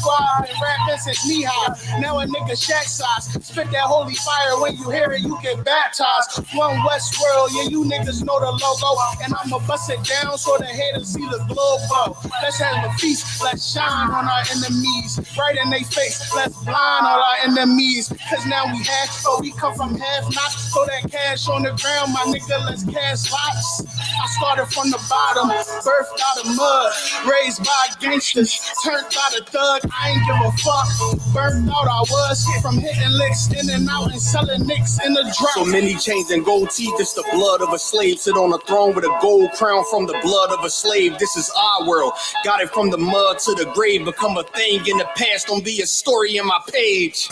squad and rapping since knee high. Now a nigga shack size. Spit that holy fire. When you hear it, you get baptized. One Westworld, yeah, you niggas know the logo. And I'ma bust it down so the haters see the glow. Let's have a feast. Let's shine on our enemies. Right in their face. Let's blind all our enemies. Cause now we half, but we come from half knots. So that cash on the ground, my nigga, let's cast lots. I started from the bottom, birthed out of mud, raised by gangsters, turned out a thug. I ain't give a fuck. Burnt out I was from hitting licks in and out and selling nicks in the drop. So many chains and gold teeth, it's the blood of a slave. Sit on a throne with a gold crown from the blood of a slave. This is our world. Got it from the mud to the grave. Become a thing in the past, don't be a story in my page.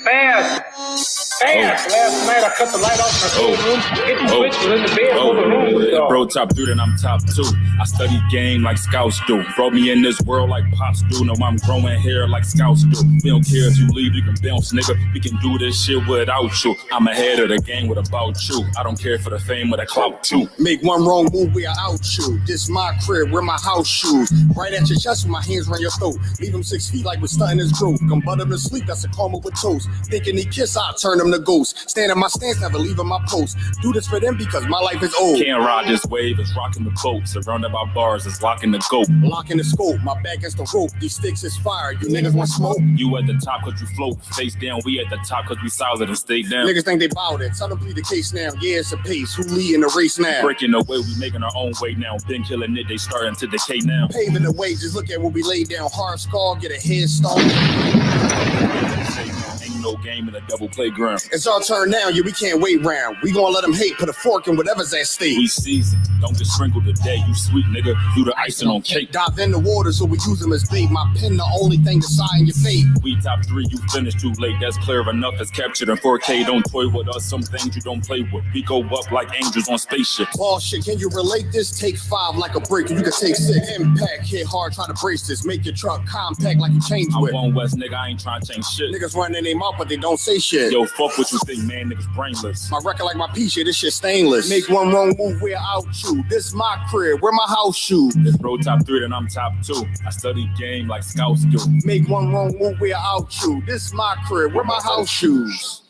Fast. Last night I cut the light off my room. Hit the switch, was in the bed, the room was dark. Bro, top 3, then I'm top 2. I study game like scouts do. Brought me in this world like pops do. No, I'm growing hair like scouts do. We don't care if you leave, you can bounce, nigga. We can do this shit without you. I'm ahead of the game with about you. I don't care for the fame or the clout too. Make one wrong move, we are out you. This my crib, wear my house shoes. Right at your chest with my hands around your throat. Leave him 6 feet like we're stunting his growth. Come butt him to sleep, that's a karma with toast. Thinking he kiss, I turn him to ghost. Stand in my stance, never leaving my post. Do this for them because my life is old. Can't ride this wave, it's rocking the boat. Surrounded by bars, it's locking the goat. Locking the scope, my back against the rope. These sticks is fire, you niggas want smoke? You at the top cause you float. Face down, we at the top cause we solid and stay down. Niggas think they bowed it, tell them plead the case now. Yeah, it's a pace, who lead in the race now? Breaking the way, we making our own way now. Been killing it, they starting to decay now. Paving the way, just look at what we laid down. Hard skull, get a head start. Ain't no game in a double playground. It's our turn now, yeah, we can't wait round. We gonna let them hate, put a fork in whatever's at stake. We seasoned, don't just sprinkle today. You sweet nigga, you the icing on cake. Dive in the water so we use them as bait. My pen the only thing deciding your fate. We top 3, you finished too late. That's clear enough, it's captured in 4K. Don't toy with us, some things you don't play with. We go up like angels on spaceships. Ball shit, can you relate this? Take 5 like a break, and you can take 6. Impact, hit hard, try to brace this. Make your truck compact like you changed with. I'm One West, nigga, I ain't trying to change shit. Niggas running their mouth, but they don't say shit. Yo, fuck what you think, man, niggas brainless. My record like my pea shit, this shit stainless. Make one wrong move, we're out you. This my crib, where my house shoes. It's bro top 3, then I'm top 2. I study game like scouts do. Make one wrong move, we're out you. This my crib, where my house shoes.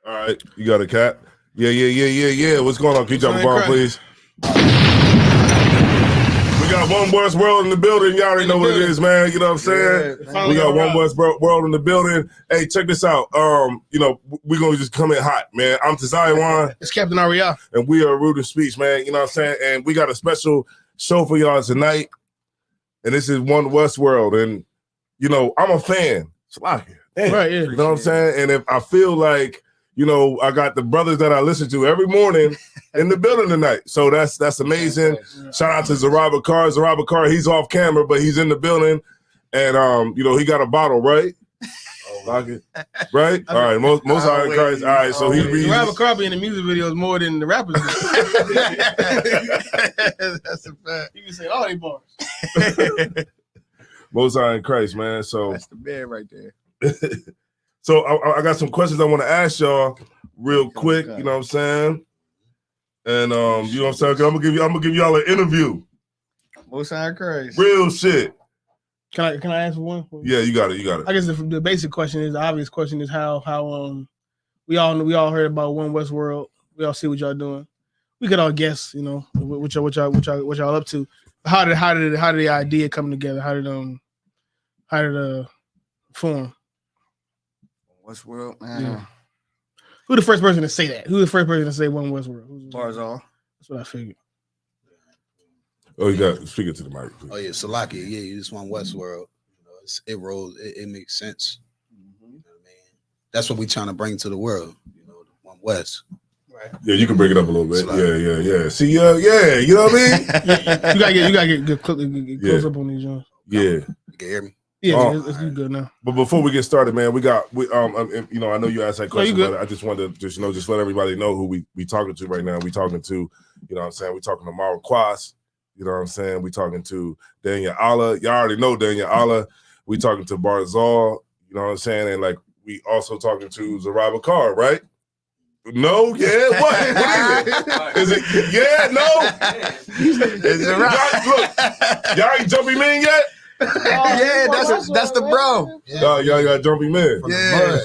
All right, you got a cat? Yeah. What's going on? Can you drop a bomb, please? We got One West World in the building. Y'all already know what it is, man. You know what I'm saying? Yeah, we got One West World in the building. Hey, check this out. We're gonna just come in hot, man. I'm Taziwan. It's Captain Ariel. And we are Rude and Speech, man. You know what I'm saying? And we got a special show for y'all tonight. And this is One West World. And I'm a fan. It's like it. Right, yeah. You know what I'm saying? And if I feel like I got the brothers that I listen to every morning in the building tonight. So that's amazing. Shout out to Zaraba Carr. Zaraba Carr, he's off camera, but he's in the building. And, he got a bottle, right? Right? All right. Most High in Christ. All right. So he reads. Zaraba Carr be in the music videos more than the rappers do. That's a fact. You can say all these bars. Most High in Christ, man. So that's the bed right there. So I got some questions I want to ask y'all real quick. You know what I'm saying? And you know what I'm saying? I'm gonna give y'all an interview. Most High Christ. Real shit. Can I answer one? Yeah, you got it. I guess the basic question is, the obvious question is how we all heard about One West World. We all see what y'all doing. We could all guess, what y'all up to. How did the idea come together? How did it form? West World, man. Yeah. Who the first person to say that? Who the first person to say One West World? Barzal. That's what I figured. Oh, you got to speak it to the mic, please. Oh yeah, Salaki. Yeah, you just want West World. It rolls. It makes sense. You know what I mean? That's what we're trying to bring to the world. One West. Right. Yeah, you can break it up a little bit. Yeah. See, you know what I mean? You gotta get close up on these, John. Yeah. You can hear me? Yeah, it's good now. But before we get started, man, I know you asked that question, good. but I just wanted to just let everybody know who we talking to right now. We talking to, you know what I'm saying, we talking to Mauro Quas, you know what I'm saying, we talking to Daniel Allah. Y'all already know Daniel Allah. We talking to Barzal, you know what I'm saying, and like we also talking to Zaraba Carr, right? No, yeah, what? What is it? Is it yeah, no? Is it right? Look, y'all ain't jumping me in yet? Yeah, that's the bro. Y'all got jumping man. Yeah.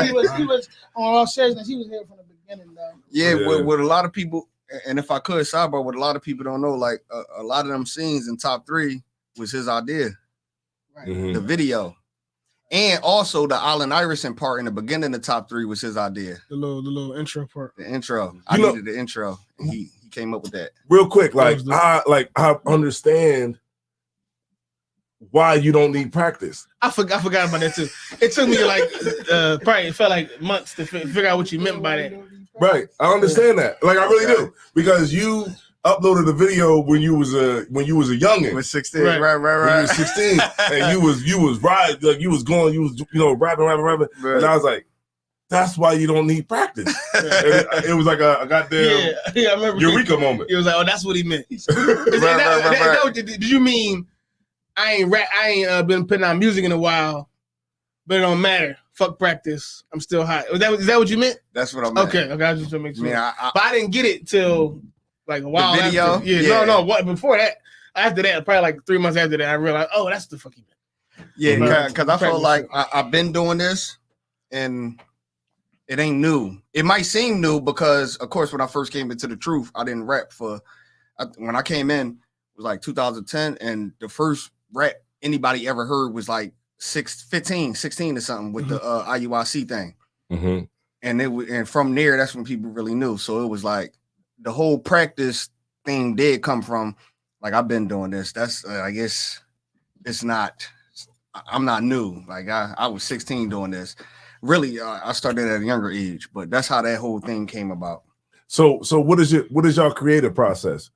he was on all seriousness. He was here from the beginning, though. Yeah, with a lot of people, and if I could sidebar, what a lot of people don't know, like a lot of them scenes in top 3 was his idea, Right. Mm-hmm. the video, and also the Allen Iverson part in the beginning of top 3 was his idea. The little intro part. The intro, I needed the intro, and he came up with that. Real quick, I understand why you don't need practice. I forgot about that too. It took me like probably it felt like months to figure out what you meant by that. Right, I understand that. Like I really do, because you uploaded the video when you was a youngin. With 16, Right. right. When you was 16, and you was riding, like you was going, rapping, Right. and I was like, that's why you don't need practice. It was like a goddamn Yeah, I remember eureka moment. It was like, oh, that's what he meant. Right. Did you mean I ain't been putting out music in a while, but it don't matter. Fuck practice. I'm still hot. Is that what you meant? That's what I meant. Okay. I just to make sure. Man, But I didn't get it till like a while. The video? After. Yeah. No. What before that? After that, probably like 3 months after that, I realized, oh, that's the fuck he meant. Yeah, because I felt like I've been doing this, and it ain't new. It might seem new because, of course, when I first came into the truth, I didn't rap when I came in, it was like 2010, and the first rap anybody ever heard was like 16 or something with the IUIC thing. Mm-hmm. And from there, that's when people really knew. So it was like the whole practice thing did come from, like, I've been doing this. That's, I guess, I'm not new. Like, I was 16 doing this. Really, I started at a younger age, but that's how that whole thing came about. So what is y'all creative process?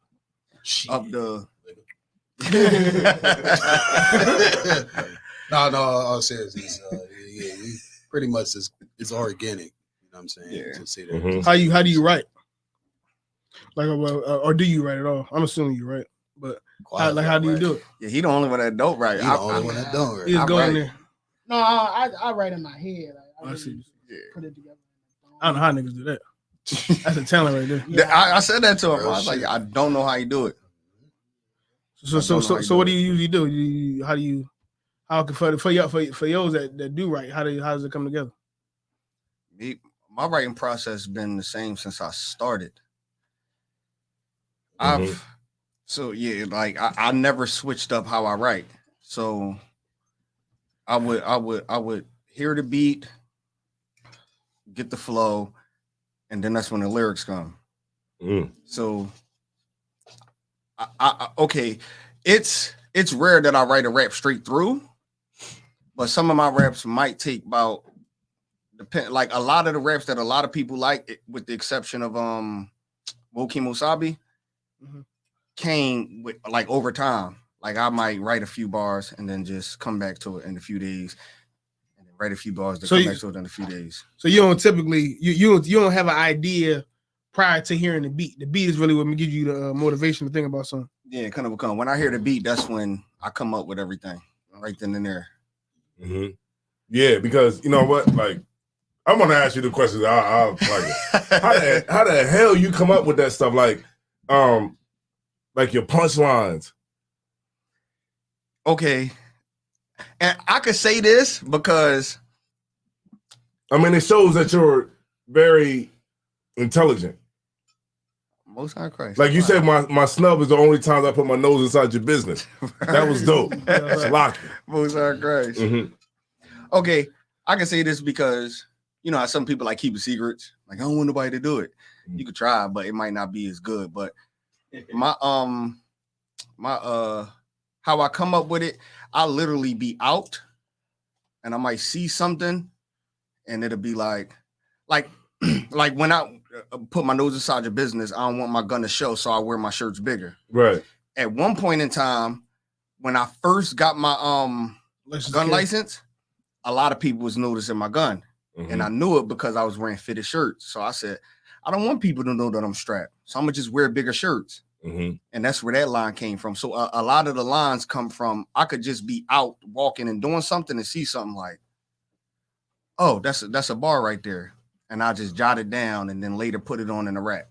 Of the No, all serious. Pretty much it's organic. You know what I'm saying? Yeah. To say that. Mm-hmm. How do you write? Like, or do you write at all? I'm assuming you write, but how do you do it? Yeah, he the only one that don't write. He the only one that don't. You just go in write. there. No, I write in my head. I see. put it together. I don't know how niggas do that. That's a talent right there. Yeah. I said that to him. Real I was like, shit. I don't know how you do it. So what do you usually do? For yours that do write, how does it come together? My writing process has been the same since I started. Mhm. I never switched up how I write. So I would hear the beat, get the flow, and then that's when the lyrics come. Mm. So okay, it's rare that I write a rap straight through, but some of my raps might take about like a lot of the raps that a lot of people like, with the exception of Wokim Musabi, came with like over time. Like I might write a few bars and then just come back to it in a few days, and then write a few bars to come back to it in a few days. So you don't typically you don't have an idea prior to hearing the beat. The beat is really what gives you the motivation to think about something. Yeah, kind of become. When I hear the beat, that's when I come up with everything right then and there. Mm-hmm. Yeah, because you know what, like I'm gonna ask you the questions. I'll like it. How the hell you come up with that stuff? Like your punchlines. Okay, and I could say this because I mean, it shows that you're very intelligent. Most High Christ. Like you said, my snub is the only time I put my nose inside your business. That was dope. Lock. Most High Christ. Mm-hmm. Okay, I can say this because you know how some people like keeping secrets. Like I don't want nobody to do it. You could try, but it might not be as good. But my how I come up with it, I'll literally be out and I might see something and it'll be like when I put my nose inside your business, I don't want my gun to show, so I wear my shirts bigger. Right. At one point in time, when I first got my gun kid. license, a lot of people was noticing my gun. And I knew it because I was wearing fitted shirts. So I said, I don't want people to know that I'm strapped. So I'm gonna just wear bigger shirts. And that's where that line came from. So a lot of the lines come from, I could just be out walking and doing something and see something like, oh, that's a bar right there. And I just jot it down and then later put it on in the rack.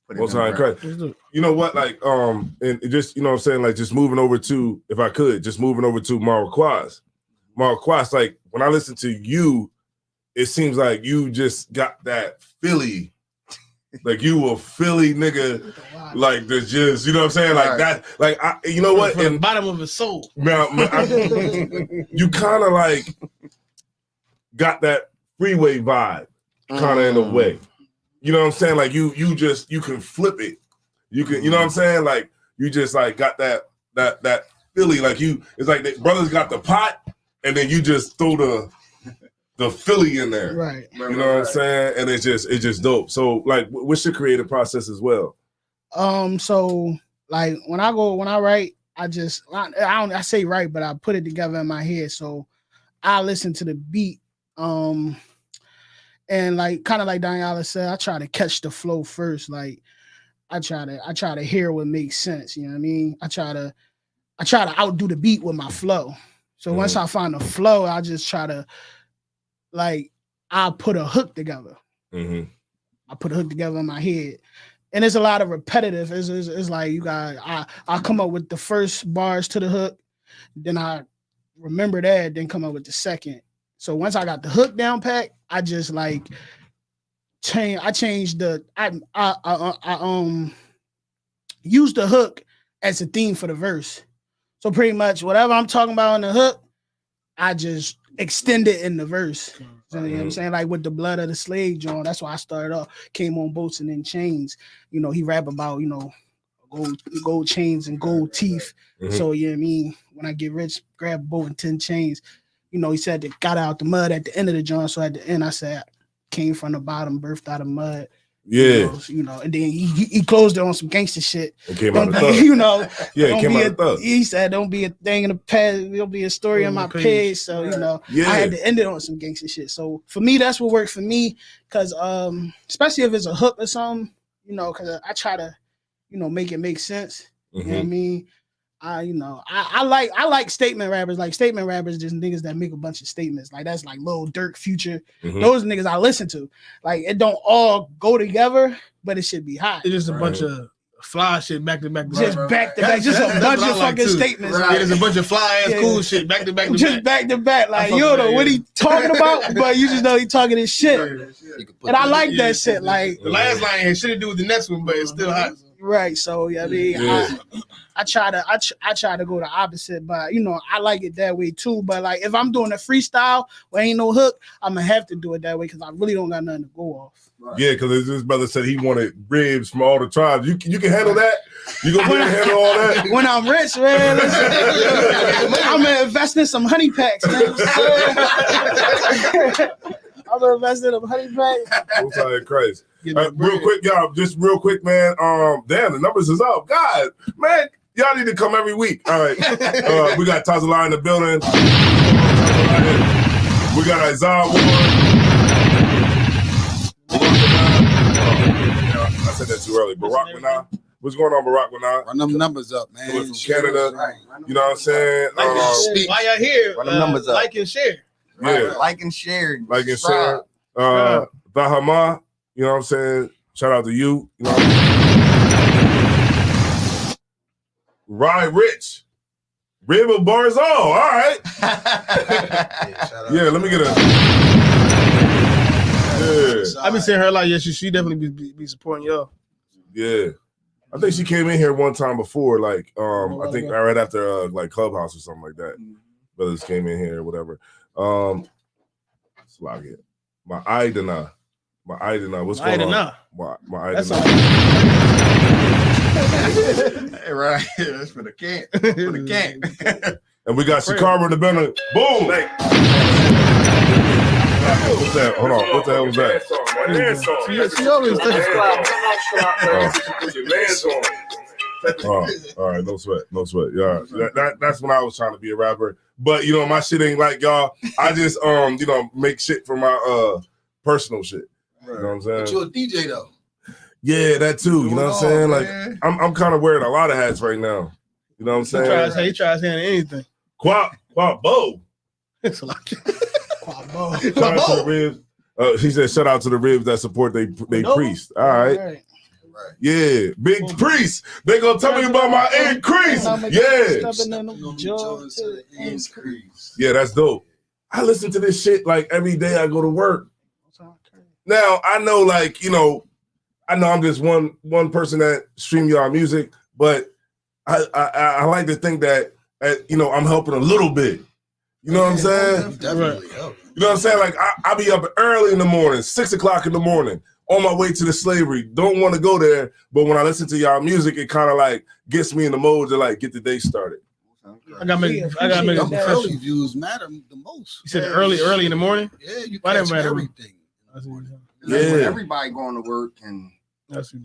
You know what? Like, and just, you know what I'm saying? Like, just moving over to, if I could, just moving over to Marquaz. Marquaz, like, when I listen to you, it seems like you just got that Philly, like you a Philly nigga, like there's just, you know what I'm saying, like that, like you know what, from the bottom of his soul. Now, you kind of like got that freeway vibe, kind of in a way. You know what I'm saying? Like you can flip it. You can, you know what I'm saying? Like you just like got that Philly, like you. It's like the brothers got the pot, and then you just throw the Philly in there, right? You know what I'm saying? And it's just dope. So, like, what's your creative process as well? So like when I write, I say write, but I put it together in my head. So I listen to the beat, and like kind of like Diana said, I try to catch the flow first. Like I try to hear what makes sense. You know what I mean? I try to outdo the beat with my flow. So once I find the flow, I just try to. Like I'll put a hook together. I put a hook together in my head, and it's a lot of repetitive. It's like you got I come up with the first bars to the hook, then I remember that, then come up with the second. So once I got the hook down pat, I just like change. I changed the I use the hook as a theme for the verse. So pretty much whatever I'm talking about in the hook, I just extend it in the verse. So, you know what I'm saying? Like with the blood of the slave John, that's why I started off, came on boats and in chains. You know, he rap about, you know, gold chains and gold teeth. So, you know what I mean? When I get rich, grab a boat and 10 chains. You know, he said that got out the mud at the end of the John. So at the end, I said, came from the bottom, birthed out of mud. Yeah, you know, and then he closed it on some gangster shit. It came out of thug. You know, yeah, it came out of thug. He said, "Don't be a thing in the past. It'll be a story on my page." So you know, I had to end it on some gangster shit. So for me, that's what works for me, because especially if it's a hook or something, you know, because I try to, you know, make it make sense. You know what I mean? I like statement rappers. Like statement rappers, just niggas that make a bunch of statements. Like that's like Lil Durk, Future. Those niggas I listen to. Like it don't all go together, but it should be hot. It's just a bunch of fly shit back to back. Just back to back. Just a bunch of fucking statements. Right. There's a bunch of fly ass cool shit back to back. Just back to back. Like you don't know what he talking about, but you just know he talking his shit. And I like that shit. Like the last line had shit to do with the next one, but it's still hot. Right. So yeah, I mean, I try to go the opposite, but you know, I like it that way too. But like if I'm doing a freestyle where ain't no hook, I'm gonna have to do it that way because I really don't got nothing to go off. Right. Yeah, because his brother said he wanted ribs from all the tribes. You can handle that? You gonna be able to handle all that? When I'm rich, man, I'm gonna invest in some honey packs, man. I'm gonna invest in some honey packs. Most High Christ. Real quick, y'all, just real quick, man. Damn, the numbers is up. God, man, y'all need to come every week. All right. We got Tazala in the building. We got Isaiah Ward. I said that too early. Barack Mana. What's going on, Barack Mana? Run them numbers up, man. From Canada. You know what I'm saying? While y'all here, run them numbers up. Like and share. Yeah. Like and share. Like and share. Bahama. You know what I'm saying? Shout out to you. You know what I mean? Rye Rich. River Barzal. All right. Yeah, let me get a. Yeah. I've been seeing her like, yeah, she definitely be supporting y'all. Yeah. I think she came in here one time before, like, I think right after like Clubhouse or something like that. Brothers came in here or whatever. Slog it. My Idana. What's going on? My Idana. Right. That's for the camp. For the camp. And we got Shikara in the building. Boom! What's that? Hold on. What the hell was that? She always touches Oh, all right, no sweat. Yeah, that's when I was trying to be a rapper. But you know, my shit ain't like y'all. I just make shit for my personal shit. You know what I'm saying? But you're a DJ though. Yeah, that too. You know what I'm saying? Like I'm kind of wearing a lot of hats right now. You know what I'm saying? He tries saying anything. Quap Bo. It's a lot. Shout out to the ribs. He said, "Shout out to the ribs that support they priest." All right. Yeah, big priest. They gonna tell me about my increase. Yeah. Yeah, that's dope. I listen to this shit like every day I go to work. Now I know, like, you know, I know I'm just one person that stream y'all music, but I like to think that you know, I'm helping a little bit. You know what I'm saying? Definitely help. You know what I'm saying? Like I be up early in the morning, 6 o'clock in the morning, on my way to the slavery. Don't want to go there, but when I listen to y'all music, it kind of like gets me in the mode to like get the day started. I got make the early views matter the most. You said early in the morning? Yeah, you catch everything. Yeah, everybody going to work and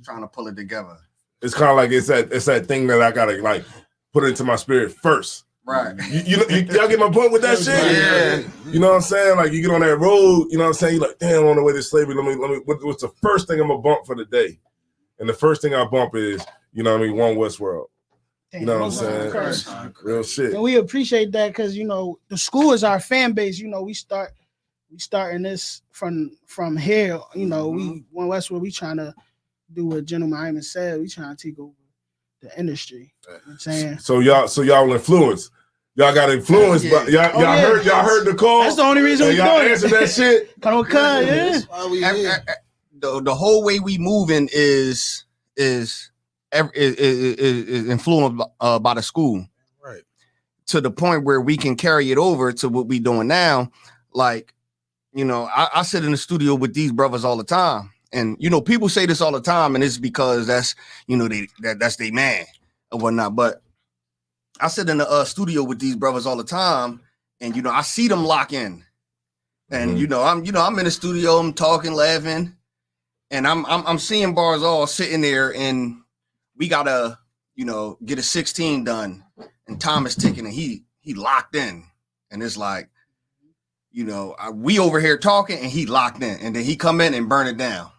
trying to pull it together. It's kind of like it's that thing that I gotta like put into my spirit first. Right. Y'all get my point with that shit? Yeah. You know what I'm saying? Like you get on that road, you know what I'm saying? You're like, damn, on the way to slavery, let me what's the first thing I'm gonna bump for the day? And the first thing I bump is, you know what I mean, One Westworld. You know what I'm saying? Real shit. And we appreciate that because, you know, the school is our fan base. You know, we starting this from here. You know, we One Westworld, we trying to do what Gentleman Hyman said. We trying to take over the industry. You know what I'm saying? So y'all influence. Y'all got influenced, but y'all heard the call. That's the only reason we y'all doing it. answered that shit. Come on, yeah. The whole way we moving is influenced by the school, right? To the point where we can carry it over to what we doing now. Like, you know, I sit in the studio with these brothers all the time, and you know, people say this all the time, and it's because that's, you know, that's their man or whatnot. But I sit in the studio with these brothers all the time, and you know, I see them lock in, and you know, I'm in the studio, I'm talking, laughing, and I'm seeing bars all sitting there, and we gotta, you know, get a 16 done, and time is ticking, and he locked in, and it's like, you know, we over here talking, and he locked in, and then he come in and burn it down,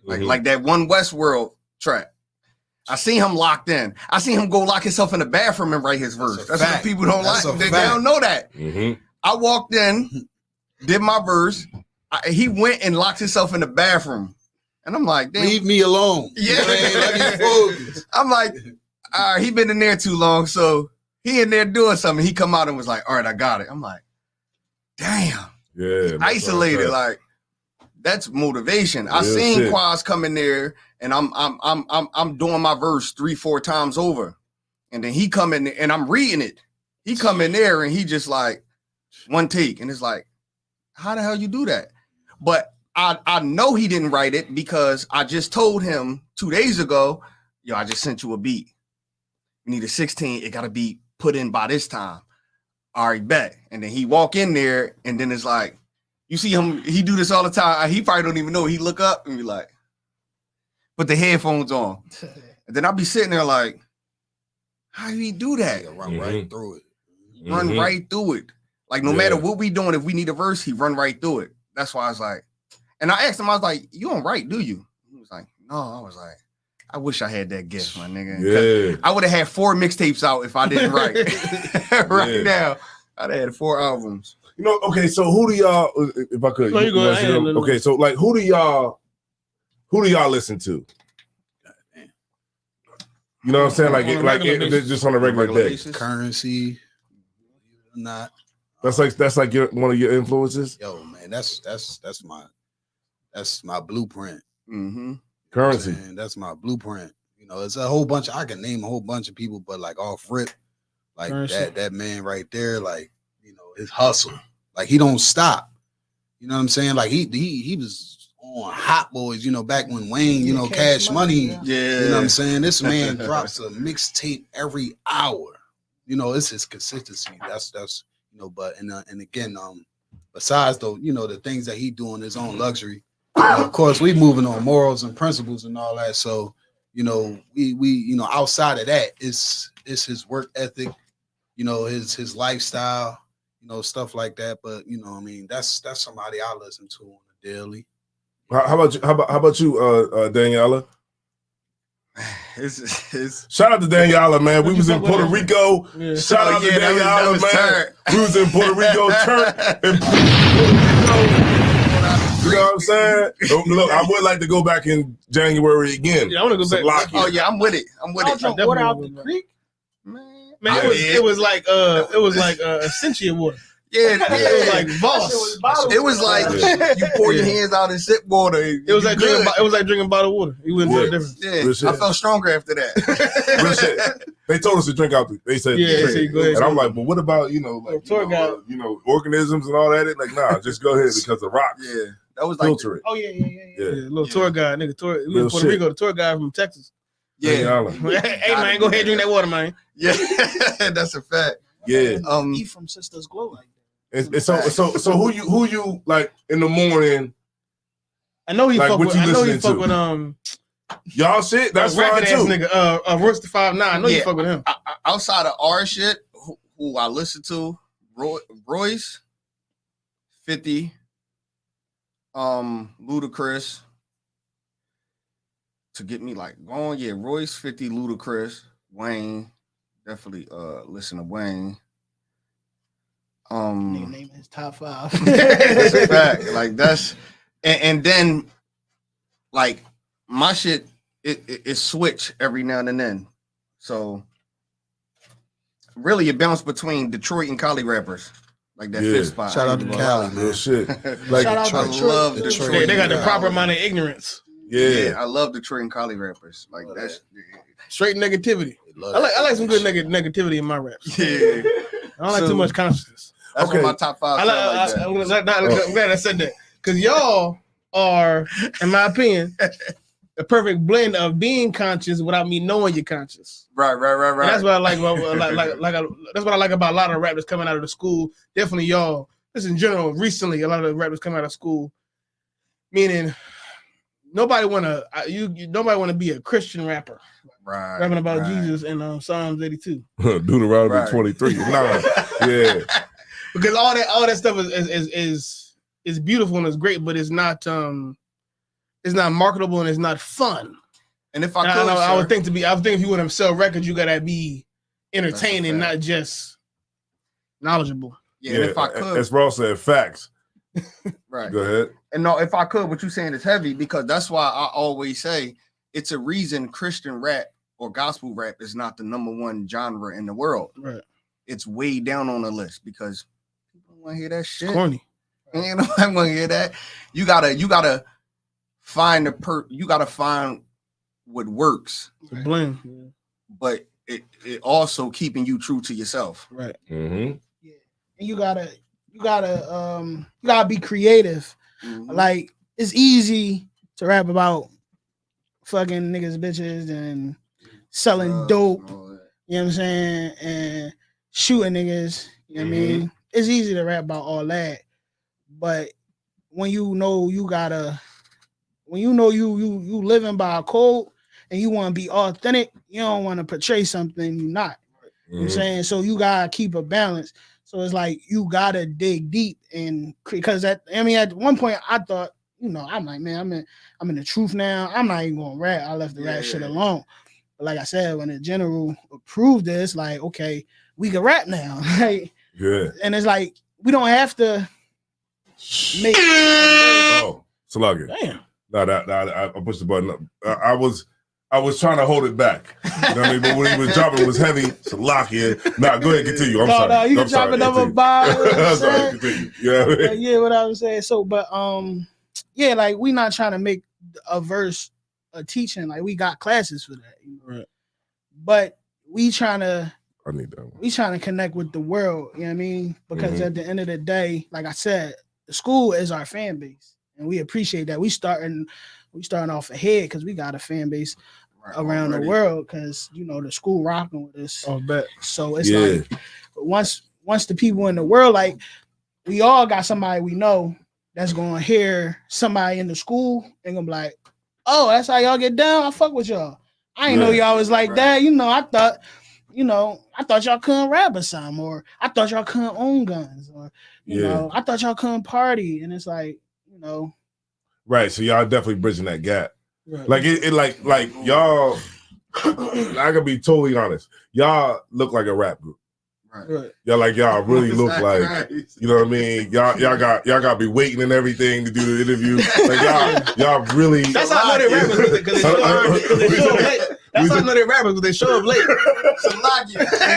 like that One Westworld track. I seen him locked in. I seen him go lock himself in the bathroom and write his verse. That's what people don't like. They don't know that. I walked in, did my verse. He went and locked himself in the bathroom. And I'm like, damn. Leave me alone. Yeah. I'm like, all right, he been in there too long. So he in there doing something. He come out and was like, all right, I got it. I'm like, damn. Yeah. Isolated. Like, that's motivation. I seen Quaz come in there, and I'm doing my verse 3-4 times over, and then he come in and I'm reading it. He come in there and he just like one take, and it's like, how the hell you do that? But I know he didn't write it because I just told him 2 days ago, yo, I just sent you a beat. You need a 16. It got to be put in by this time. All right, bet. And then he walk in there, and then it's like, you see him, he do this all the time. He probably don't even know. He look up and be like, put the headphones on. And then I'll be sitting there like, how do he do that? Run right through it. Run right through it. Like, no matter what we doing, if we need a verse, he run right through it. That's why I was like, and I asked him, I was like, you don't write, do you? He was like, no. I was like, I wish I had that gift, my nigga. Yeah. I would have had 4 mixtapes out if I didn't write. Now, I'd have had 4 albums. You know, okay, so who do y'all, if I could, okay, so like who do y'all listen to? You know what I'm saying? Like just on a regular day. Basis. Currency, not. That's like one of your influences. Yo, man, that's my blueprint. Currency. That's my blueprint. You know, it's a whole bunch. I can name a whole bunch of people, but like off rip, like that man right there, like, you know, his hustle, like he don't stop. You know what I'm saying? Like he was on Hot Boys, you know, back when Wayne, you know, Cash Money. Yeah. You know what I'm saying? This man drops a mixtape every hour. You know, it's his consistency. That's you know, but and again, besides though, you know, the things that he doing his own luxury, of course, we moving on morals and principles and all that. So, you know, we outside of that, it's his work ethic, you know, his lifestyle, you know, stuff like that. But you know, I mean, that's somebody I listen to on a daily. How about you? How about you, Daniela? Shout out to Daniela, man. We was in Puerto Rico. Yeah. Shout out to Daniela, man. We was in Puerto Rico. You know what I'm saying? Look, I would like to go back in January again. Yeah, I want to go back. Oh yeah, I'm with it. Water out the creek, man. It was like Essentia water. Yeah, it was like Voss. It was like you pour your hands out and sip water. It was like drinking bottled water. You wouldn't feel different. Yeah, I felt stronger after that. Real shit. They told us to drink out. They said, go ahead. And I'm like, well, what about organisms and all that? Like, nah, just go ahead because the rocks. Yeah, that was filter like, it. Oh yeah. Little tour guide, nigga. We in Puerto Rico. The tour guide from Texas. Yeah. Hey man, go ahead and drink that water, man. Yeah, that's a fact. Yeah. Eat from Sisters Glow like that. So who you like in the morning? I know he like, fuck with. I know he fuck with y'all shit. That's fine too. Nigga, Royce 5'9". I know you fuck with him. Outside of our shit, who I listen to, Royce, 50, Ludacris. To get me like going, yeah, Royce, 50, Ludacris, Wayne, definitely listen to Wayne. Name his top 5. That's a fact. Like that's and then like my shit it switch every now and then. So really it bounced between Detroit and Cali rappers. Like that fifth spot. Shout out to Cali, man. Shit. Like shout out to Detroit. Love Detroit. They got the proper amount of ignorance. Yeah, I love Detroit and Cali rappers. Like that's straight negativity. I like some good negativity in my raps. Yeah. I don't like too much consciousness. That's what my top 5. I'm glad I said that because y'all are, in my opinion, the perfect blend of being conscious without me knowing you're conscious. Right. And that's what I like about that's what I like about a lot of rappers coming out of the school. Definitely y'all. Just in general, recently a lot of the rappers come out of school, meaning nobody want to be a Christian rapper. Right. Rapping about Jesus in Psalms 82. Deuteronomy 23. Nah, yeah. Because all that stuff is beautiful and it's great, but it's not marketable and it's not fun. And if I would think if you want to sell records, you gotta be entertaining, not just knowledgeable. Yeah, and if I could, as Ross said, facts. Right. Go ahead. And no, if I could, what you saying is heavy because that's why I always say it's a reason Christian rap or gospel rap is not the #1 genre in the world. Right. It's way down on the list because people don't want to hear that shit. It's corny. And I want to hear that. You gotta find what works. It's a blend. But it also keeping you true to yourself. Right. Mm-hmm. Yeah. And you gotta be creative. Mm-hmm. Like it's easy to rap about fucking niggas, bitches, and selling dope. You know what I'm saying? And shooting niggas. You know what I mean? It's easy to rap about all that. But when you living by a code and you want to be authentic, you don't want to portray something you're not. You know what I'm saying? So you gotta keep a balance. So it's like you gotta dig deep and because at one point I thought, I'm like, man, I'm in the truth now. I'm not even gonna rap. I left the rap shit alone. But like I said, when the general approved this, like, okay, we can rap now. Like, yeah. And it's like we don't have to make. Oh, Salagi. Damn. I pushed the button up. I was trying to hold it back. You know what I mean? But when he was dropping, it was heavy. Salagi. Nah, go ahead, continue. I'm sorry. No, you can drop another bar. I'm sorry, continue. Yeah. Yeah, what I was saying. So, but yeah, like we not trying to make a verse a teaching. Like we got classes for that. Right. But we trying to. I need that one. We trying to connect with the world. You know what I mean? Because at the end of the day, like I said, the school is our fan base, and we appreciate that. We starting off ahead because we got a fan base around the world because the school rocking with us. Oh, bet. So it's like once the people in the world, like we all got somebody we know that's gonna hear somebody in the school and gonna be like, oh, that's how y'all get down. I fuck with y'all. I didn't know y'all was like that. You know, I thought y'all couldn't rap or something, or I thought y'all couldn't own guns, or you know, I thought y'all couldn't party. And it's like, you know. Right. So y'all definitely bridging that gap. Right. Like it like y'all, I gotta be totally honest. Y'all look like a rap group. Right. Y'all really look like, you know what I mean? Y'all got to be waiting and everything to do the interview. Like y'all really. That's how I know they're rappers because they show up late. That's how I know they're rappers because they show up late. When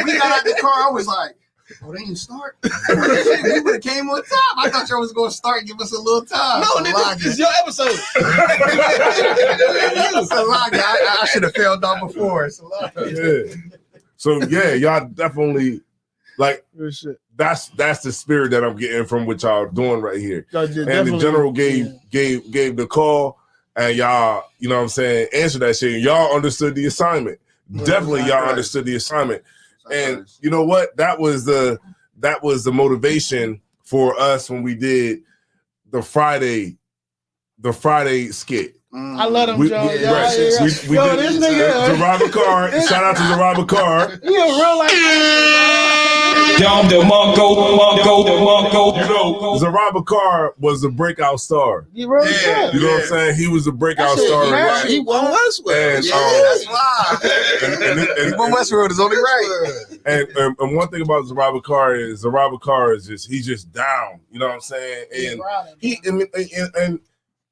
we got out the car, I was like, oh, they didn't start. We would have came on time. I thought y'all was gonna start. Give us a little time. No, nigga, it's your episode. I should have failed off before. So yeah, y'all definitely. Like that's the spirit that I'm getting from what y'all doing right here. And the general gave the call, and y'all, you know what I'm saying, answered that shit. And y'all understood the assignment. Definitely, y'all understood the assignment. And you know what? That was the motivation for us when we did the Friday skit. I love them, Joe. We did this nigga. Zaraba Carr. Shout out to Zaraba Carr. You a real life. You know, Zaraba Carr was the breakout star. You know what I'm saying? He was a breakout star. Right. He won Westworld. And, that's why. He won Westworld is only right. And one thing about Zaraba Carr is he's just down. You know what I'm saying? And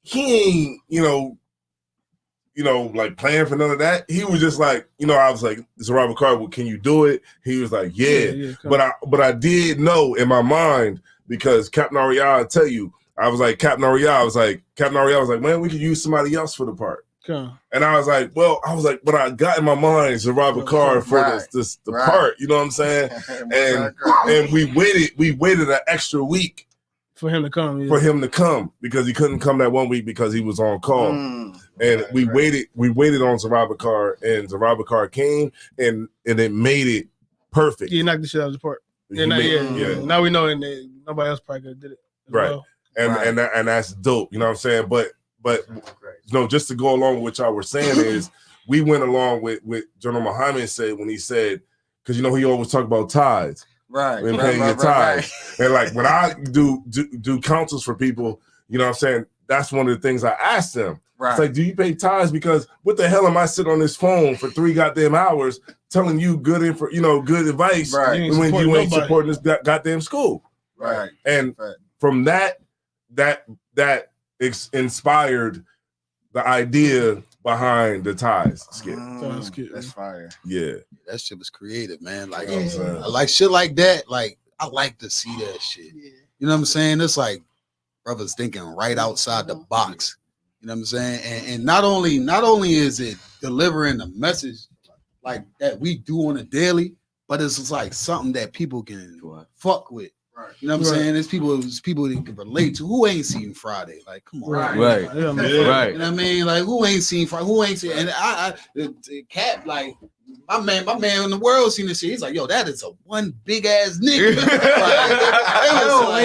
he ain't, you know, like playing for none of that. He was just like, I was like, Zaraba Carr, well, can you do it? He was like, yeah. But I did know in my mind, because Captain Ariel, I tell you, I was like, Captain Ariel was like, man, we could use somebody else for the part. And I was like, but I got in my mind Zaraba Carr for the part, you know what I'm saying? And we waited an extra week for him to come. For him to come, because he couldn't come that 1 week because he was on call. And we waited on Zaraba Carr, and Zaraba Carr came, and it made it perfect. He knocked the shit out of the park. Now we know, and nobody else probably could have did it. Right. Well. And that's dope. You know what I'm saying? But just to go along with what y'all were saying is, we went along with General Muhammad said when he said, because he always talk about tithes. Right. When paying your tithes. And like when I do counsels for people, you know what I'm saying? That's one of the things I ask them. Right. It's like, do you pay tithes? Because what the hell am I sitting on this phone for 3 goddamn hours telling you good advice when you ain't supporting this goddamn school? Right. And from that inspired the idea behind the tithes skit. That's fire. Yeah. That shit was creative, man. Like, I like shit like that. Like, I like to see that shit. Yeah. You know what I'm saying? It's like brothers thinking right outside the box. You know what I'm saying? And not only is it delivering a message like that we do on a daily, but it's just like something that people can fuck with. Right. You know what I'm saying? There's people that can relate to. Who ain't seen Friday? Like, come on. Right. You know what I mean? Like, who ain't seen Friday? Who ain't seen? And the cat, like, my man in the world seen this shit. He's like, yo, that is a one big ass nigga.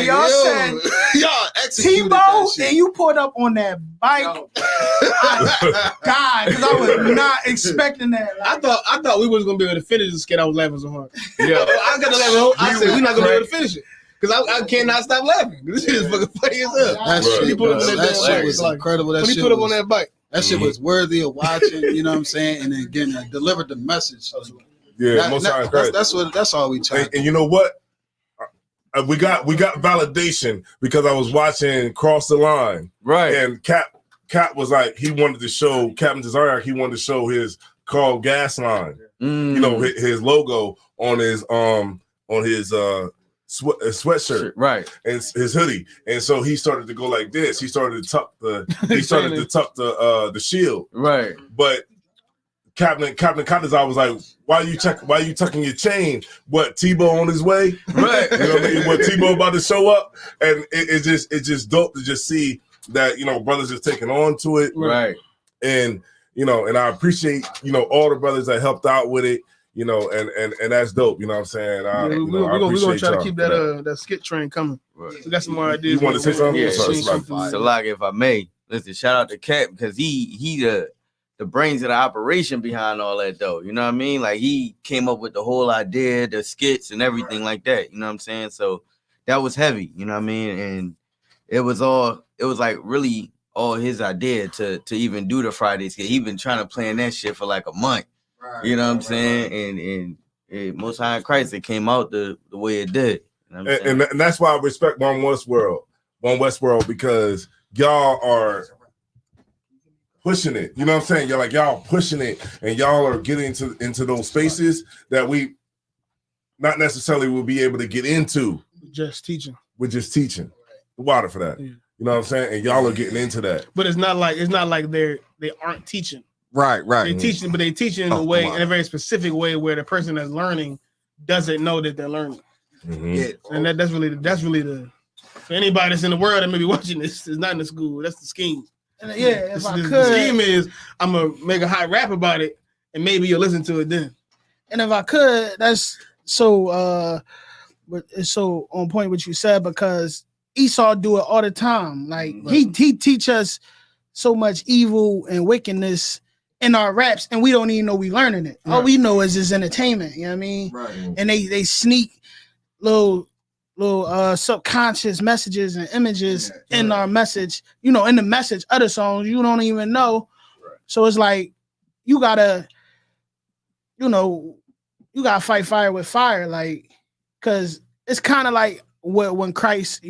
Y'all said T-Bo, and you pulled up on that bike. God, because I was not expecting that. Like, I thought we was gonna be able to finish the skit. I was laughing so hard. Yeah, I got to laugh. I said we're not gonna be able to finish it. Because I cannot stop laughing. This shit is fucking funny as hell. That shit was incredible. When he put up on that bike. That shit was worthy of watching, you know what I'm saying? And then again, delivered the message. Yeah, that's all we try. And you know what? We got validation because I was watching Cross the Line. Right. And Cap was like, he wanted to show, Captain Desire, he wanted to show his Carl Gas line. You know, his logo on his sweatshirt, right, and his hoodie, and so he started to go like this. He started to tuck the shield, right. But Captain Katazai was like, "Why you tucking your chain? What, T-Bo on his way? Right? You know what I mean? What, T-Bo about to show up?" And it's just dope to just see that, you know, brothers just taking on to it, right? And you know, and I appreciate, you know, all the brothers that helped out with it. You know, and that's dope. You know what I'm saying? We're gonna try to keep that skit train coming. Right. We got some more ideas. You want to say something? Yeah. So like, if I may, listen, shout out to Cap because he the brains of the operation behind all that though. You know what I mean? Like he came up with the whole idea, the skits and everything like that. You know what I'm saying? So that was heavy, you know what I mean? And it was like really all his idea to even do the Friday skit. He been trying to plan that shit for like a month. Right, you know what I'm saying? And Most High in Christ, it came out the way it did. You know what I'm and that's why I respect One Westworld, because y'all are pushing it. You know what I'm saying? Y'all pushing it, and y'all are getting into those spaces that we not necessarily will be able to get into. Just teaching. We're just teaching. The water for that. Yeah. You know what I'm saying? And y'all are getting into that. But it's not like they aren't teaching. Right. They're teaching, but they teaching in in a very specific way where the person that's learning doesn't know that they're learning. Mm-hmm. Yeah. And that's really the for anybody that's in the world that may be watching this, is not in the school. That's the scheme. And the scheme is I'm gonna make a hot rap about it, and maybe you'll listen to it then. And if I could, that's so it's so on point what you said, because Esau do it all the time. Like he teach us so much evil and wickedness in our raps, and we don't even know we learning it. All we know is entertainment. You know what I mean? Right. And they sneak little subconscious messages and images in our message. You know, in the message, other songs you don't even know. Right. So it's like you gotta fight fire with fire, like, because it's kind of like when Christ,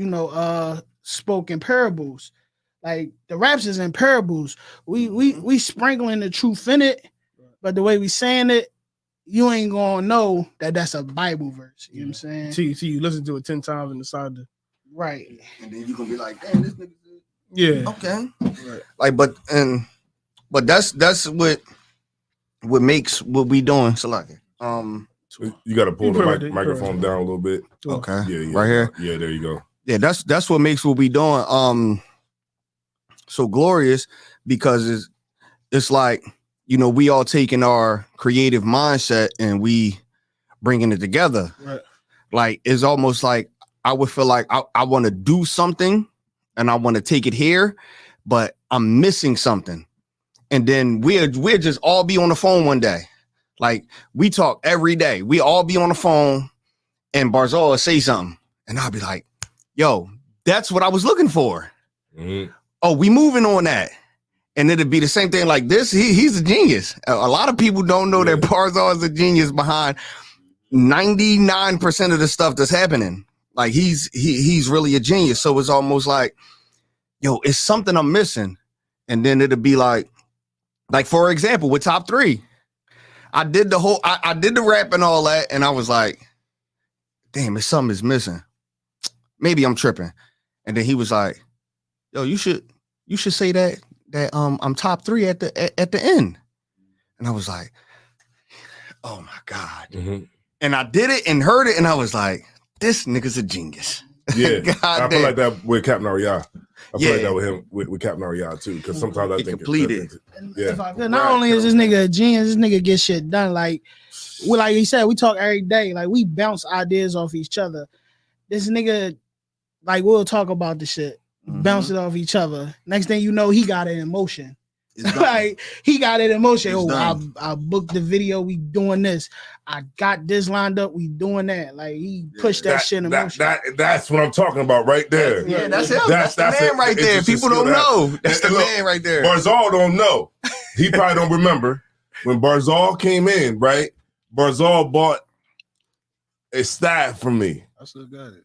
spoke in parables. Like the raps is in parables. We sprinkling the truth in it, but the way we saying it, you ain't gonna know that that's a Bible verse. You know what I'm saying? See, you listen to it 10 times and decide to. Right. And then you gonna be like, damn, this nigga. Yeah. Okay. Right. Like, but that's what makes what we doing. So like, you got to pull the microphone down a little bit. Okay. Yeah. Right here. Yeah, there you go. Yeah, that's what makes what we doing so glorious, because it's like, we all taking our creative mindset and we bringing it together. Right. Like it's almost like I would feel like I want to do something and I want to take it here, but I'm missing something. And then we'll just all be on the phone one day. Like we talk every day. We all be on the phone and Barzal will say something. And I'll be like, yo, that's what I was looking for. Mm-hmm. Oh, we moving on that. And it'd be the same thing like this. He's a genius. A lot of people don't know that Barzal is a genius behind 99% of the stuff that's happening. Like he's really a genius. So it's almost like, yo, it's something I'm missing. And then it'd be like for example, with Top 3, I did the rap and all that, and I was like, damn, if something is missing. Maybe I'm tripping. And then he was like, yo, you should say that I'm top 3 at the end. And I was like, oh my God. Mm-hmm. And I did it and heard it, and I was like, this nigga's a genius. Yeah. I feel like that with Captain Ariah. I feel like that with him with Captain Ariah too, because sometimes I think completed. Not only is this nigga a genius, this nigga gets shit done. Like you said, we talk every day. Like we bounce ideas off each other. This nigga, like we'll talk about the shit, bounce it off each other. Next thing you know, he got it in motion. Like he got it in motion. I booked the video. We doing this. I got this lined up. We doing that. Like he pushed that shit in motion. That's what I'm talking about right there. Yeah, that's him. That's the man right there. People don't know. That's the man right there. Barzal don't know. He probably don't remember when Barzal came in. Right, Barzal bought a staff from me. I still got it.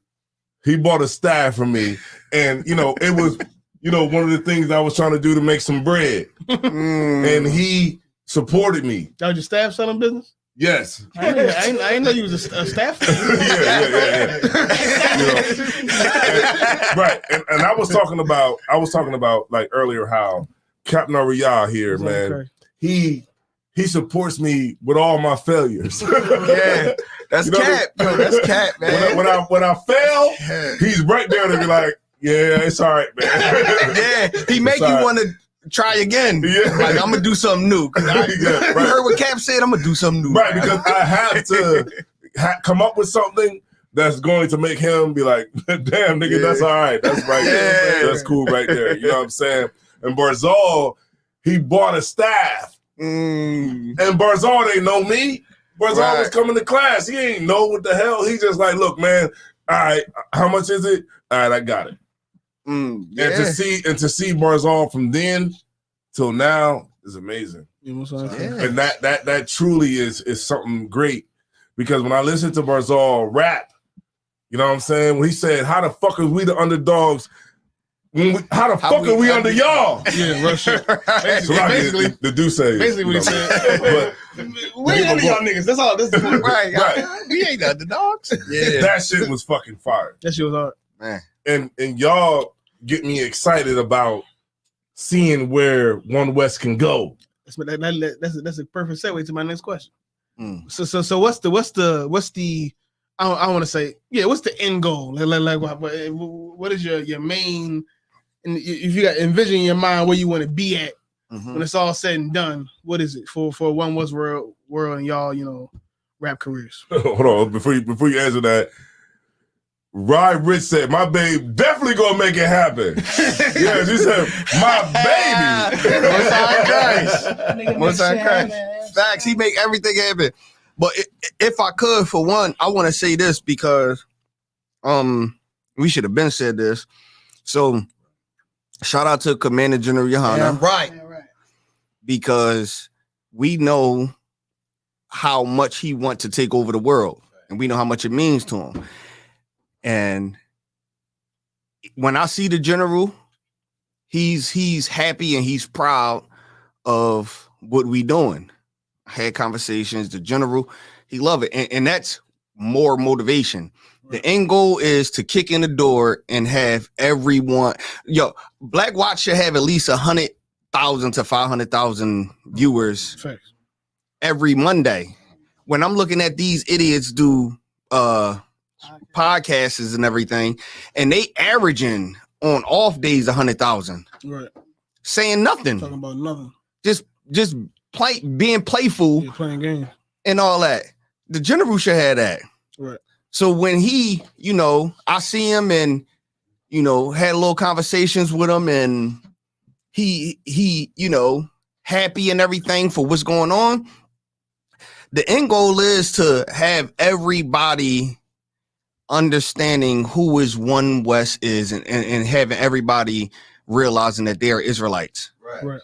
He bought a staff from me, and it was. One of the things I was trying to do to make some bread. And he supported me. That was your staff selling business? Yes. I didn't know you was a staff. Yeah. Right. And I was talking about like earlier how Captain Ariah here, man, he supports me with all my failures. Yeah. That's Cap. Yo, that's Cap, man. When I fail, he's right there to be like, yeah, it's all right, man. Yeah, he make you want to try again. Yeah. Like, I'm going to do something new. You heard what Cap said? I'm going to do something new. Right, because I have to come up with something that's going to make him be like, damn, nigga, that's all right. That's right there. That's cool right there. You know what I'm saying? And Barzal, he bought a staff. And Barzal ain't know me. Barzal was coming to class. He ain't know what the hell. He just like, look, man, all right, how much is it? All right, I got it. And to see Barzal from then till now is amazing. And that truly is something great, because when I listen to Barzal rap, you know what I'm saying? When he said, "How the fuck are we the underdogs? How the fuck are we under y'all?" Yeah, Russia. Basically, the do say basically what he said. But we ain't under y'all niggas. That's all. This is right. We ain't the underdogs. Yeah, that shit was fucking fire. That shit was hard, man. And y'all get me excited about seeing where One West can go. That's a perfect segue to my next question. So what's the I want to say, what's the end goal? Like what is your main, and if you got envision in your mind where you want to be at when it's all said and done, what is it for One West world and y'all, rap careers? Hold on, before you answer that, Rod Rich said, "My babe definitely gonna make it happen." Yeah, she said, "My baby." Most time Christ. Facts. He make everything happen. But if I could, for one, I want to say this, because we should have been said this. So shout out to Commander General Johanna. Right. Because we know how much he wants to take over the world, and we know how much it means to him. And when I see the general, he's happy and he's proud of what we doing. I had conversations. The general, he love it, and that's more motivation. The end goal is to kick in the door and have everyone. Black Watch should have at least 100,000 to 500,000 viewers every Monday. When I'm looking at these idiots do podcasts and everything, and they averaging on off days 100,000, right? Saying nothing, talking about nothing, just being playful, playing games, and all that. The general should have that, right? So when he, I see him and had little conversations with him, and he happy and everything for what's going on. The end goal is to have everybody understanding who is One West is, and having everybody realizing that they are Israelites. Right.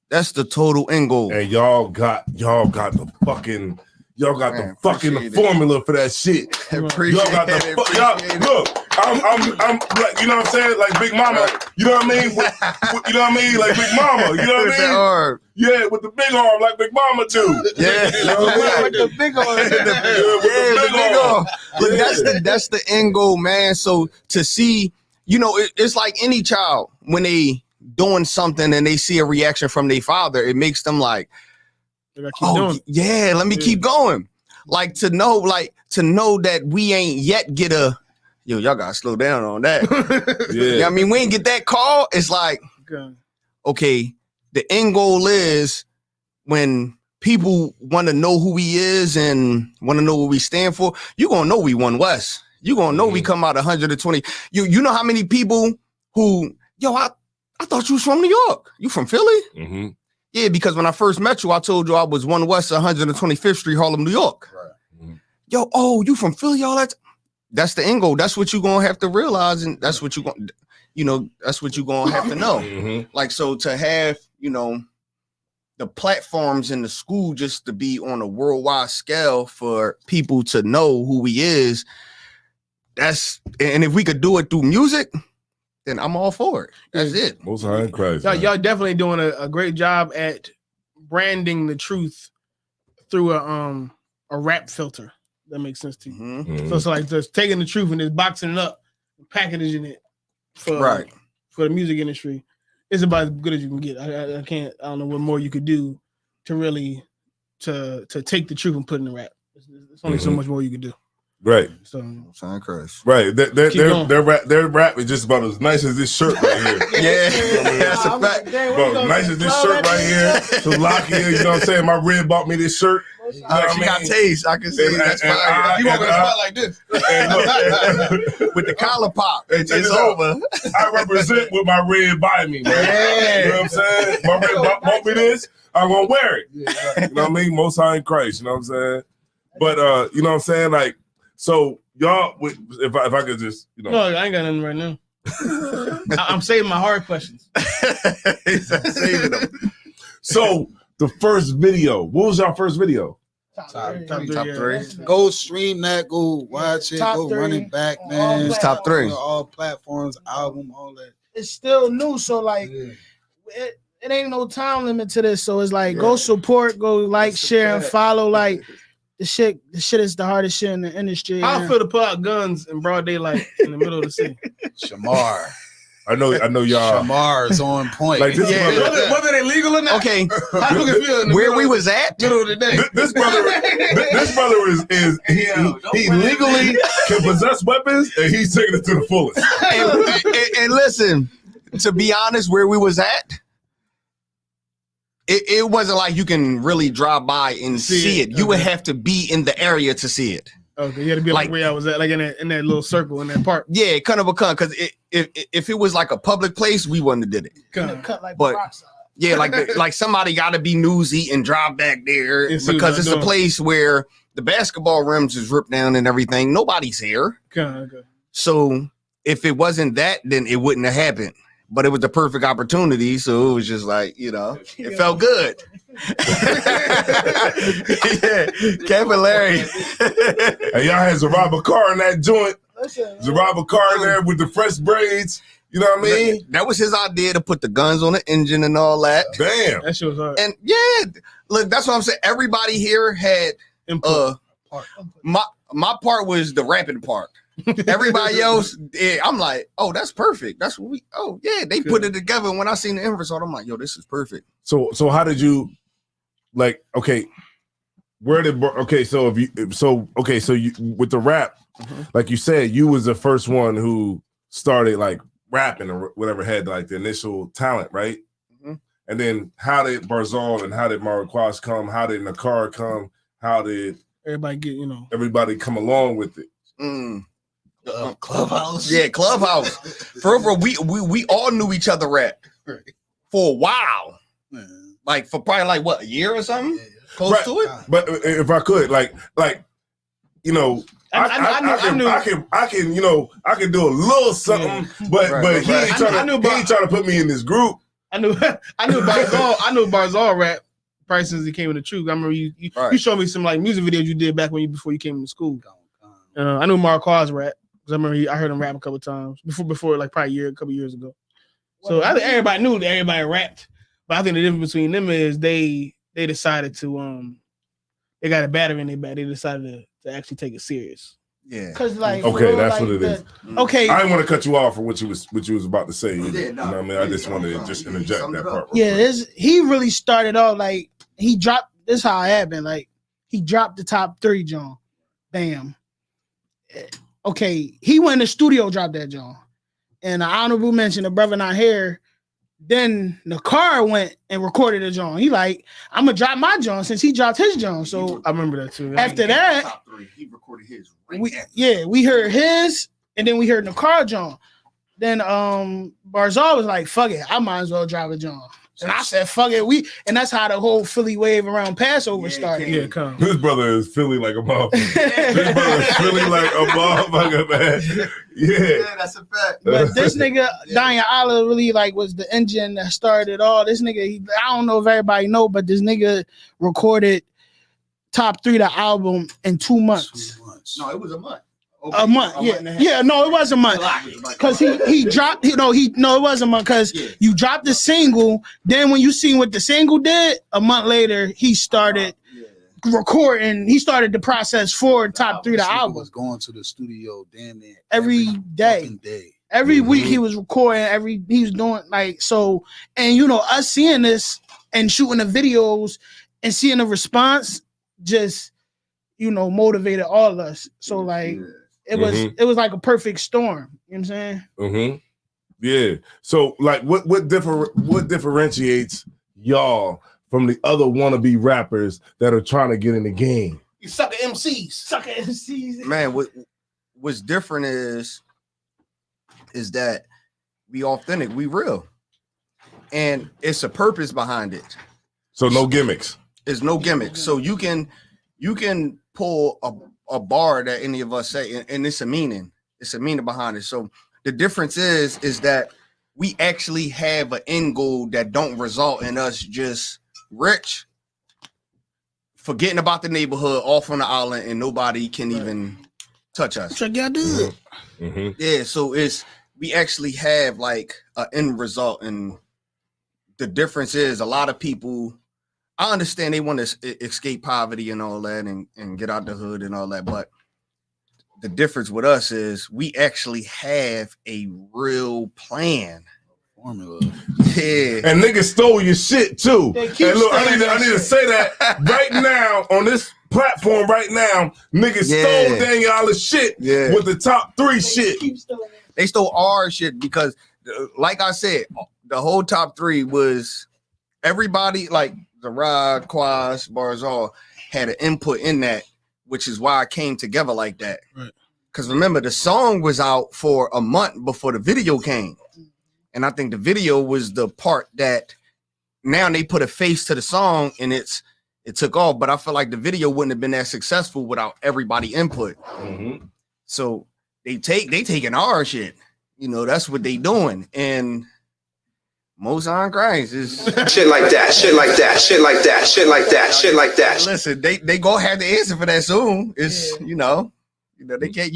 That's the total end goal. And y'all got the fucking formula for that shit. Y'all got look. I'm like, you know what I'm saying? Like Big Mama, you know what I mean? You know what I mean? Like Big Mama, you know what I mean? Yeah, with the big arm, like Big Mama do. Yeah, with the big arm. The big arm. But that's the end goal, man. So to see, it's like any child when they doing something and they see a reaction from their father, it makes them like, let me keep going. Like to know that we ain't yet get a, y'all gotta slow down on that. Yeah, I mean, we ain't get that call. It's like, okay, the end goal is when people want to know who he is and want to know what we stand for, you gonna know we One West. You gonna know we come out 120. You know how many people who, I thought you was from New York. You from Philly? Mm-hmm. Yeah, because when I first met you, I told you I was One West, 125th Street, Harlem, New York. Right. Mm-hmm. You from Philly? All that. That's the end goal. That's what you're gonna have to realize, and that's what you're gonna, that's what you're gonna have to know. Mm-hmm. Like, so to have, the platforms in the school just to be on a worldwide scale for people to know who he is. And if we could do it through music, then I'm all for it. That's it. Most High in Christ. Y'all definitely doing a great job at branding the truth through a rap filter. That makes sense to you. Mm-hmm. So it's like just taking the truth and just boxing it up and packaging it for the music industry. It's about as good as you can get. I don't know what more you could do to really to take the truth and put it in the rap. There's only so much more you could do. Right. So Sign Chris. Right. Keep going. Their rap is just about as nice as this shirt right here. Yeah, that's a fact. About nice as this shirt right here. So Locky, you know what I'm saying? My rib bought me this shirt. You know what I She mean? got taste. I can see And- that's and fire. You walk in the spot like this. With the collar pop. Hey, check It's this out. over. I represent what my rib buy me, man. Yeah. You know what I'm saying? My rib bought me this. I'm gonna wear it. You know what I mean? Most High in Christ. You know what I'm saying? But you know what I'm saying? Like, so y'all, if I could just, you know, no, I ain't got nothing right now. I'm saving my hard questions. He's saving them. so the first video. What was y'all first video? Top yeah. three. Go stream that. Go watch it. Top go three. run it back, All man. It's top three. All platforms, album, all that. It's still new, so like it ain't no time limit to this. So it's like go support, go like, share, and follow. Like the shit is the hardest shit in the industry. I man. feel to pull out guns in broad daylight in the middle of the city. Shamar. I know y'all. Shamar is on point. Like this Yeah. brother, Whether they legal or not. Okay, How you can feel in the where middle we of- was at? middle of the day. this brother is he legally can possess weapons and he's taking it to the fullest. And listen, to be honest, where we was at, it wasn't like you can really drive by and see it. You would have to be in the area to see it. Okay, you had to be like where I was at, like in that little circle in that park. Yeah, kind of a con, because if it was like a public place, we wouldn't have did it. Cut like But- peroxide. Yeah, like somebody got to be newsy and drive back there And see what because y'all it's a doing. place where the basketball rims is ripped down and everything. Nobody's here. Okay. So if it wasn't that, then it wouldn't have happened. But it was the perfect opportunity, so it was just like, you know, it felt good. Yeah, Kevin Larry. And y'all had Zaraba Carr in that joint. Listen, Zaraba Carr in there with the fresh braids. You know what I mean? That was his idea to put the guns on the engine and all that. Damn. That shit was hard. And yeah, look, that's what I'm saying. Everybody here had Input. my part was the rapping part. Everybody else, I'm like, oh, that's perfect. That's what we. Oh yeah, they put it together. When I seen the end result, I'm like, yo, this is perfect. So how did you like? Okay, where did so if you so you with the rap, like you said, you was the first one who started like rapping or whatever, had like the initial talent, right? Mhm. And then how did Barzal and how did Marquaz come? How did Nakar come? How did Everybody get, everybody come along with it? Clubhouse. Yeah, Clubhouse. For real, we all knew each other rap for a while. Man. Like for probably like what, a year or something? Close Right. to it. But if I could, like you know, I can you know, I can do a little something, but Right, he ain't I knew trying to put me in this group. I knew Barzal rap probably since he came in the truth. I remember you Right. you showed me some like music videos you did back before you came into school. I knew Marquaz rap because I remember I heard him rap a couple times before like probably a couple years ago. So I think everybody knew that everybody rapped, but I think the difference between them is they decided to they got a battery in their back. They decided to actually take it serious. Yeah. Cause like Okay, real, that's like, what it is. Okay, I didn't want to cut you off for what you was about to say. Yeah, no, you know what I mean? I just wanted to just interject that part. yeah, he really started off like he dropped. This is how it happened. Like he dropped the top 3, John. Bam. Okay, he went in the studio, dropped that John, and the honorable mention, the brother not here. Then the car went and recorded a John. He like, I'm gonna drop my John since he dropped his John. So I remember that too. after that, Top 3, he recorded his. we heard his, and then we heard the car John. Then Barzal was like, fuck it, I might as well drive a John. And I said, fuck it, and that's how the whole Philly wave around Passover started. Yeah, come. This brother is Philly like a motherfucker. This brother is Philly like a motherfucker, man. Yeah. That's a fact. But this nigga, Danya Allah, really like was the engine that started all. This nigga, I don't know if everybody know, but this nigga recorded top 3 the album in 2 months. 2 months. No, it was a month. A month, yeah. No, it was a month. Cause he dropped, it was a month. Cause you dropped the single. Then when you seen what the single did, a month later he started recording. He started the process for top 3 the album. Was going to the studio damn near Every day. fucking day. Every week he was recording. He was doing like so. And us seeing this and shooting the videos and seeing the response, just motivated all of us. So like it was like a perfect storm. You know what I'm saying? Yeah. So like what differentiates y'all from the other wannabe rappers that are trying to get in the game? You sucker MCs. Man, what's different is that we authentic, we real. And it's a purpose behind it. So no gimmicks. There's no gimmicks. So you can pull a bar that any of us say, and it's a meaning. It's a meaning behind it. So the difference is that we actually have an end goal that don't result in us just rich, forgetting about the neighborhood, off on the island, and nobody can even touch us. Check y'all do it. Yeah, so we actually have like an end result, and the difference is a lot of people, I understand they want to escape poverty and all that and get out the hood and all that, but the difference with us is we actually have a real plan. Formula. Yeah. And niggas stole your shit too. And look, I need to say that right now on this platform right now, niggas stole Daniela's shit with the top 3 shit. They stole our shit because, like I said, the whole top 3 was everybody, like Zarad, Quaz, Barzal had an input in that, which is why I came together like that. Because remember, the song was out for a month before the video came. And I think the video was the part that now they put a face to the song and it took off. But I feel like the video wouldn't have been as successful without everybody input. So they taking our shit. That's what they doing. And Most High in Christ is shit like that, shit like that, shit like that, shit like that, shit like that. Listen, they gonna have the answer for that soon. It's you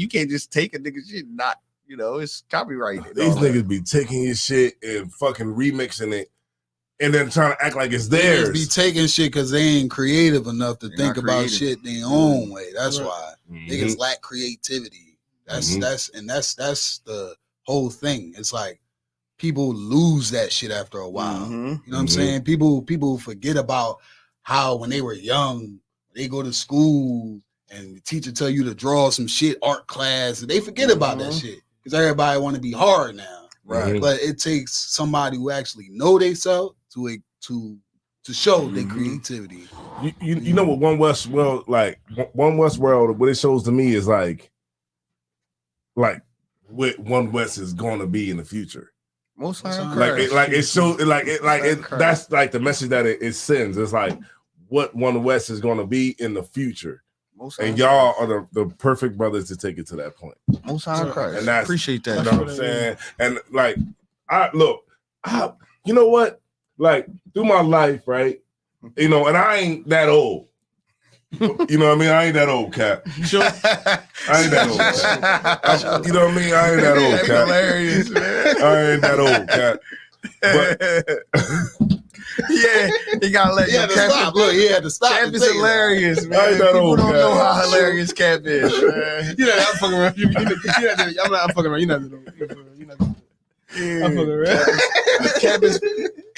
can't just take a nigga shit, not it's copyrighted. These niggas be taking your shit and fucking remixing it and then trying to act like it's theirs. Niggas be taking shit because they ain't creative enough to think about shit their own way. That's why niggas lack creativity. That's the whole thing. It's like people lose that shit after a while. You know what I'm saying? People forget about how when they were young, they go to school and the teacher tell you to draw some shit, art class, and they forget about that shit because everybody want to be hard now. Right. But it takes somebody who actually know they self to show their creativity. You know what One West World, what it shows to me is like what One West is going to be in the future. Most High it shows that's like the message that it sends. It's like what One West is going to be in the future. And y'all are the perfect brothers to take it to that point. Most High in Christ. And that's, appreciate that. You know what I'm saying? And like, you know what? Like through my life, right? And I ain't that old. You know what I mean? I ain't that old, Cap. Sure. I ain't that old, Cap. You know what I mean? I ain't that old, Cap. Hilarious, man. I ain't that old, Cap. But yeah, he gotta let you stop. Look, he had to stop. Cap is hilarious, man. I ain't that People old, don't Cap. know how hilarious Cap is, man. I'm fucking around. I'm fucking around. You're not the I'm fucking around. Cap is,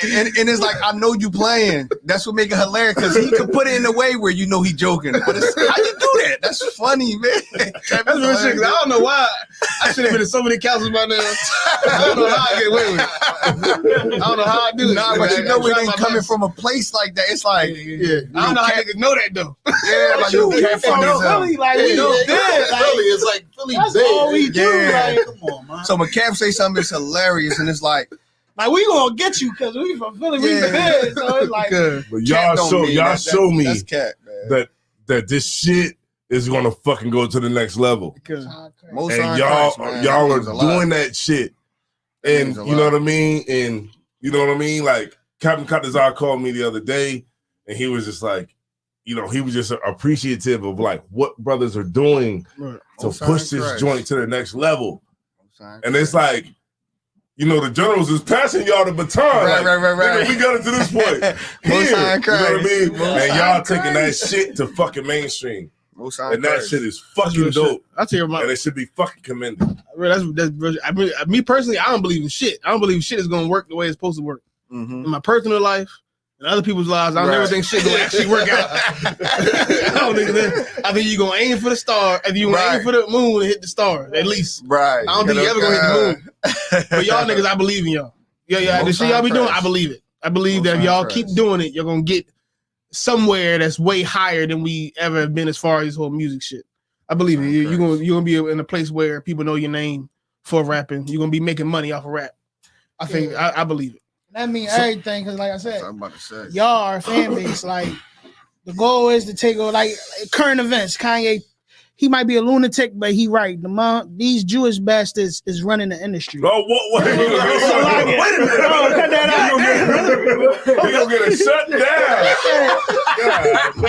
and it's like I know you playing. That's what make it hilarious because he can put it in a way where he joking. But it's, how you do that? That's funny, man. That's real shit. I don't know why. I should have been in so many councils by now. I don't know how I get away with it. I don't know how I do it. Nah, but it ain't coming from a place like that. It's like, I don't know how niggas know that though. Yeah, like you Cap from Philly, like we know this. Philly is like Philly. That's all we do. Like, come on, man. So when Cap say something, it's hilarious, and it's like we gonna get you because we from Philly. We big, so it's like. But y'all show me that's Cap, man. that this shit is gonna fucking go to the next level. Most And y'all are doing that shit, and you know what I mean. And you know what I mean. Like Captain Katazar called me the other day, and he was just like, he was just appreciative of like what brothers are doing to push this joint to the next level. And it's like, the generals is passing y'all the baton. Right. Nigga, we got it to this point. Most High in You know what I mean? Christ. And y'all taking that shit to fucking mainstream. And that shit is fucking dope. I'll tell you about and it should be fucking commended. Me personally, I don't believe in shit. I don't believe shit is gonna work the way it's supposed to work. In my personal life, In other people's lives, I never think shit will actually work out. I think you're gonna aim for the star, and you're gonna aim for the moon and hit the star at least. Right. I don't think you're ever gonna hit the moon. But y'all niggas, I believe in y'all. Yeah. The shit y'all be doing, I believe it. I believe that if y'all keep doing it, you're gonna get somewhere that's way higher than we ever have been as far as this whole music shit. I believe it. You're gonna be in a place where people know your name for rapping. You're gonna be making money off of rap. I think I believe it. That means everything, because like I said, I'm about to say, y'all are a fan base. Like the goal is to take over like current events. Kanye, he might be a lunatic, but he right. These Jewish bastards is running the industry. Oh, what? Wait a minute. Oh, cut that out. He gonna get it shut down. God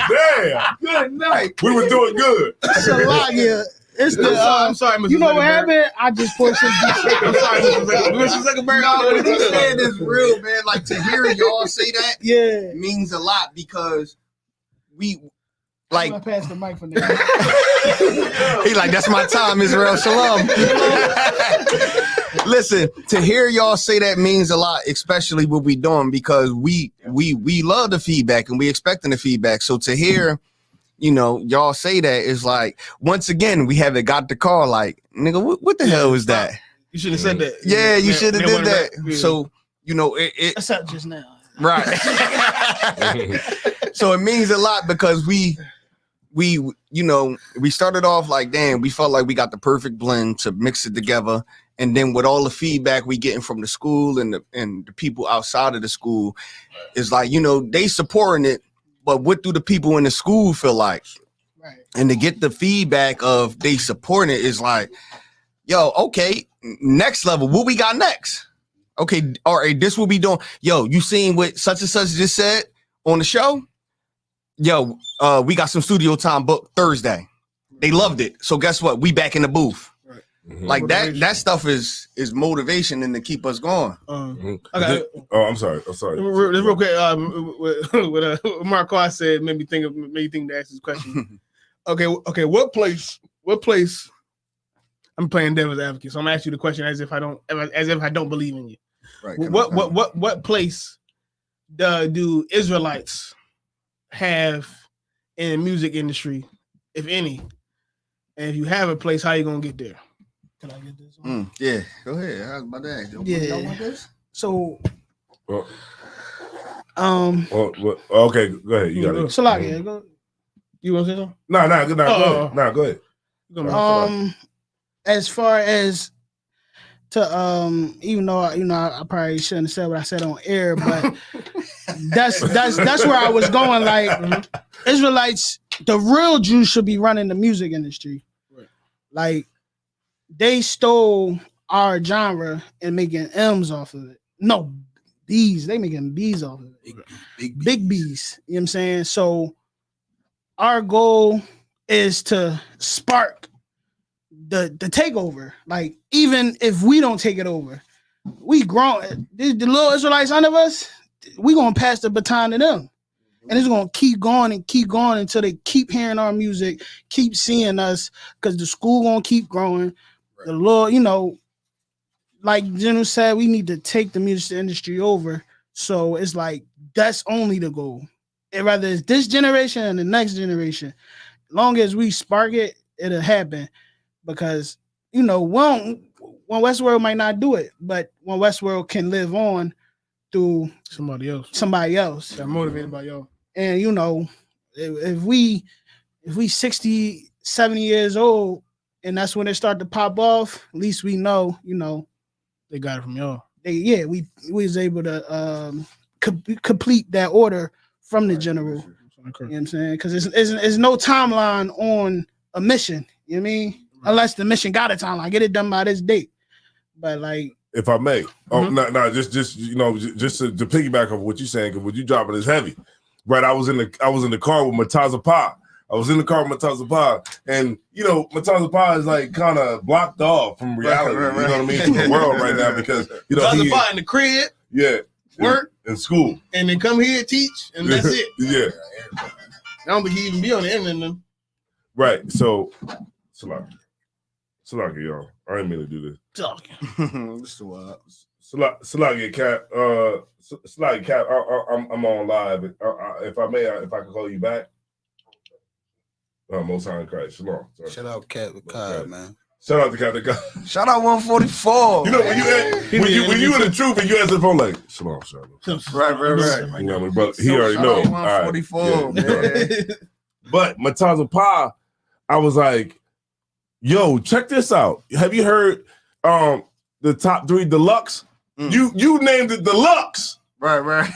damn. good night. We were doing good. Salagia. It's the. I'm sorry, Mr. You know what Zuckerberg. happened? I just poured some. I'm sorry, Mr. Zuckerberg. No, what you said is real, man. Like to hear y'all say that, means a lot because we. Like, I'm gonna pass the mic for now. He like, that's my time, Israel. Shalom. Listen, to hear y'all say that means a lot, especially what we doing, because we love the feedback and we expecting the feedback. So to hear, y'all say that is like, once again, we haven't got the call. Like, nigga, what the hell is that? You should have said that. Yeah, you should have did that. So it. That's up just now. Right. So it means a lot because we started off like, damn, we felt like we got the perfect blend to mix it together. And then with all the feedback we getting from the school and the people outside of the school is like, they supporting it, but what do the people in the school feel like? Right. And to get the feedback of they supporting it is like, yo, okay, next level, what we got next? Okay, all right, this will be doing. Yo, you seen what such and such just said on the show? Yo, we got some studio time booked Thursday. They loved it. So guess what? We back in the booth. Right. Mm-hmm. Like that stuff is motivation and to keep us going. Okay. I'm sorry. Real quick, what Marco said made me think to ask this question. Okay. What place? I'm playing devil's advocate, so I'm gonna ask you the question as if I don't believe in you. Right. What place do Israelites have in the music industry, if any? And if you have a place, how you gonna get there? Can I get this one? Yeah, go ahead. How's my dad? Yeah. Want this? So, okay, go ahead. You got it. Salagia, go. You want to say something? No, go ahead. As far as to even though I probably shouldn't have said what I said on air, but that's where I was going. Like Israelites, the real Jews should be running the music industry. Right. Like they stole our genre and making M's off of it. No, B's. They making B's off of it. Big B's. You know what I'm saying? So our goal is to spark the takeover. Like, even if we don't take it over, we grown. The little Israelites under us, we gonna pass the baton to them. And it's gonna keep going until they keep hearing our music, keep seeing us, because the school gonna keep growing. Right. The Lord, like General said, we need to take the music industry over. So it's like that's only the goal. And whether it's this generation and the next generation, long as we spark it, it'll happen. Because one Westworld might not do it, but one Westworld can live on through somebody else that motivated by y'all. And if we 60, 70 years old and that's when they start to pop off, at least we know, they got it from y'all. We was able to complete that order from the general. You know what I'm saying? Because it's no timeline on a mission. You know what I mean? Right. Unless the mission got a timeline, get it done by this date. But like, if I may, just to piggyback off what you're saying, because what you dropping is heavy, right? I was in the car with Mataza Pa. And Mataza Pa is like kind of blocked off from reality. Right. You know what I mean? From the world right now, because Mataza Pa in the crib, work, in school, and then come here teach, and that's it. Yeah, I don't think he even be on the internet. Right. So, Salaki, y'all. I didn't mean to do this. Slagia Cap. Slagia Cap. I'm on live. If I may, if I can call you back. Most High in Christ. Shalom. Sorry. Shout out Cat with Kai, man. Shout out to Captain God. Shout out 144. You know when you in the truth and you answer the phone like Shalom, Shalom. Right. You know what I mean, brother? He already know. 144, man. But Mataza Pa, I was like, yo, check this out. Have you heard the top 3 deluxe? You named it deluxe. Right.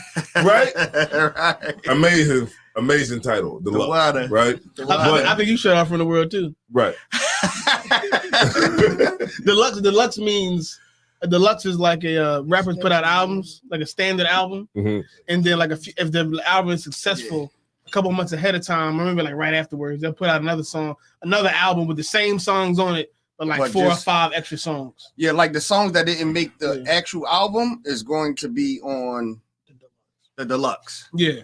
Amazing title. Deluxe. Right? I think you shut off from the world too. Right. Deluxe means a deluxe is like a rappers put out albums, like a standard album, and then like if the album is successful a couple months ahead of time, or maybe like right afterwards, they'll put out another album with the same songs on it, but like 4 or 5 extra songs. Yeah, like the songs that didn't make the actual album is going to be on the deluxe. Yeah.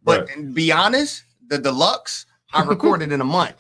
But to be honest, the deluxe I recorded in a month.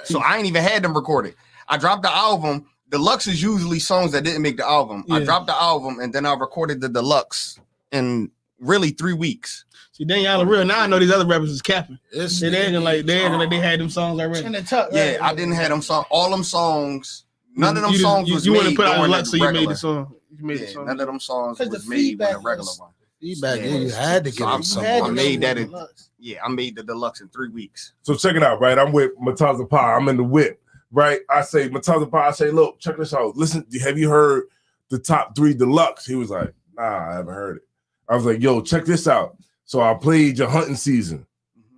So I ain't even had them recorded. I dropped the album. Deluxe is usually songs that didn't make the album. I dropped the album and then I recorded the deluxe in really 3 weeks. See, Daniel real. Now I know these other rappers is capping. They acting like they had them songs already. I didn't have them songs. All them songs. None of them songs was you made. Want to put out deluxe, so you regular. made the song. You made the song. None of them songs was made with a regular one. Feedback, you had to get some. I made that I made the deluxe in 3 weeks. So check it out, right? I'm with Mataza Pa. I'm in the whip, right? I say, Mataza Pa, I say, look, check this out. Listen, have you heard the top 3 deluxe? He was like, nah, I haven't heard it. I was like, yo, check this out. So I played your hunting season.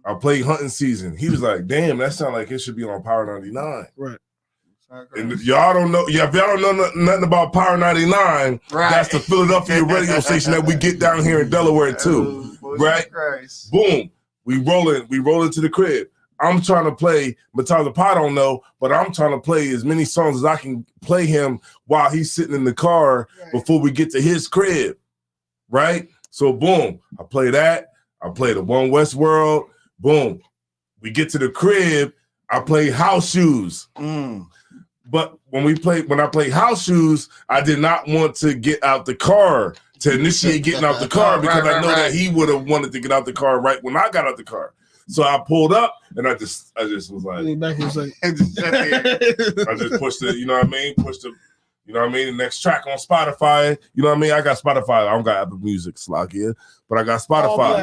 I played hunting season. He was like, damn, that sounds like it should be on Power 99. Right. And if y'all don't know, if y'all don't know nothing about Power 99, that's the Philadelphia radio station that we get down here in Delaware too. Right? Boom. We roll into the crib. I'm trying to play, Mataza Pa don't know, but I'm trying to play as many songs as I can play him while he's sitting in the car before we get to his crib. Right? So boom, I play that. I play the One West World. Boom. We get to the crib. I play House Shoes. But when I played House Shoes, I did not want to get out the car to initiate getting out the car because I know that he would have wanted to get out the car right when I got out the car. So I pulled up and I just was like, I just pushed it, you know what I mean? The next track on Spotify, you know what I mean? I got Spotify. I don't got Apple Music, Slagia, but I got Spotify.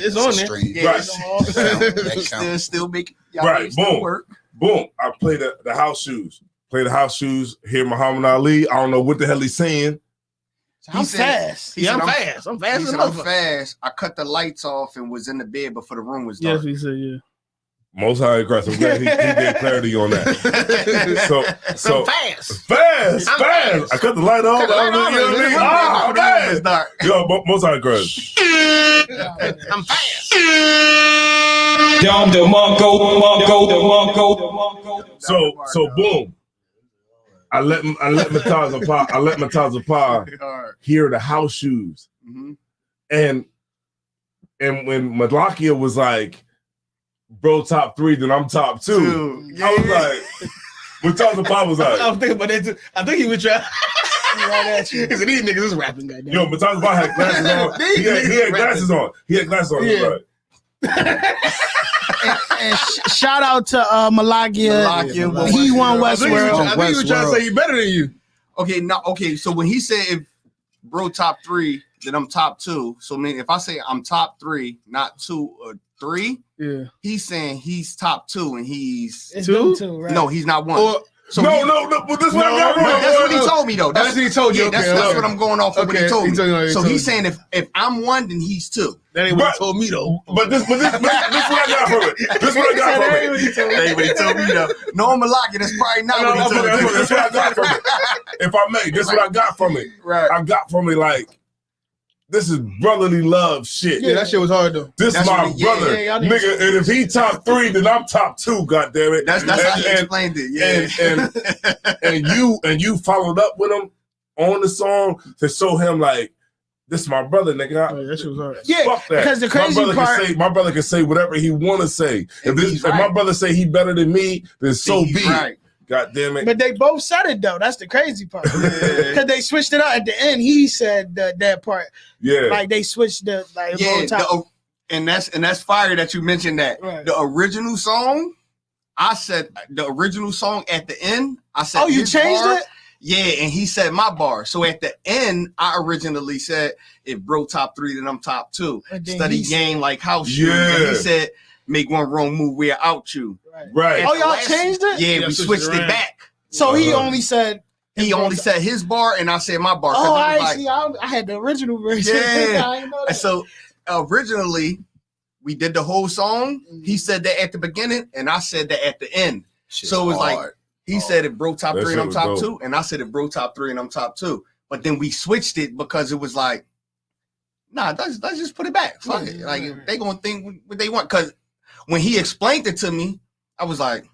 It's on there. Right. Still make right. Boom. Work. Boom. I play the House Shoes. Play the House Shoes. Hear Muhammad Ali. I don't know what the hell he's saying. I'm fast. I'm fast. I'm fast. I cut the lights off and was in the bed before the room was dark. Yes, he said, yeah. Most High in Christ. I'm glad he gave clarity on that. so fast. I cut the light off. I'm fast. Yo, Most High in Christ. I'm fast. So boom. I let Mataza Pa hear the House Shoes. And when Malakia was like, bro, top 3, then I'm top 2. I was like, Mataza Pa was like, I was thinking about that too. I think he would try. He said, these niggas is rapping, goddamn. Yo, Mataza Pa had glasses on. He had glasses on. He had glasses on. Yeah. Right. and shout out to Malakia. He won Westworld. I think he was trying to say he better than you. Okay, so when he said if bro top 3, then I'm top 2. So I mean, if I say I'm top 3, not 2 or 3, he's saying he's top 2 and he's 2, right? No, he's not 1. So no, but this that's what he told me though. That's what he told you. Yeah, that's what I'm going off of what he told me. So he's saying if I'm 1, then he's 2. That ain't what he told me though. But this what I got from it. This what I got from it. That ain't what he told me though. No, I'm Malakia. That's probably not what he told me. That's what I got from it. If I may, this what I got from it. Right. I got from it like, this is brotherly love shit. Yeah, that shit was hard though. This is my brother, nigga. And if he top 3, then I'm top 2. God damn it. That's how he explained it. Yeah. And you followed up with him on the song to show him like, this is my brother, nigga. That shit was hard. Yeah, fuck that. because the crazy my brother can say whatever he want to say. If my brother say he better than me, then so be it. God damn it. But they both said it though. That's the crazy part. Because they switched it up at the end. He said that part. Yeah. Like they switched the like and that's fire that you mentioned that. Right. The original song, I said the original song at the end. I said, oh, you changed it? Yeah, and he said my bar. So at the end, I originally said, if bro top 3, then I'm top 2. Study game like house shoes. And he said, make one wrong move, we're out you. Right. Oh, y'all changed it? Yeah, we switched it back. So he only said said his bar, and I said my bar. Oh, I had the original version. Yeah. I didn't know that. So originally, we did the whole song. He said that at the beginning, and I said that at the end. So it was like he said if bro top 3 and I'm top 2, and I said if bro top 3 and I'm top 2. But then we switched it because it was like, nah, let's just put it back. Fuck it. Like they gonna think what they want. Because when he explained it to me, I was like,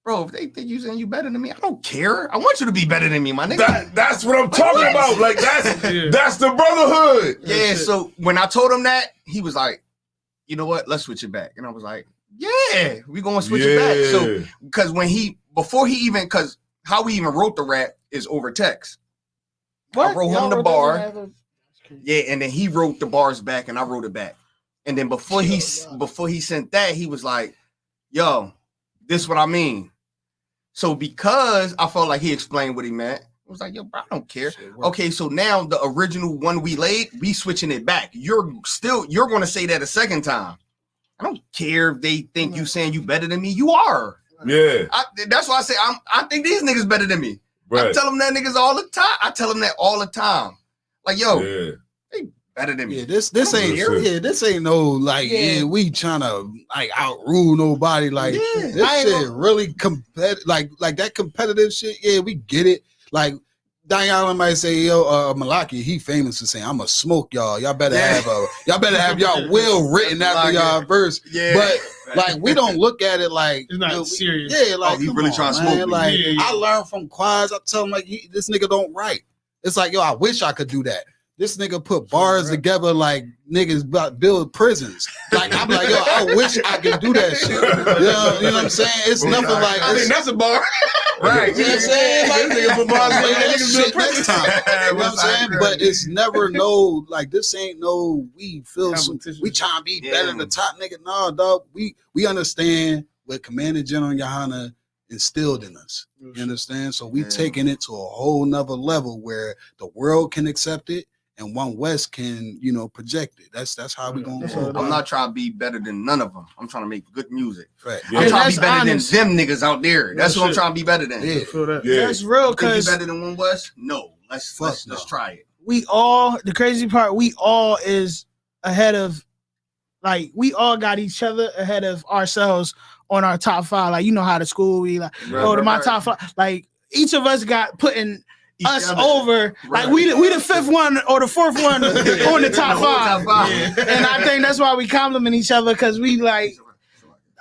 bro, if they think you saying you better than me, I don't care. I want you to be better than me, my nigga. That's what I'm talking about. Like that's the brotherhood. Yeah. So when I told him that, he was like, you know what? Let's switch it back. And I was like, yeah, we gonna switch it back. So because because how we even wrote the rap is over text. What? I wrote him the bar. Yeah, and then he wrote the bars back, and I wrote it back. And then before he sent that, he was like, yo, this what I mean. So because I felt like he explained what he meant, I was like, yo, bro, I don't care. Okay, so now the original one we laid, we switching it back. You're going to say that a second time. I don't care if they think you saying you better than me. You are. Yeah. That's why I say I think these niggas better than me. Right. I tell them that niggas all the time. I tell them that all the time. Like, yo, they better than me. Yeah, this ain't no like we trying to like outrule nobody. Like this shit really competitive. Like that competitive shit. Yeah, we get it. Like Diana might say, yo, Malaki, he famous for saying, "I'ma smoke y'all. Y'all better have y'all will written after y'all verse." Yeah. But like we don't look at it like it's not serious. Yeah, like he really trying to smoke me. Like I learned from Quaz. I tell him like this nigga don't write. It's like, yo, I wish I could do that. This nigga put bars together like niggas build prisons. Like I'm like, yo, I wish I could do that shit. You know what I'm saying? It's nothing like I mean, that's a bar. Right. You know what I'm saying? Like, nigga put bars like together, that niggas build shit next prisons. time. You know what I'm saying? But it's never no like this ain't no we feel we trying to be better than the top nigga. No, dog. We understand what Commander General Yohana instilled in us. You understand? So we taking it to a whole nother level where the world can accept it. And One West can, project it. That's how we gonna go. I'm not trying to be better than none of them. I'm trying to make good music. Right. I'm trying to be better than them niggas out there. That's what I'm trying to be better than. Yeah. That's real. Because be better than One West? No. Let's try it. The crazy part, we all is ahead of, like, we all got each other ahead of ourselves on our top 5. Like, you know how the school we like, my top 5. Like, each of us got putting us over, like we the 5th one or the 4th one on the top 5. And I think that's why we compliment each other, because we like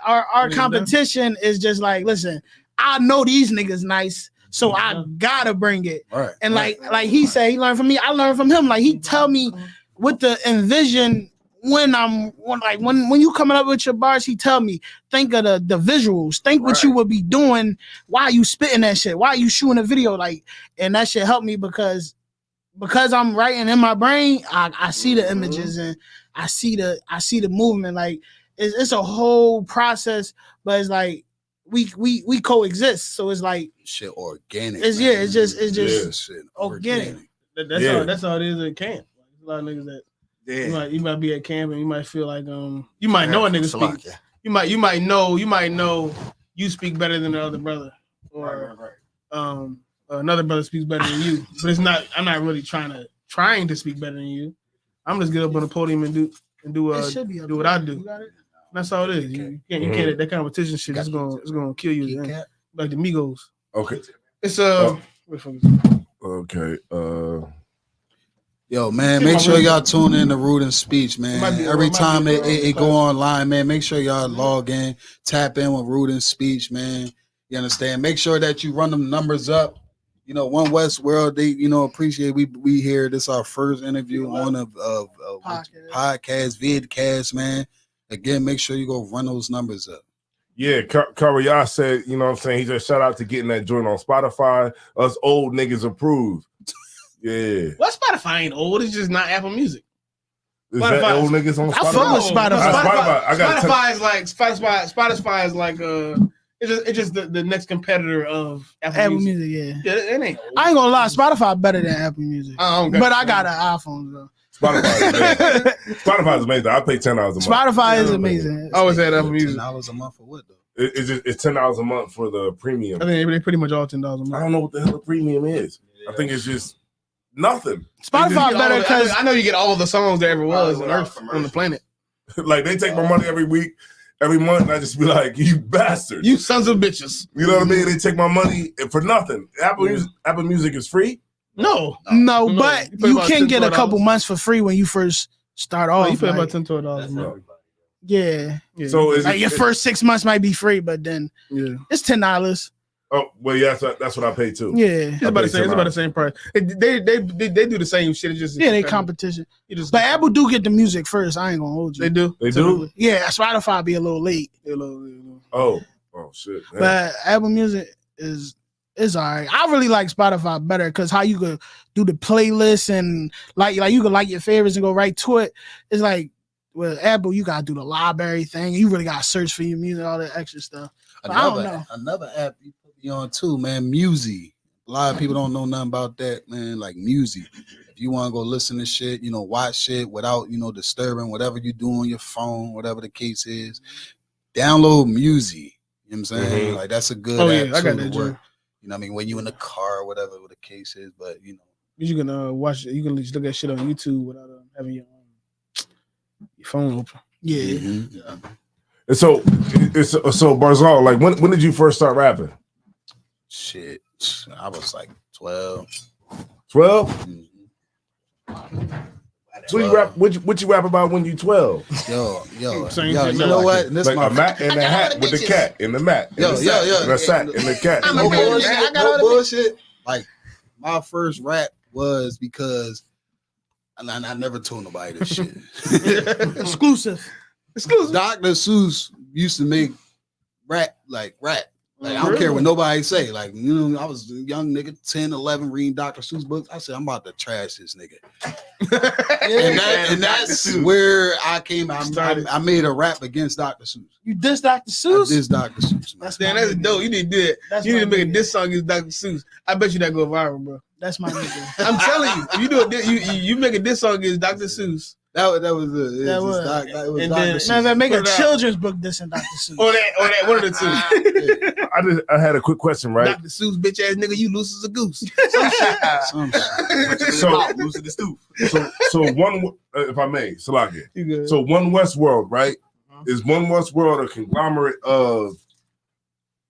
our competition is just like, listen, I know these niggas nice, so I gotta bring it. Right. And like he said, he learned from me, I learned from him. Like he tell me what to envision when you coming up with your bars, he tell me, think of the visuals, think what you would be doing while you spitting that shit, while you shooting a video, like, and that shit helped me because I'm writing in my brain, I see the images and I see the movement. Like it's a whole process, but it's like we coexist. So it's like shit organic. It's just shit organic. That's all it is in camp. Like, a lot of niggas that. Yeah. You might be at camp and you might feel like you might know a nigga speak. You might know you speak better than the other brother, or another brother speaks better than you. But it's not. I'm not really trying to speak better than you. I'm just get up on the podium and do what I do. That's all it is. You can't that competition shit is gonna kill you. Like the Migos. Okay. It's Okay. Yo, man, make sure y'all tune in to Rude and Speech, man. Every time it go online, man, make sure y'all log in, tap in with Rude and Speech, man. You understand? Make sure that you run them numbers up. One West World, they, appreciate we here. This is our first interview on a podcast, Vidcast, man. Again, make sure you go run those numbers up. Yeah, Curry said, you know what I'm saying? He just shout out to getting that joint on Spotify. Us old niggas approve. Yeah. Well, Spotify ain't old. It's just not Apple Music. Is that old niggas on Spotify? I fuck with Spotify. Spotify. Spotify is like it's just the next competitor of Apple Music. Yeah, it ain't old. I ain't gonna lie, Spotify better than Apple Music. I got an iPhone though. Spotify is amazing. I pay $10 a month. Spotify is amazing. I always had Apple Music. $10 a month for what though? It's $10 a month for the premium. I think they pretty much all $10 a month. I don't know what the hell the premium is. I think it's just nothing. Spotify better because I know you get all the songs there ever was on Earth on the planet. Like they take my money every week, every month, and I just be like, "You bastards, you sons of bitches." You know what I mean? They take my money for nothing. Apple Music is free. No, but you can get a couple months for free when you first start off. You pay about $10 a month. Yeah. So like your first 6 months might be free, but then it's $10. Oh well, yeah, that's what I pay too. Yeah, it's about the same price. They do the same shit. It's just they competition. But Apple do get the music first. I ain't gonna hold you. They do. They do. Yeah, Spotify be a little late. Oh shit. Man. But Apple Music is alright. I really like Spotify better because how you could do the playlist and like you could like your favorites and go right to it. It's like with Apple, you gotta do the library thing. You really gotta search for your music, all that extra stuff. I don't know. Another app you put me on too, man. Musi. A lot of people don't know nothing about that, man. Like Musi. If you want to go listen to shit, watch shit without, disturbing whatever you do on your phone, whatever the case is. Download Musi. You know what I'm saying? Mm-hmm. Like that's a good app I got to that. work. You know what I mean? When you in the car or whatever the case is, but you can watch it. You can just look at shit on YouTube without having your phone open. Yeah. Mm-hmm. And so Barzal, like when did you first start rapping? Shit, I was like 12. 12? Mm-hmm. So you rap? What you rap about when you 12? Yo, you know what? This like a mat in the hat with the cat in the mat. Yo. And a sack in the cat. No bullshit. Like my first rap was because, and I never told nobody this shit. Exclusive. Dr. Seuss used to make rap. Like I don't care what nobody say. Like, I was a young nigga, 10, 11, reading Dr. Seuss books. I said, I'm about to trash this nigga. and that's where I came. I made a rap against Dr. Seuss. You diss Dr. Seuss? I diss Dr. Seuss, man. That's dope. You need to do it. You need to make a diss song against Dr. Seuss. I bet you that go viral, bro. That's my nigga. I'm telling you, if you do it, you make a diss song against Dr. Seuss. That was it. That was Dr. Seuss. Man, make a children's book dissing Dr. Seuss. Or that one of the two. I had a quick question, right? Dr. Seuss, bitch ass nigga, you loose as a goose. Some shit. So loose in the stoop. So one, if I may, Salakia. So One Westworld, right? Is One Westworld a conglomerate of?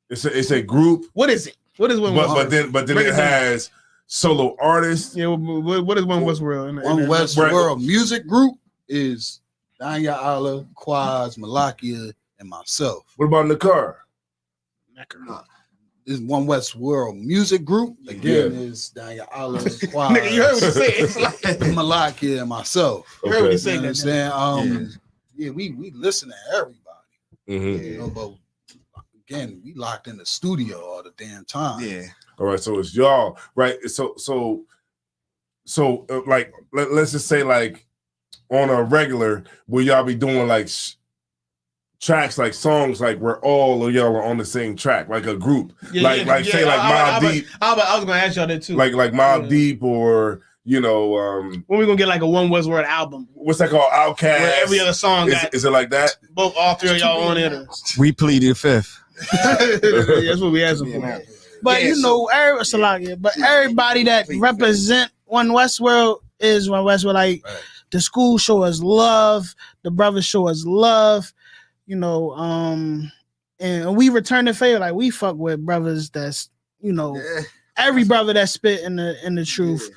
It's a group. What is it? What is One Westworld? But then it has solo artists. Yeah, what is One Westworld? One Westworld music group is Danya Allah, Quaz, Malakia, and myself. What about Nakar? This One Westworld music group again is Danya Allah, Quaz. Nigga, you heard what he said. It's like Malakia and myself. You heard what he said. You know what I'm saying? Yeah, we listen to everybody. Mm-hmm. But again, we locked in the studio all the damn time. Yeah. All right, so it's y'all, right? So like let's just say like on a regular, will y'all be doing like tracks, like songs, like where all of y'all are on the same track, like a group, say like Mobb Deep. I was gonna ask y'all that too. Like Mobb Deep, or when we gonna get like a One Westworld album? What's that called? Outkast. Where every other song is it like that? All three of y'all on it. We pleaded fifth. That's what we asking for. But everybody that represent One Westworld is One Westworld. Like the school show us love, the brothers show us love, and we return the favor. Like we fuck with brothers that's every brother that spit in the truth.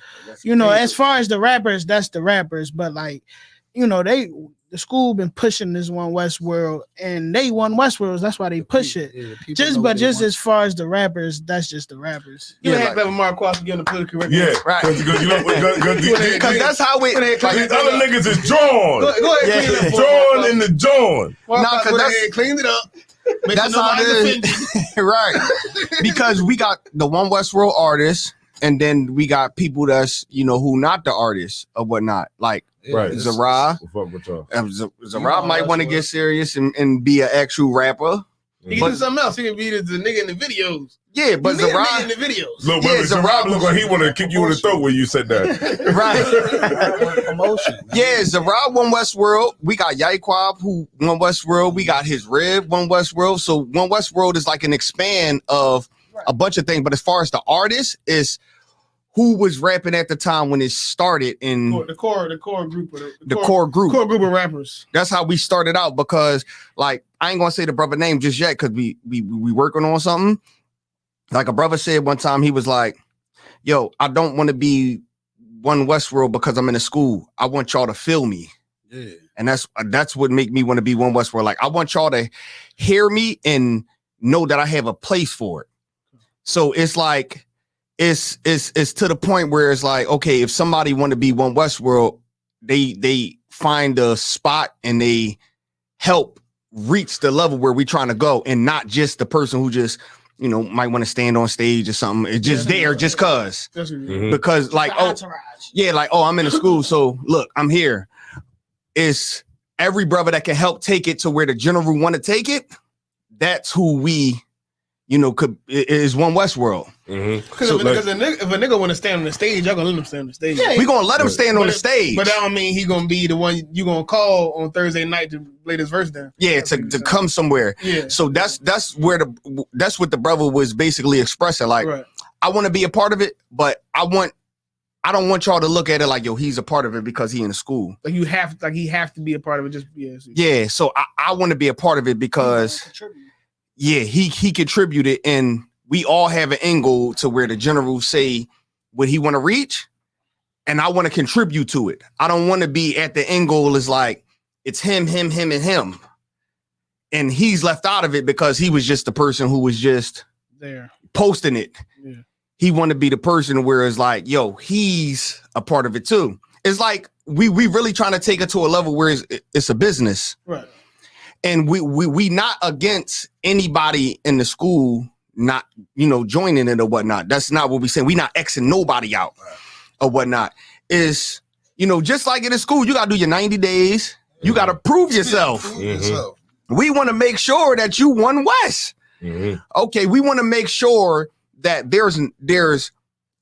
As far as the rappers, that's the rappers. But like, the school been pushing this One Westworld, and they One Westworlds. That's why they push it. Just as far as the rappers, that's just the rappers. You ain't have Mark Quast give the political record. Yeah, right. Because that's how we. These other niggas is drawn. Go ahead, clean it up. Drawn in the joint. Nah, because cleaned it up. That's how it is. Right. Because we got the One Westworld artists, and then we got people that's, who not the artists or whatnot. Like Zara. Zara might want to get serious and be an actual rapper. He can do something else. He can be the nigga in the videos. Yeah, but Zara in the videos. Look, Zara look like he want to kick you in the throat when you said that. Right. Promotion. Yeah, Zara One Westworld. We got Yaquab who One Westworld. We got his Rib One Westworld. So One Westworld is like an expand of a bunch of things. But as far as the artist is who was rapping at the time when it started in the core group of the core group of rappers. That's how we started out, because like I ain't gonna say the brother name just yet because we working on something. Like a brother said one time, he was like, yo, I don't want to be One Westworld because I'm in a school. I want y'all to feel me. Yeah. And that's what make me want to be One Westworld. Like I want y'all to hear me and know that I have a place for it. So it's like it's to the point where it's like, okay, if somebody want to be One Westworld, they find a spot and they help reach the level where we're trying to go, and not just the person who just might want to stand on stage or something. It's just there just cause. Because like, I'm in a school, so look, I'm here. It's every brother that can help take it to where the general want to take it. That's who we, is One Westworld. Because if a nigga want to stand on the stage, y'all gonna let him stand on the stage. Yeah, we gonna let him stand on the stage. But that don't mean he gonna be the one you gonna call on Thursday night to lay this verse down. Yeah, to come somewhere. Yeah. So that's what the brother was basically expressing. Like, I want to be a part of it, but I don't want y'all to look at it like, yo, he's a part of it because he in the school. Like he have to be a part of it. Just yeah. So I want to be a part of it because he contributed, and we all have an angle to where the general say what he want to reach, and I want to contribute to it. I don't want to be at the end goal is like it's him, and him, and he's left out of it because he was just the person who was just there posting it. Yeah. He want to be the person where it's like, yo, he's a part of it too. It's like we really trying to take it to a level where it's a business, right? And we not against anybody in the school not joining it or whatnot. That's not what we saying. We not Xing nobody out or whatnot. Is just like in the school, you gotta do your 90 days. You gotta prove yourself. We want to make sure that you One West. Okay, we want to make sure that there's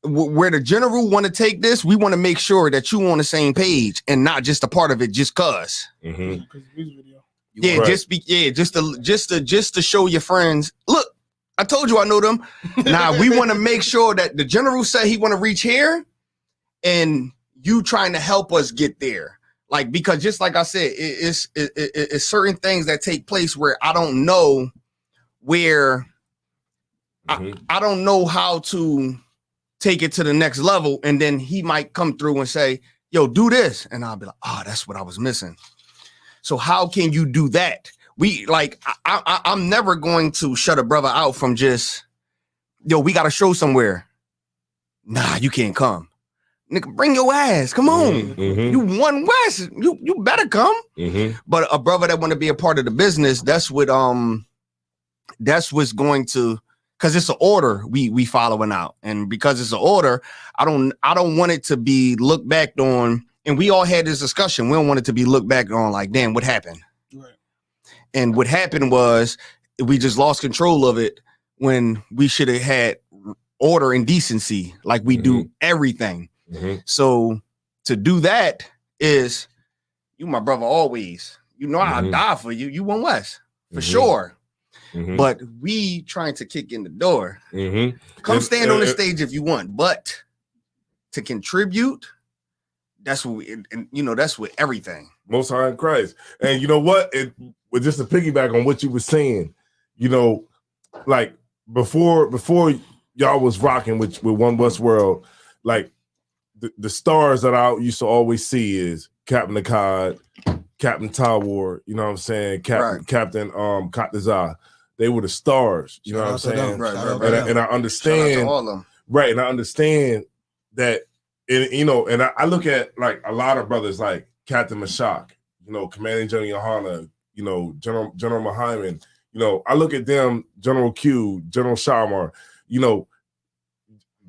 where the general want to take this. We want to make sure that you on the same page and not just a part of it just cause. Yeah, just to show your friends. Look, I told you I know them. Now we want to make sure that the general said he want to reach here, and you trying to help us get there. Like, because just like I said, it's certain things that take place where I don't know where I don't know how to take it to the next level, and then he might come through and say, yo, do this, and I'll be like, oh, that's what I was missing. So how can you do that? We like, I'm never going to shut a brother out from just, yo, we got to show somewhere. Nah, you can't come. Nigga, bring your ass. Come on. You One West. You better come. But a brother that want to be a part of the business, that's what's going to, because it's an order we following out. And because it's an order, I don't want it to be looked back on. And we all had this discussion. We don't want it to be looked back on like, damn, what happened? Right. And what happened was we just lost control of it when we should have had order and decency, like we do everything. So to do that is, you my brother always. I'll die for you. You One West for sure. But we trying to kick in the door. Come stand on the stage if you want, but to contribute. That's what that's with everything. Most High in Christ. And you know what? Just to piggyback on what you were saying, like before y'all was rocking with One Westworld, like the stars that I used to always see is Captain Akkad, Captain Tawar, you know what I'm saying? Captain Katazah. They were the stars, you know what I'm saying? And I understand. Right. And I understand that. And I look at like a lot of brothers like Captain Mashak, Commanding General Yohana, General Muhammad, You know, I look at them, General Q, General Shamar, you know,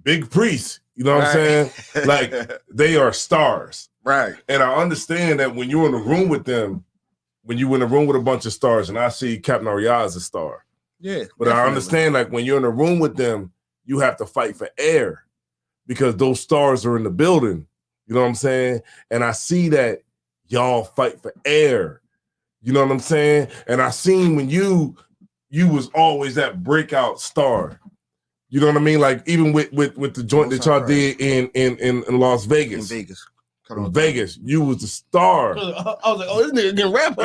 Big Priest, you know what I'm saying? Like, they are stars. Right. And I understand that when you're in the room with them, when you're in the room with a bunch of stars, and I see Captain Ariah as a star. Yeah. But definitely. I understand, like, when you're in the room with them, you have to fight for air because those stars are in the building. You know what I'm saying? And I see that y'all fight for air. You know what I'm saying? And I seen when you was always that breakout star. You know what I mean? Like even with the joint that y'all did in Las Vegas. In Vegas, you was the star. I was like, oh, this nigga can rap.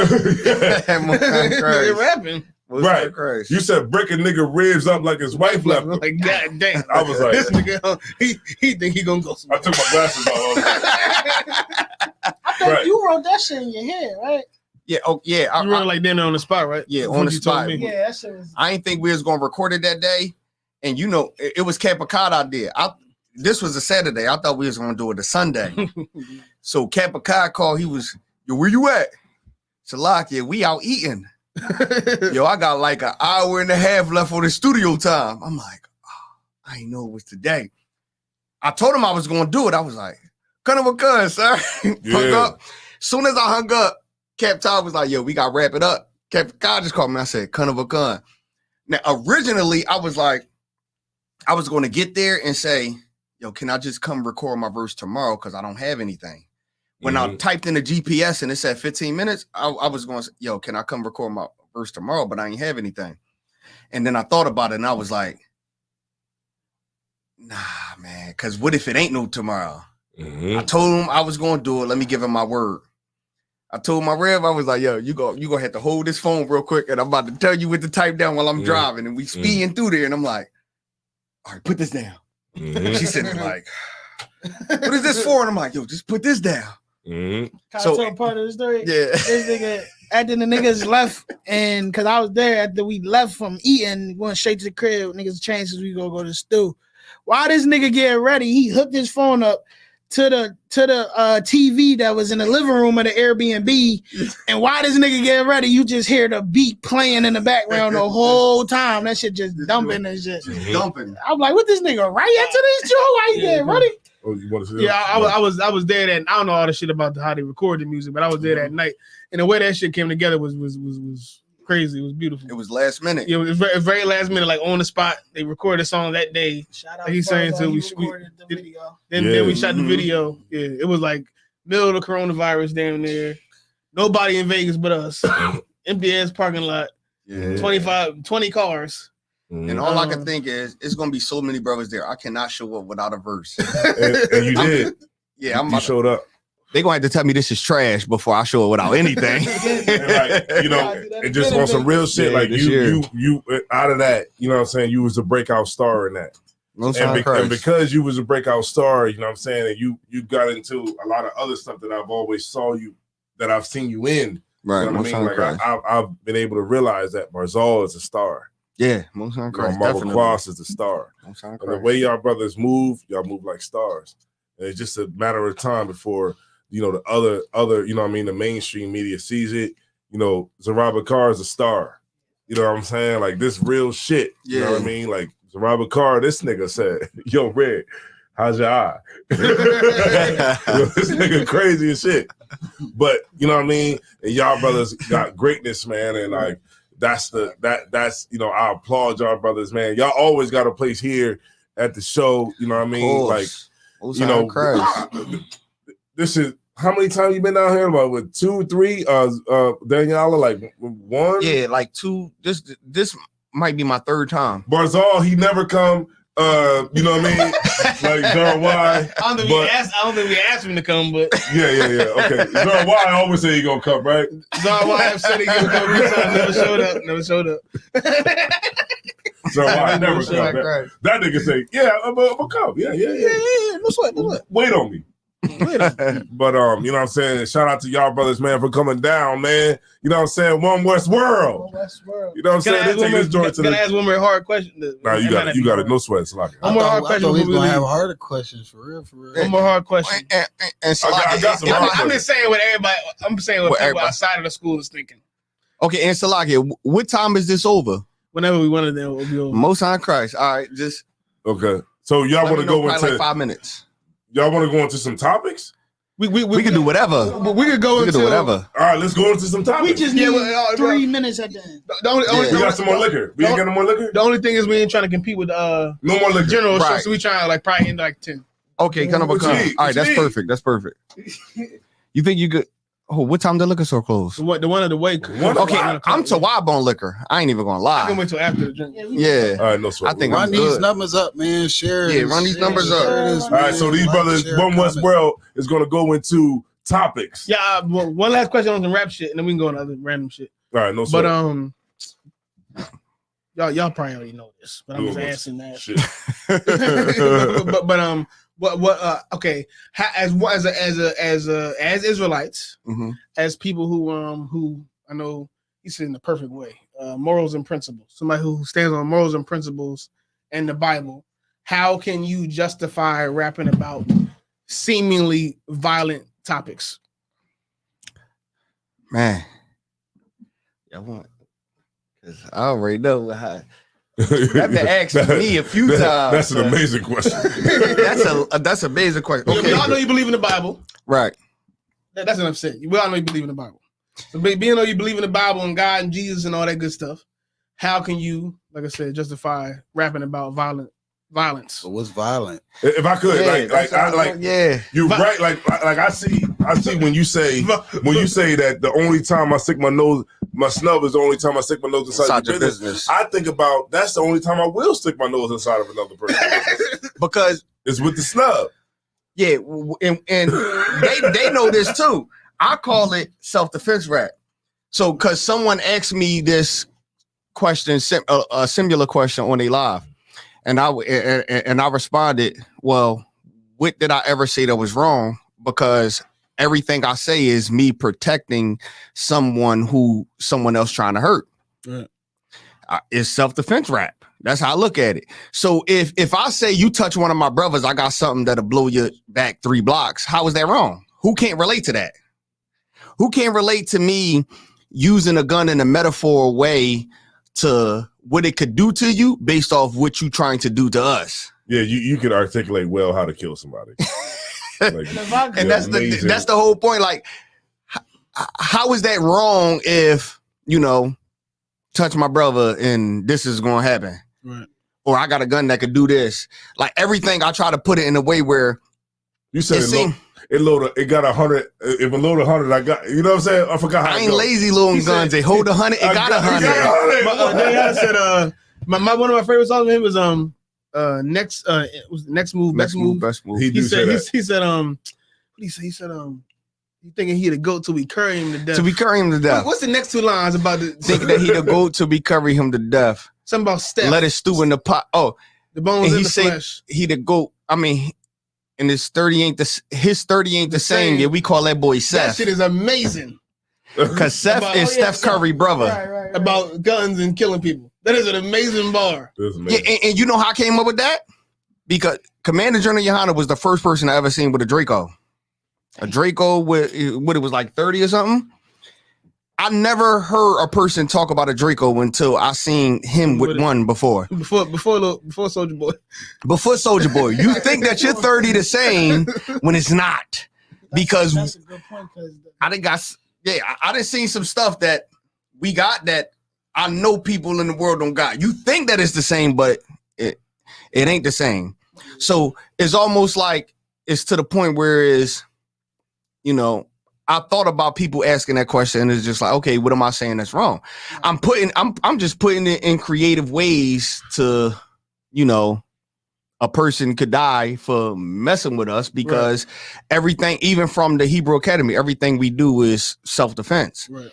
Nigga rapping. Right. You said break a nigga ribs up like his wife left him. Like, God damn. I was like, this nigga, he think he gonna go somewhere. I took my glasses off. I think you wrote that shit in your head, right? Yeah. Oh, yeah. You wrote it like then on the spot, right? Yeah, on the spot. Yeah, that shit was. I didn't think we was gonna record it that day, and you know, it was Capricorn I did. This was a Saturday. I thought we was gonna do it a Sunday. So Capricorn called. He was, yo, where you at? Salakia, we out eating. Yo, I got like an hour and a half left on the studio time. I'm like, oh, I didn't know it was today. I told him I was gonna do it. I was like, kind of a cuz, sir. Hung up. Soon as I hung up, Cap Todd was like, yo, we got to wrap it up. Cap God just called me. I said, kind of a gun. Now, originally, I was like, I was going to get there and say, yo, can I just come record my verse tomorrow? Because I don't have anything. When I typed in the GPS and it said 15 minutes, I was going to say, yo, can I come record my verse tomorrow? But I ain't have anything. And then I thought about it and I was like, nah, man, because what if it ain't no tomorrow? I told him I was going to do it. Let me give him my word. I told my rev, I was like, yo, you gonna have to hold this phone real quick, and I'm about to tell you what to type down while I'm driving. And we speeding through there, and I'm like, all right, put this down. She said, like, what is this for? And I'm like, yo, just put this down. Can I tell part of the story? Yeah. This nigga, after the niggas left, and because I was there after we left from eating, went straight to the crib, niggas chances we gonna go to the stew. While this nigga getting ready, he hooked his phone up to the TV that was in the living room of the Airbnb, and while this nigga getting ready, you just hear the beat playing in the background the whole time. That shit just dumping and shit. Dumping. I'm like, what this nigga right into this joint? Why you getting ready? Oh, you want to see? Yeah, I was there that I don't know all the shit about how they record the music, but I was there that night, and the way that shit came together was crazy. It was beautiful. It was last minute. Yeah, it was very last minute, like on the spot. They recorded a song that day. Shout out like he's saying to the video. Then we shot the video. Yeah, it was like middle of the coronavirus down there. Nobody in Vegas but us. Empty ass parking lot. Yeah. 20 cars. And all I can think is it's gonna be so many brothers there. I cannot show up without a verse. and you did. Yeah, you showed up. They gonna have to tell me this is trash before I show it without anything. And like, you know, and just on some real shit, like you out of that, you know what I'm saying? You was a breakout star in that. And because you was a breakout star, you know what I'm saying, and you got into a lot of other stuff that I've always seen you in. Right. You know what I mean? Like I've been able to realize that Barzal is a star. Yeah, most on Christ. Marvel Cross is a star. And the way y'all brothers move, y'all move like stars. And it's just a matter of time before, you know, the other, you know what I mean, the mainstream media sees it. You know, Zaraba Carr is a star. You know what I'm saying? Like this real shit. You know what I mean? Like Zaraba Carr, this nigga said, yo, Red, how's your eye? This nigga crazy as shit. But you know what I mean? And y'all brothers got greatness, man. And like that's you know, I applaud y'all brothers, man. Y'all always got a place here at the show. You know what I mean? Like, you know, this is how many times you been down here? About with 2, 3? Daniela, like 1? Yeah, like 2. This might be my 3rd time. Barzal, he never come. You know what I mean? Like John Y. I don't think we asked him to come, but yeah. Okay, John Y. always say he gonna come, right? John Y. said he gonna come. Never showed up. John Y. never come. That nigga say, yeah, I'm gonna come. Yeah. No sweat. Wait on me. But you know what I'm saying? Shout out to y'all brothers, man, for coming down, man. You know what I'm saying? One West World. You know what I'm saying? Can I ask one more hard question? Nah, you got it. No sweats, like one more hard question. We're gonna have harder questions for real. One more hard question. And so I got some hard questions. I'm just saying what everybody. I'm saying what people outside of the school is thinking. Okay, and Salakia, what time is this over? Whenever we wanted, then we'll be over. Most High Christ. All right, just okay. So y'all want to go into like 5 minutes? Y'all want to go into some topics? We can do whatever. We could go into whatever. All right, let's go into some topics. We just need 3 minutes at the end. We got some more liquor. We ain't got no more liquor. The only thing is we ain't trying to compete with no more liquor. General show, so we trying to probably end 10. Okay, come. All right, that's perfect. That's perfect. You think you could? Oh, what time the liquor store close? The one of the way. Okay, I'm to wild on liquor. I ain't even gonna lie. I can wait till after the drink. Yeah. All right, no sweat. I think run these numbers up, man. Share. Yeah, run these numbers up. All right, so these brothers, One West World is gonna go into topics. Yeah. One last question on some rap shit, and then we can go on other random shit. All right, no sweat. But y'all probably already know this, but I'm just asking that. Shit. Okay, as Israelites, as people who I know he said in the perfect way, morals and principles, somebody who stands on morals and principles and the Bible, how can you justify rapping about seemingly violent topics? Man, because I already know how. You have to ask me a few times. That's an amazing question. That's an amazing question. Okay. We all know you believe in the Bible, right? That's enough said. We all know you believe in the Bible. So being though you believe in the Bible and God and Jesus and all that good stuff, how can you, like I said, justify rapping about violence? But what's violent? If I could, yeah, you're right. Like I see when you say that the only time I stick my snub is the only time I stick my nose inside your business. I think about that's the only time I will stick my nose inside of another person's business. Because it's with the snub. Yeah, and they know this too. I call it self-defense rap. So because someone asked me this question, a similar question on a live. And I responded, well, what did I ever say that was wrong? Because everything I say is me protecting someone who someone else trying to hurt. Right. It's self-defense rap. That's how I look at it. So if I say you touch one of my brothers, I got something that'll blow you back 3 blocks. How is that wrong? Who can't relate to that? Who can't relate to me using a gun in a metaphor way to what it could do to you based off what you trying to do to us? Yeah, you can articulate well how to kill somebody. And that's the whole point. Like, how is that wrong if, touch my brother and this is going to happen? Right. Or I got a gun that could do this. Like, everything I try to put it in a way where you said it got 100. If it load 100, I got, you know what I'm saying? I forgot how I ain't lazy loading guns. They hold 100. It got 100. They said one of my favorite songs of him was next move, best move. He said you thinking he the goat till we curry him to death. Till we curry him to death. What's the next 2 lines about thinking that he the goat till we curry him to death? Something about Steph. Let it stew in the pot. Oh, the bones in the flesh. He the goat. I mean, and his 30 ain't the same. Yeah, we call that boy Seth. That shit is amazing. Because Seth is Steph Curry brother. Right. About guns and killing people. That is an amazing bar. Yeah, and you know how I came up with that? Because Commander General Johanna was the first person I ever seen with a Draco. A Draco with what it was like 30 or something. I never heard a person talk about a Draco until I seen him with one before. Before Soulja Boy. Before Soulja Boy. You think that you're 30 the same when it's not. Because that's a good point, I done seen some stuff that we got that I know people in the world don't got. You think that it's the same, but it ain't the same. So it's almost like it's to the point where it's, I thought about people asking that question and it's just like, okay, what am I saying that's wrong? I'm just putting it in creative ways to, a person could die for messing with us because everything, even from the Hebrew Academy, everything we do is self-defense. Right.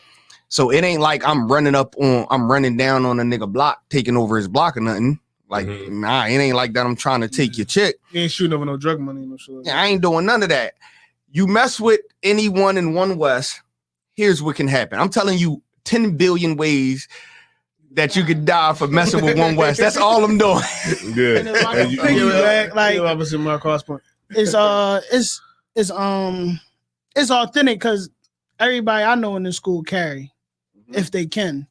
So it ain't like I'm running down on a nigga block, taking over his block or nothing. Like, nah, it ain't like that. I'm trying to take your chick. You ain't shooting over no drug money, no shit. Yeah, I ain't doing none of that. You mess with anyone in One West, here's what can happen. I'm telling you 10 billion ways that you could die for messing with One West. That's all I'm doing. Yeah. My cross point. It's authentic because everybody I know in the school carry. if they can.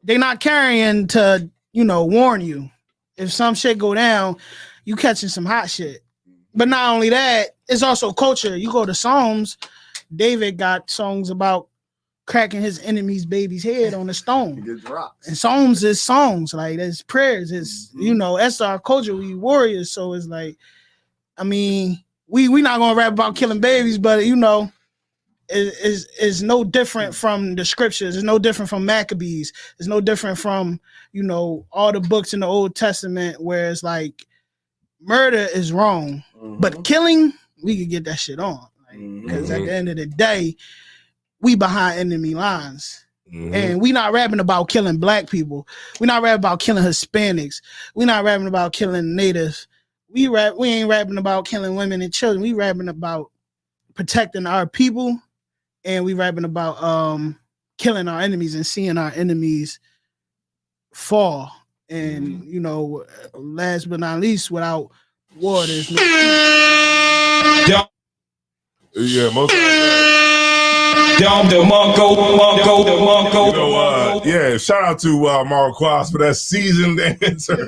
They're not carrying to, warn you. If some shit go down, you catching some hot shit. But not only that, it's also culture. You go to Psalms, David got songs about cracking his enemy's baby's head on a stone. And Psalms is songs, like there's prayers. It's that's our culture. We warriors, so it's like, I mean, we not gonna rap about killing babies, but is no different from the scriptures. It's no different from Maccabees. It's no different from all the books in the Old Testament where it's like murder is wrong, but killing, we could get that shit on. Because at the end of the day, we behind enemy lines. And we not rapping about killing black people. We not rapping about killing Hispanics. We not rapping about killing natives. We ain't rapping about killing women and children. We rapping about protecting our people, and we rapping about killing our enemies and seeing our enemies fall. And last but not least, without war, there's no peace. Yeah, most of yeah, shout out to Marquaz for that seasoned answer.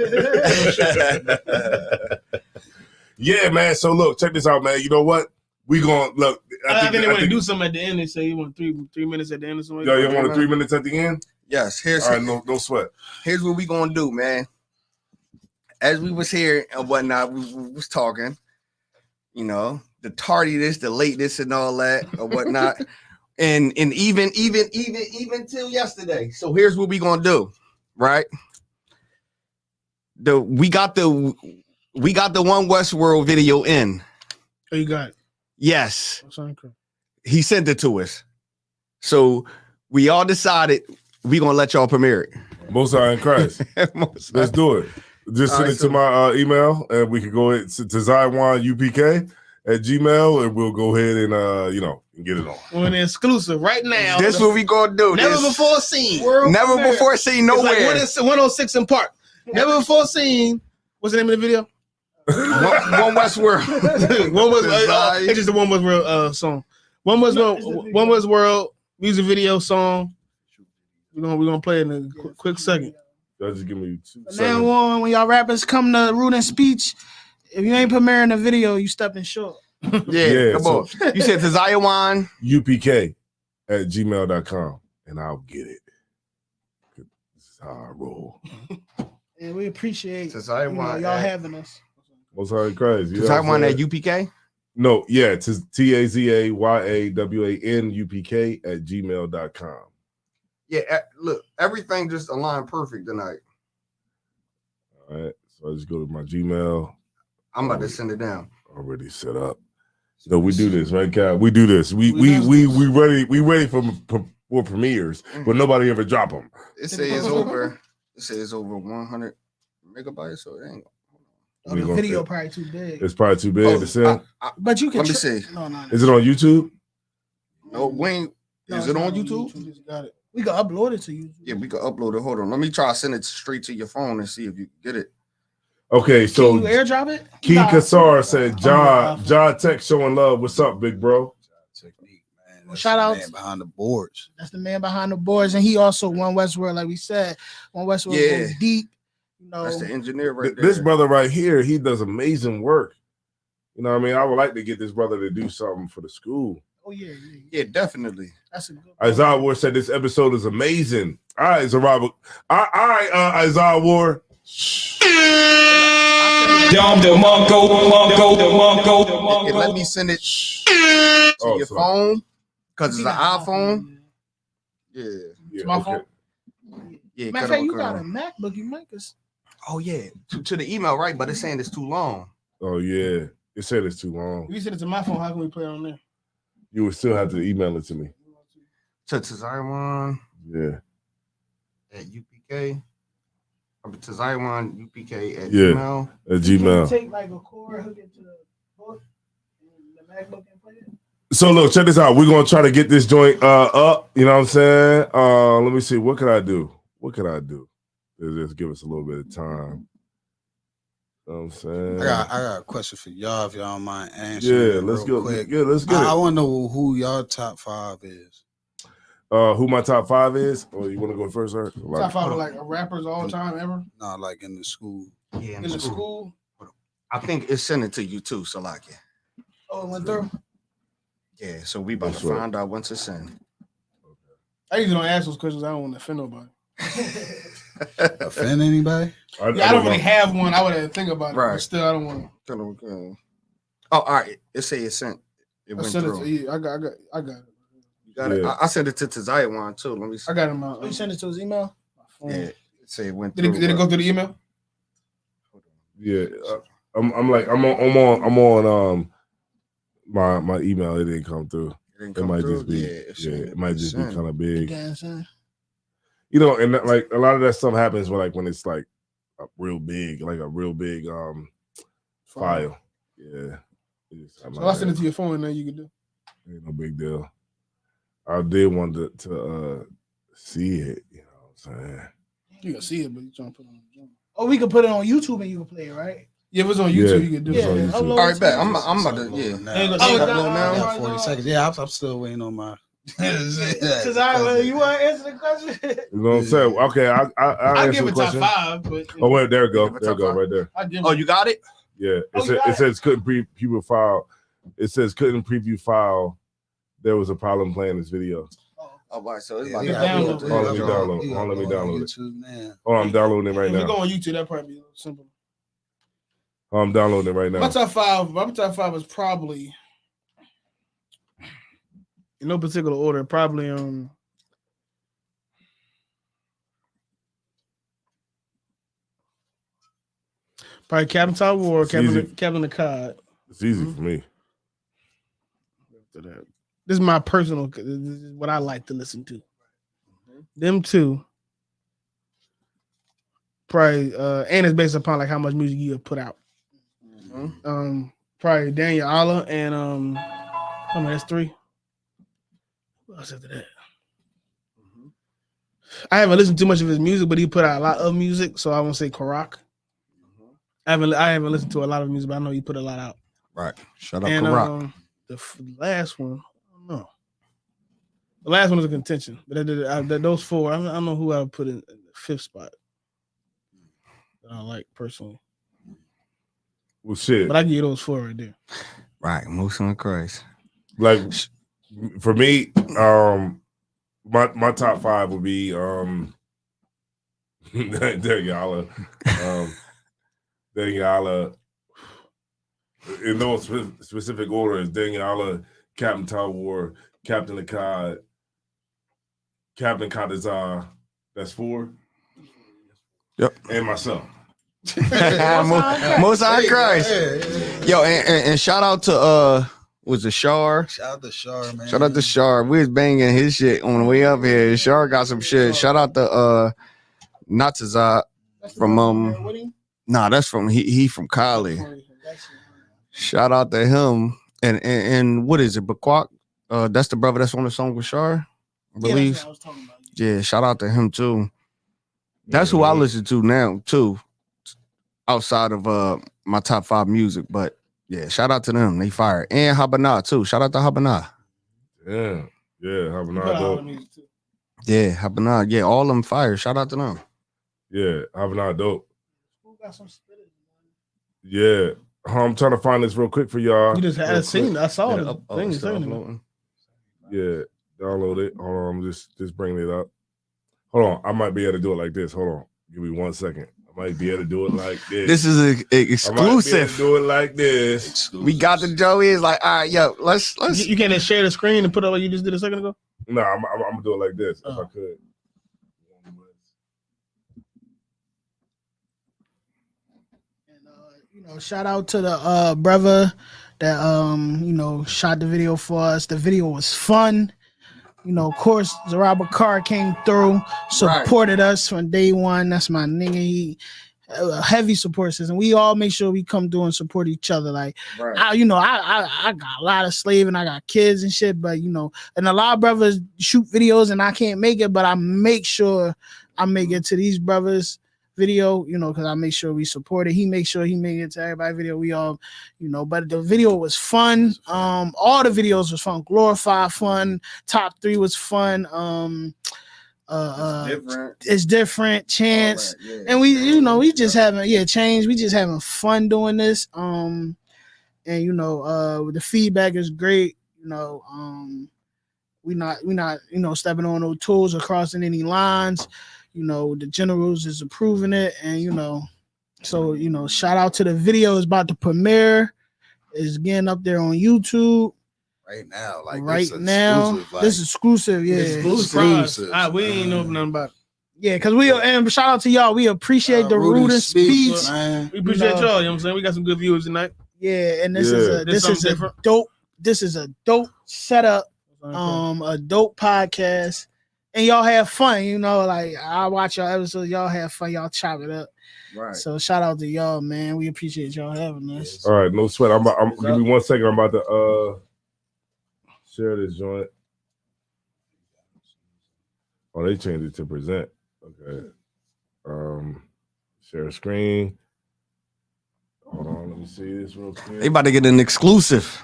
Yeah, man. So look, check this out, man. You know what? We gonna look. I think they want to do something at the end. They say you want three minutes at the end or something. Yo, you want 3 minutes at the end? Yes. All right, no sweat. Here's what we gonna do, man. As we was here and whatnot, we was talking. The tardiness, the lateness, and all that, or whatnot. And even till yesterday. So here's what we gonna do, right? We got the One Westworld video in. Oh, you got it? Yes. He sent it to us. So we all decided we gonna let y'all premiere it. Most High in Christ. Let's do it. Just send it to my email, and we can go ahead to ZionUPK@gmail, and we'll go ahead and get it on. We're an exclusive right now. This what we gonna do. Never before seen. Never before seen nowhere. It's like 106 in Park. Never before seen. What's the name of the video? One Westworld. It's just the One Westworld song. One Westworld music video song. We're gonna play it in a quick second. Y'all just give me 2 seconds. Now when y'all rappers come to Root and Speech, if you ain't premiering the video, you stepping short. Yeah, come on. You said to Zion UPK@gmail.com, and I'll get it. This is how I roll. And we appreciate y'all having us. Most High in Christ. To Zion at UPK? No, yeah, it's TAZAYAWANUPK@gmail.com. Yeah, look, everything just aligned perfect tonight. All right, so I just go to my Gmail. I'm about to send it down. Already set up. So we do this, right, Cal? We do this. We ready for premieres, but nobody ever drop them. It says over 100 megabytes, so it ain't. The video probably too big. It's probably too big to send. But you can. Let me see. No. Is it on YouTube? No, Wayne. Is it on YouTube? Got it. We can upload it to YouTube. Yeah, we can upload it. Hold on. Let me try to send it straight to your phone and see if you get it. Okay, so can you airdrop it? Key Kassar said, John Tech showing love. What's up, big bro? Technique, man. Shout out behind the boards. That's the man behind the boards, and he also One Westworld, like we said. One Westworld goes deep. That's the engineer right there. This brother right here, he does amazing work. You know what I mean? I would like to get this brother to do something for the school. Oh, yeah. Yeah, definitely. That's a good Isaiah War said this episode is amazing. All right, Zaraba. All right, Isaiah War. Let me send it to your phone because it's an iPhone. Yeah. It's my phone. Yeah. Matter of fact, you got a MacBook. You make us. Oh yeah, to the email, right? But it's saying it's too long. Oh yeah, it said it's too long. If you send it to my phone, how can we play it on there? You would still have to email it to me. To Zion. Yeah. At UPK. To Zion UPK at Gmail. At Gmail. Take like a cord, hook it to the book, and the MacBook, and play it. So look, check this out. We're gonna try to get this joint up. You know what I'm saying? Let me see. What can I do? Just give us a little bit of time. You know what I'm saying? I got a question for y'all if y'all don't mind answering. Yeah, let's go. Quick. Yeah, let's get it. I want to know who y'all top 5 is. Who my top 5 is? Or you want to go first, sir? Top 5 like rappers all time ever? No, like in the school. Yeah, in the school. I think it sent it to you too, Salakia. Oh, it went through? Yeah, so we about to find out once it's in. I usually don't ask those questions. I don't want to offend nobody. Offend anybody? I don't really have one. I would have to think about it. Right. But still, I don't want to. Oh, all right. It say it sent. It went through. I got it. You got it. I sent it to Zion too. Let me see. I got him out. You sent it to his email? Yeah. It say it went through. Did it go through the email? Yeah. I'm on my email. It didn't come through. It might just be it might just be kind of big. You know, and like a lot of that stuff happens when it's like a real big file. Yeah. So I'll send it to your phone and then you can do. Ain't no big deal. I did want to see it, you know what I'm saying? You can see it, but you trying to put it on the. Oh, we can put it on YouTube and you can play it, right? Yeah, if it's on YouTube, you can do it. Yeah, all right, bet. I'm about to now. 40 seconds. Yeah, I'm still waiting on my. Because you want to answer the question? You know what I'm saying? Okay, I'll give it top 5. But, oh wait, there we go. There we go, right there. Oh, you got it? Yeah, it says couldn't preview file. It says couldn't preview file. There was a problem playing this video. Oh, right. So it's let me download it. Oh, I'm downloading it right now. If we go on YouTube, that probably be simple. I'm downloading it right now. My top five is probably in no particular order. Probably Captain Tower or Captain the Cod. It's easy for me. This is my personal. This is what I like to listen to. Them two. Probably, and it's based upon like how much music you have put out. Probably Daniel Allah and that's 3. What else after that? I haven't listened too much of his music, but he put out a lot of music, so I won't say Karak. I haven't listened to a lot of music, but I know he put a lot out. Right. Shut up, Karak. The last one, I don't know. The last one was a contention, but those 4, I don't know who I would put in the 5th spot. That I like personally. Well, shit. But I give you those 4 right there. Right, Musa and Christ. Like for me, my top 5 would be Daniela. Daniela. In no specific order is Daniela, Captain Tower, Captain Akkad, Captain Kadazar. That's 4. Yep. And myself. Most High Christ. Yo, and shout out to was it Shar? Shout out to Shar, man. Shout out to Shar. We was banging his shit on the way up here. Shar got some shit. Shout out to Natazat from nah, that's from he from Cali. Shout out to him. And what is it? Bakwak? That's the brother that's on the song with Shar, I believe. Yeah, that's what I was talking about. Yeah, shout out to him too. That's who I listen to now too, outside of my top 5 music. But yeah, shout out to them. They fire. And Habana too. Shout out to Habana. Yeah, Habana dope. Yeah, Habana. Yeah, all them fire. Shout out to them. Yeah, Habana dope. Who got some spitters? Yeah. I'm trying to find this real quick for y'all. You just had seen. I saw the thing. Yeah, download it. Hold on, I'm just bringing it up. Hold on, I might be able to do it like this. Hold on, give me 1 second. I might be able to do it like this. This is exclusive. Do it like this. We got the Joey. Is like, all right, yo, let's. You can't share the screen and put it like you just did a second ago. No, I'm gonna do it like this if I could. Shout out to the brother that shot the video for us. The video was fun. Of course, Zaraba Carr came through, supported us from day one. That's my nigga. He heavy support system. We all make sure we come through and support each other. Like, I got a lot of slave and I got kids and shit, but and a lot of brothers shoot videos and I can't make it, but I make sure I make it to these brothers' video, you know, because I make sure we support it. He makes sure he made it to everybody video. We all, you know, but the video was fun. All the videos was fun. Glorify fun. Top 3 was fun. It's different. Chance. And we, you know, we just having change. We just having fun doing this. And you know, the feedback is great. You know, we not, you know, stepping on no toes or crossing any lines. You know, the generals is approving it, and you know, so you know, shout out to the video is about to premiere. It's getting up there on YouTube right now. Like right now, this is exclusive. Yeah, exclusive. We ain't know nothing about it. Yeah, because and shout out to y'all. We appreciate the rude and speech. Man. We appreciate y'all. You know what I'm saying? We got some good viewers tonight. Yeah, and this is a dope. This is a dope setup. A dope podcast. And y'all have fun, you know, like I watch y'all episodes, y'all have fun, y'all chop it up. Right. So shout out to y'all, man. We appreciate y'all having us. All right, no sweat. I'm give me 1 second. I'm about to share this joint. Oh, they changed it to present. Okay. Share screen. Hold on, let me see this real quick. They about to get an exclusive.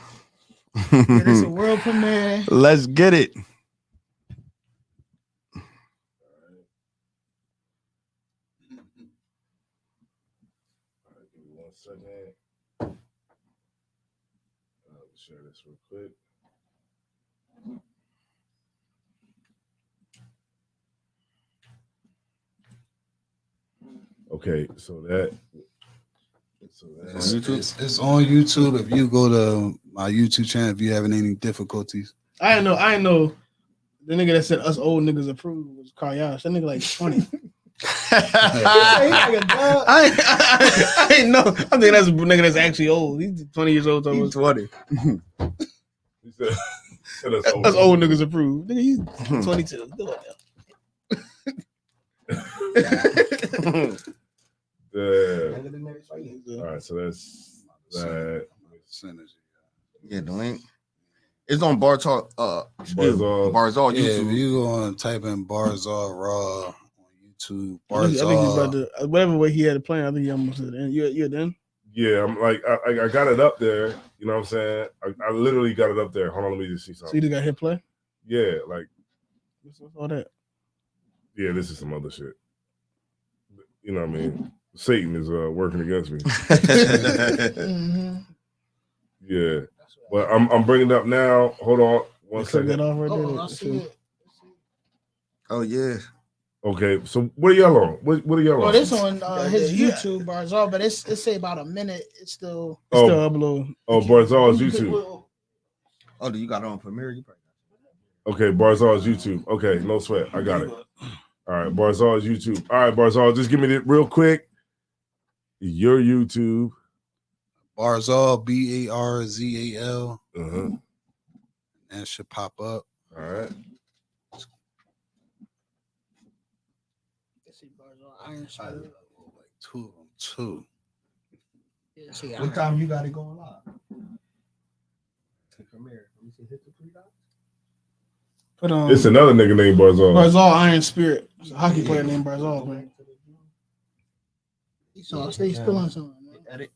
It's a world premiere. Let's get it. Share this real quick. Okay, so that's it's on YouTube. If you go to my YouTube channel, if you having any difficulties, I know the nigga that said us old niggas approved was Karyash. That nigga like 20. I ain't know. I think that's a nigga that's actually old. He's 20 years old. He's 20. He said us old niggas approved. Nigga, he's 22. Do it now. All right, so that's that. Yeah, the link. It's on Barzal YouTube. If you go and type in Barzal Raw on YouTube, I think he's about to, whatever way he had it playing, I think he almost did it. You're done? Yeah, I'm like, I got it up there. You know what I'm saying? I literally got it up there. Hold on, let me just see something. So you just got hit play? Yeah, like. What's all that? Yeah, this is some other shit. You know what I mean? Satan is working against me. Mm-hmm. Yeah, but I'm bringing it up now. Hold on one second. I see it. Oh yeah. Okay, so what are y'all on? What are y'all on? This on his YouTube Barzal, but it's say about a minute. It's still uploading. Oh, Barzal's YouTube. Oh, do you got it on Premiere? You probably Okay, Barzal's YouTube. Okay, no sweat. I got it. All right, Barzal's YouTube. All right, Barzal, just give me it real quick. Your YouTube. Barzal, Barzal. And it should pop up. All right. Iron Spirit. Like two of them, too. Yeah, what time you got it going live? To Premiere. Let me see, hit the 3 dots. Put on. It's another nigga named Barzal. Barzal Iron Spirit. It's a hockey player named Barzal, man. So he's still on something. Edit.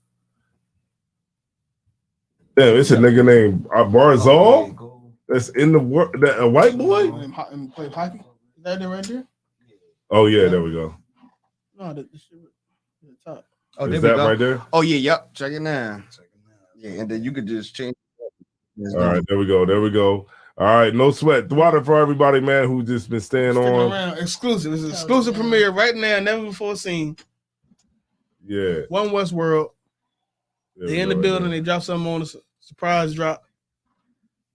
Damn, it's a nigga named Barzal. That's in the world. That a white boy. And play hockey. Is that it right there? Oh yeah, there we go. No, the shit at the top. Oh, is that right there? Oh yeah, yep. Check it now. Yeah, and then you could just change. All right, there we go. There we go. All right, no sweat. The water for everybody, man, who just been staying on. Around. Exclusive. It's an exclusive premiere right now, never before seen. Yeah. One Westworld. They in the building. They drop something on a surprise drop.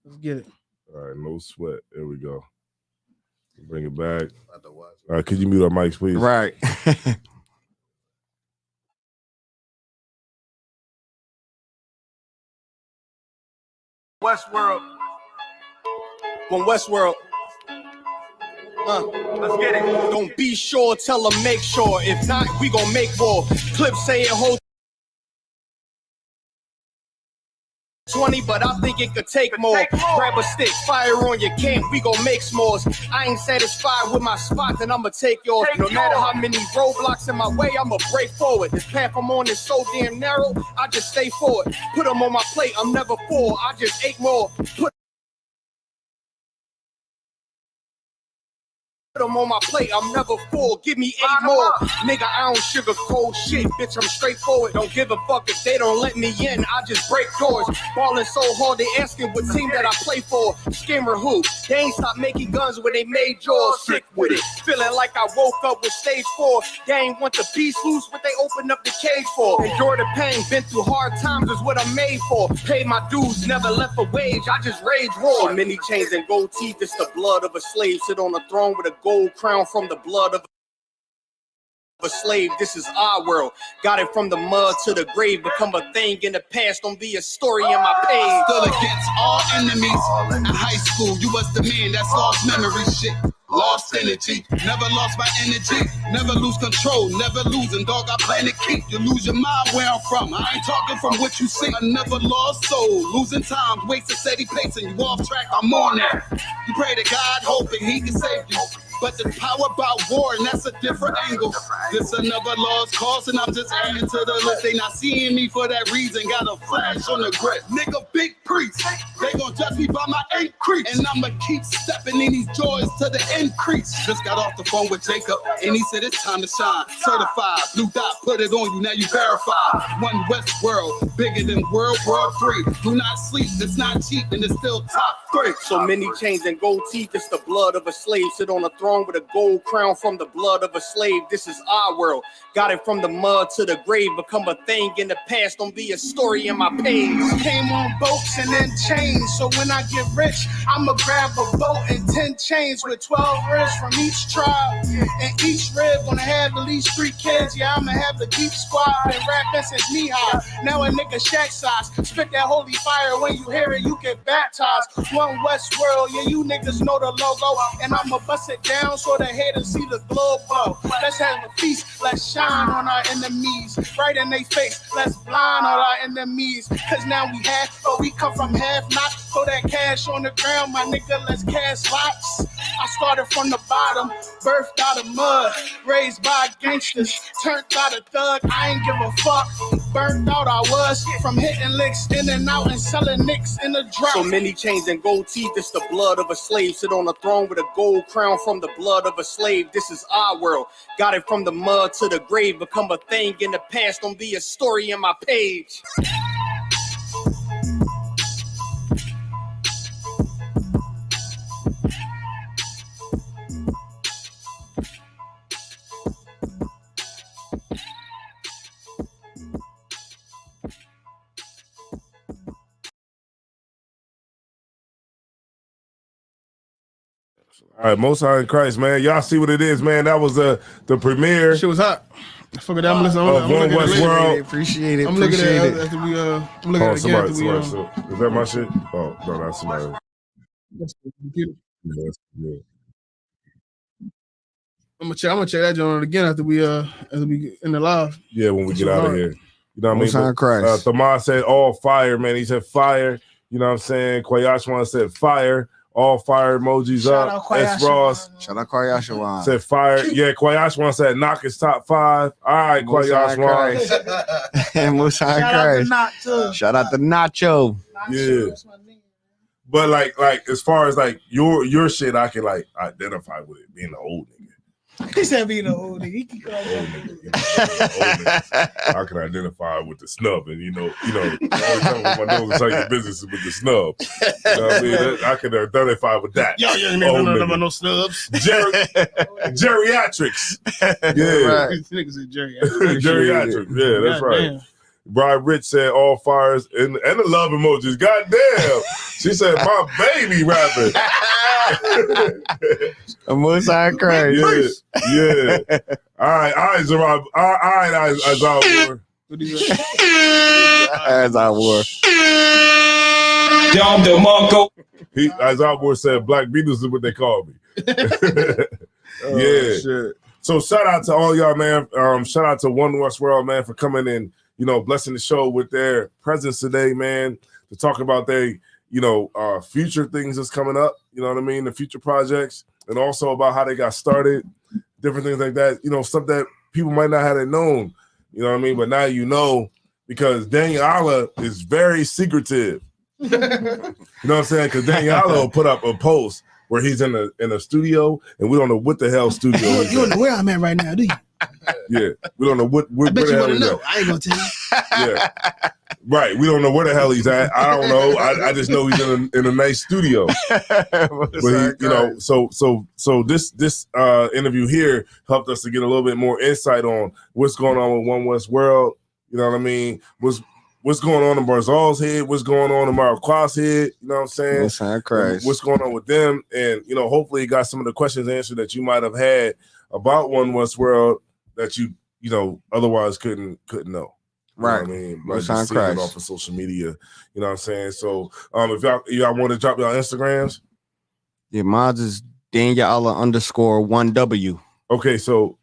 Let's get it. All right, no sweat. There we go. Bring it back. All right, could you mute our mics, please? Right. Westworld. From Westworld. Let's get it. Don't be sure, tell them make sure. If not, we gon' make more. Clips say it hold 20, but I think it could take more. Grab a stick, fire on your camp, we gon' make s'mores. I ain't satisfied with my spot, then I'ma take yours. No matter how many roadblocks in my way, I'ma break forward. This path I'm on is so damn narrow, I just stay forward. Put them on my plate, I'm never full, I just ate more. Put them on my plate, I'm never full. Give me 8 more. Nigga, I don't sugarcoat shit. Bitch, I'm straightforward. Don't give a fuck if they don't let me in. I just break doors. Ballin' so hard, they asking what team that I play for. Scammer who? They ain't stopped making guns when they made yours. Sick with it. Feeling like I woke up with stage 4. They ain't want the piece loose, what they opened up the cage for. Endure the pain, been through hard times is what I'm made for. Paid my dues, never left a wage. I just rage war. So many chains and gold teeth, it's the blood of a slave. Sit on a throne with a gold crown from the blood of a slave. This is our world. Got it from the mud to the grave. Become a thing in the past. Don't be a story in my page. Stood against all enemies. In high school, you was the man that's lost memory shit. Lost energy, never lost my energy. Never lose control, never losing. Dog, I plan to keep you. Lose your mind where I'm from. I ain't talking from what you see. I never lost soul. Losing time, wasting steady pacing. You off track, I'm on that. You pray to God, hoping he can save you. But the power about war, and that's a different angle. This another lost cause, and I'm just adding to the list. They not seeing me for that reason. Got a flash on the grip. Nigga, big priest. They gon' judge me by my increase. And I'ma keep stepping in these joys to the increase. Just got off the phone with Jacob, and he said it's time to shine. Certified, blue dot, put it on you, now you verified. One West world, bigger than World War III. Do not sleep, it's not cheap, and it's still top 3. So many chains and gold teeth, it's the blood of a slave. Sit on a throne with a gold crown from the blood of a slave. This is our world. Got it from the mud to the grave. Become a thing in the past. Don't be a story in my page. Came on boats and then chains. So when I get rich, I'ma grab a boat and 10 chains with 12 ribs from each tribe. And each rib gonna have at least 3 kids. Yeah, I'ma have the deep squad. Been rapping since knee high. Now a nigga shack size. Spit that holy fire. When you hear it, you get baptized. One West world. Yeah, you niggas know the logo. And I'ma bust it down so the haters see the glow above. Let's have a feast. Let's shine on our enemies. Right in their face. Let's blind all our enemies. Cause now we half, but we come from half not. Throw that cash on the ground, my nigga, let's cast lots. I started from the bottom, birthed out of mud, raised by gangsters, turned out a thug. I ain't give a fuck. Burnt out I was from hitting licks in and out and selling nicks in the drop. So many chains and gold teeth, it's the blood of a slave. Sit on a throne with a gold crown from the blood of a slave. This is our world. Got it from the mud to the grave. Become a thing in the past. Don't be a story in my page. All right, Most High in Christ, man. Y'all see what it is, man. That was the premiere. Shit was hot. I figured I'm listening. Of One West World. Appreciate it. I'm looking at it after we I'm looking at it again after we Is that my shit? Oh no, that's somebody. That's the computer. Yeah, that's good. I'm gonna check that joint again after we in the live. Yeah, when we get out of here. You know what I mean? Most High in Christ. Thamar said all fire, man. He said fire. You know what I'm saying? Quayashwan said fire. All fire emojis Shout up. out S. Ross Shout out Quayashwan. said fire. Yeah, Quayashwan said knock his top 5. All right, Most High in Quayashwan. Christ. And Most High in Shout out to Christ. Nacho. Shout out to Nacho. Yeah. That's my name. But like as far as like your shit, I can like identify with it being the old nigga. He said being an old nigga. He can call Old me. nigga, you know, old nigga. I can identify with the snub, and you know, the only time with my nose is like your business is with the snub. You know what I mean? I can identify with that. Yo, you ain't Old never nigga. no snubs. Geriatrics. Yeah. Right. These niggas said Jerry. Geriatrics. Yeah, that's right. Damn. Brian Rich said all fires and the love emojis. Goddamn. She said my baby rapping. Most High in Christ. Yeah. All right, Zarab. All right, Azal. What do you say? As I wore. Dom DeMarco. Azal said Black Beatles is what they call me. Yeah. Shit. So shout out to all y'all, man. Shout out to One West World, man, for coming in, blessing the show with their presence today, man. to talk about their, future things that's coming up. You know what I mean? The future projects, and also about how they got started, different things like that. Stuff that people might not have known. You know what I mean? But now you know, because Daniela is very secretive. You know what I'm saying? Because Daniela will put up a post where he's in a studio, and we don't know what the hell studio is. You don't know where I'm at right now, do you? Yeah, we don't know where I bet the you hell want to he's know. at. I ain't gonna tell you. Yeah, right. We don't know where the hell he's at. I don't know. I just know he's in a nice studio. But he, so this interview here helped us to get a little bit more insight on what's going on with One West World. You know what I mean? What's going on in Barzal's head? What's going on in Marquand's head? You know what I'm saying? What's going on with them? And hopefully you got some of the questions answered that you might have had about One West World that you otherwise couldn't know. Right. You know what I mean? Like just seeing it off of social media. You know what I'm saying? So if y'all want to drop y'all Instagrams. Yeah, mine is Daniela_1W. Okay, so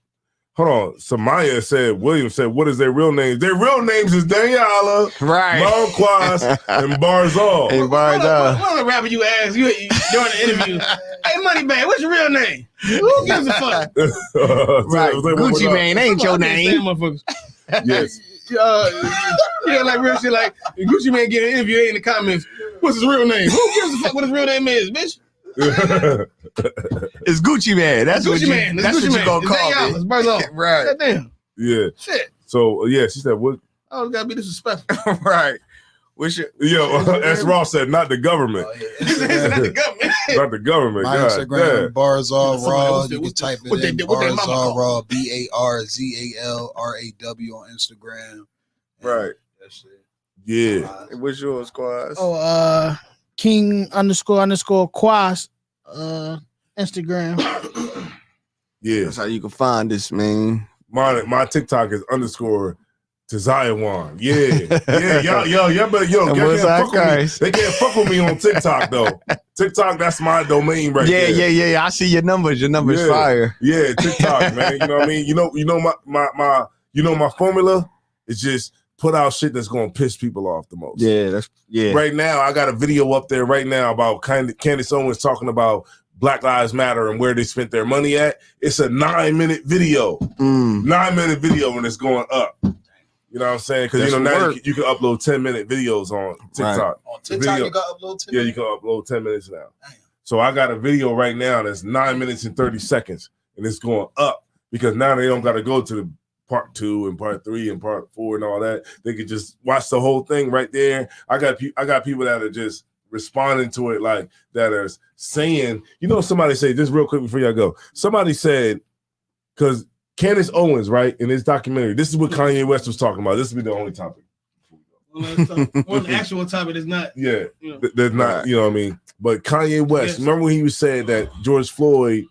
hold on. Samaya William said, what is their real names? Their real names is Daniela, Marquaz, and Barzal. What other rapper you asked you during the interview? Hey, Moneybag, what's your real name? Who gives a fuck? Right. Gucci Mane ain't your name. Yes. Yeah, like real shit. Like Gucci Mane get an interview in the comments. What's his real name? Who gives a fuck what his real name is, bitch? It's Gucci Mane. That's Gucci Mane. That's what you gonna call me. It's Barzal. Right. Goddamn. Yeah. Shit. So she said, what? Oh, it's gotta be disrespectful. Right. As Ross said, not the government. Not the government. Not the government. My God, Instagram, Barzal Raw. You can type it in. Barzal Raw, BARZALRAW on Instagram. Right. That's it. Yeah. What's yours, Quaz? Oh, King__Quas, Instagram. Yeah. That's how you can find this, man. My TikTok is _Taziawan. Yeah. Y'all better can't fuck with me. They can't fuck with me on TikTok though. TikTok, that's my domain right there. Yeah. I see your numbers. Your numbers fire. Yeah, TikTok, man. You know what I mean? You know my formula is just put out shit that's gonna piss people off the most. Yeah. Right now, I got a video up there right now about Candace Owens talking about Black Lives Matter and where they spent their money at. It's a 9-minute video. 9-minute video when it's going up. You know what I'm saying? Because now you can upload 10-minute videos on TikTok. Right. On TikTok, you got upload 10 minutes? Yeah, you can upload 10 minutes now. Damn. So I got a video right now that's 9 minutes and 30 seconds, and it's going up because now they don't got to go to the part 2 and part 3 and part 4 and all that. They could just watch the whole thing right there. I got people that are just responding to it, like that are saying, somebody say this real quick before y'all go. Somebody said, because Candace Owens, right, in this documentary, this is what Kanye West was talking about. This will be the only topic. One actual topic is not. Yeah, there's not, you know what I mean? But Kanye West, remember when he was saying that George Floyd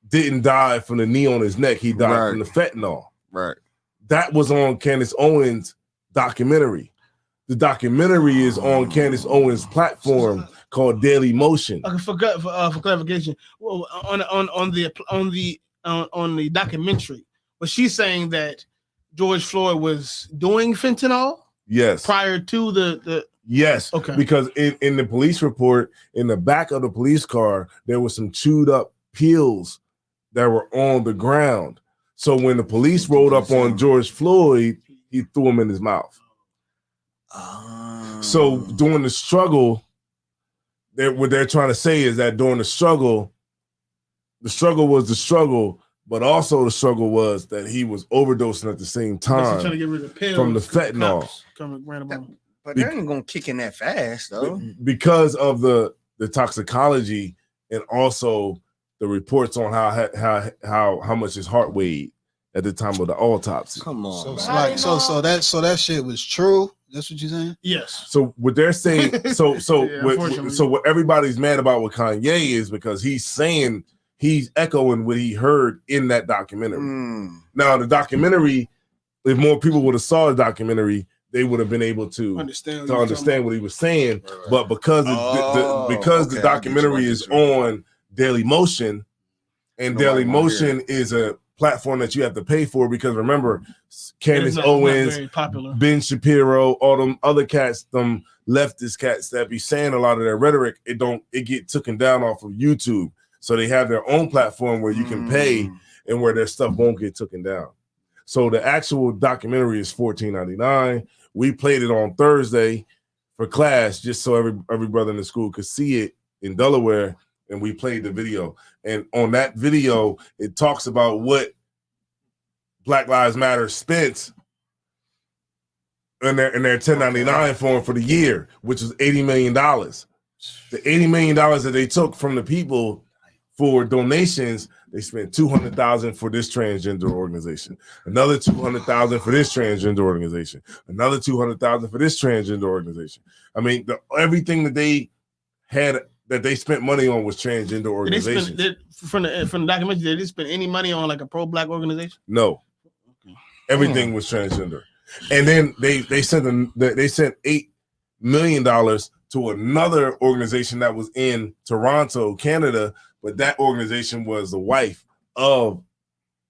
didn't die from the knee on his neck, he died from the fentanyl. Right. That was on Candace Owens' documentary. The documentary is on Candace Owens' platform called Daily Motion. Okay, for clarification, well, on the documentary, was she saying that George Floyd was doing fentanyl? Yes. Prior to the yes. Okay. Because in the police report, in the back of the police car, there was some chewed up pills that were on the ground. So when the police rolled up on George Floyd, he threw them in his mouth. So during the struggle, what they're trying to say is that during the struggle was the struggle, but also the struggle was that he was overdosing at the same time trying to get rid of pills from the fentanyl. But they ain't gonna kick in that fast though, because of the toxicology and also the reports on how much his heart weighed at the time of the autopsy. Come on, so that shit was true. That's what you're saying? Yes. So what they're saying, so unfortunately. so what everybody's mad about with Kanye is because he's echoing what he heard in that documentary. Now the documentary, if more people would have saw the documentary, they would have been able to understand what he was saying. Right. But because the documentary is on Daily Motion, and Daily Motion is a platform that you have to pay for because remember, Candace not Owens, very popular. Ben Shapiro, all them other cats, them leftist cats that be saying a lot of their rhetoric, it get taken down off of YouTube. So they have their own platform where you can pay and where their stuff won't get taken down. So the actual documentary is $14.99. We played it on Thursday for class just so every brother in the school could see it in Delaware, and we played the video. And on that video, it talks about what Black Lives Matter spent in their 1099 form for the year, which was $80 million. The $80 million that they took from the people for donations, they spent $200,000 for this transgender organization, another $200,000 for this transgender organization, another $200,000 for this transgender organization. I mean, everything that they had that they spent money on was transgender organizations. From the documentary, did they spend any money on like a pro-black organization? No, everything was transgender. And then they sent $8 million to another organization that was in Toronto, Canada, but that organization was the wife of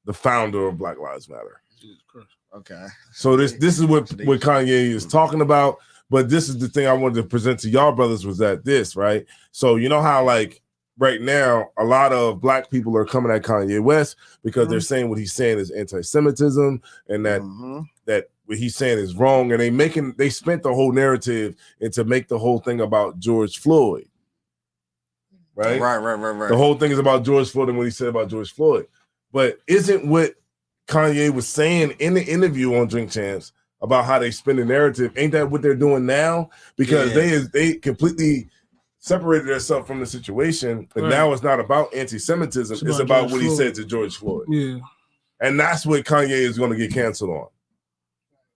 the founder of Black Lives Matter. Okay. So this is what Kanye is talking about, but this is the thing I wanted to present to y'all brothers was that this, right? So you know how like right now a lot of black people are coming at Kanye West because they're saying what he's saying is anti-Semitism and that what he's saying is wrong, and they spent the whole narrative into make the whole thing about George Floyd. Right. The whole thing is about George Floyd and what he said about George Floyd. But isn't what Kanye was saying in the interview on Drink Champs about how they spin the narrative, ain't that what they're doing now? Because they completely separated themselves from the situation, and now it's not about anti-Semitism, it's about what he said to George Floyd. Yeah. And that's what Kanye is going to get canceled on,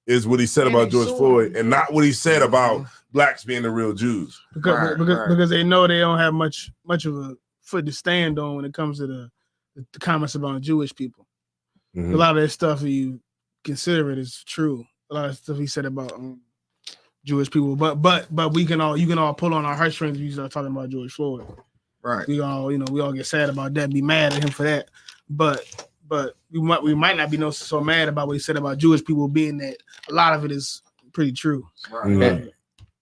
is what he said about George Floyd and not what he said about blacks being the real Jews. Because they know they don't have much of a foot to stand on when it comes to the comments about Jewish people. A lot of that stuff, if you consider it, is true. A lot of stuff he said about Jewish people, but you can all pull on our heartstrings when you start talking about George Floyd. Right. We all get sad about that, be mad at him for that. But we might not be so mad about what he said about Jewish people, being that a lot of it is pretty true. Right.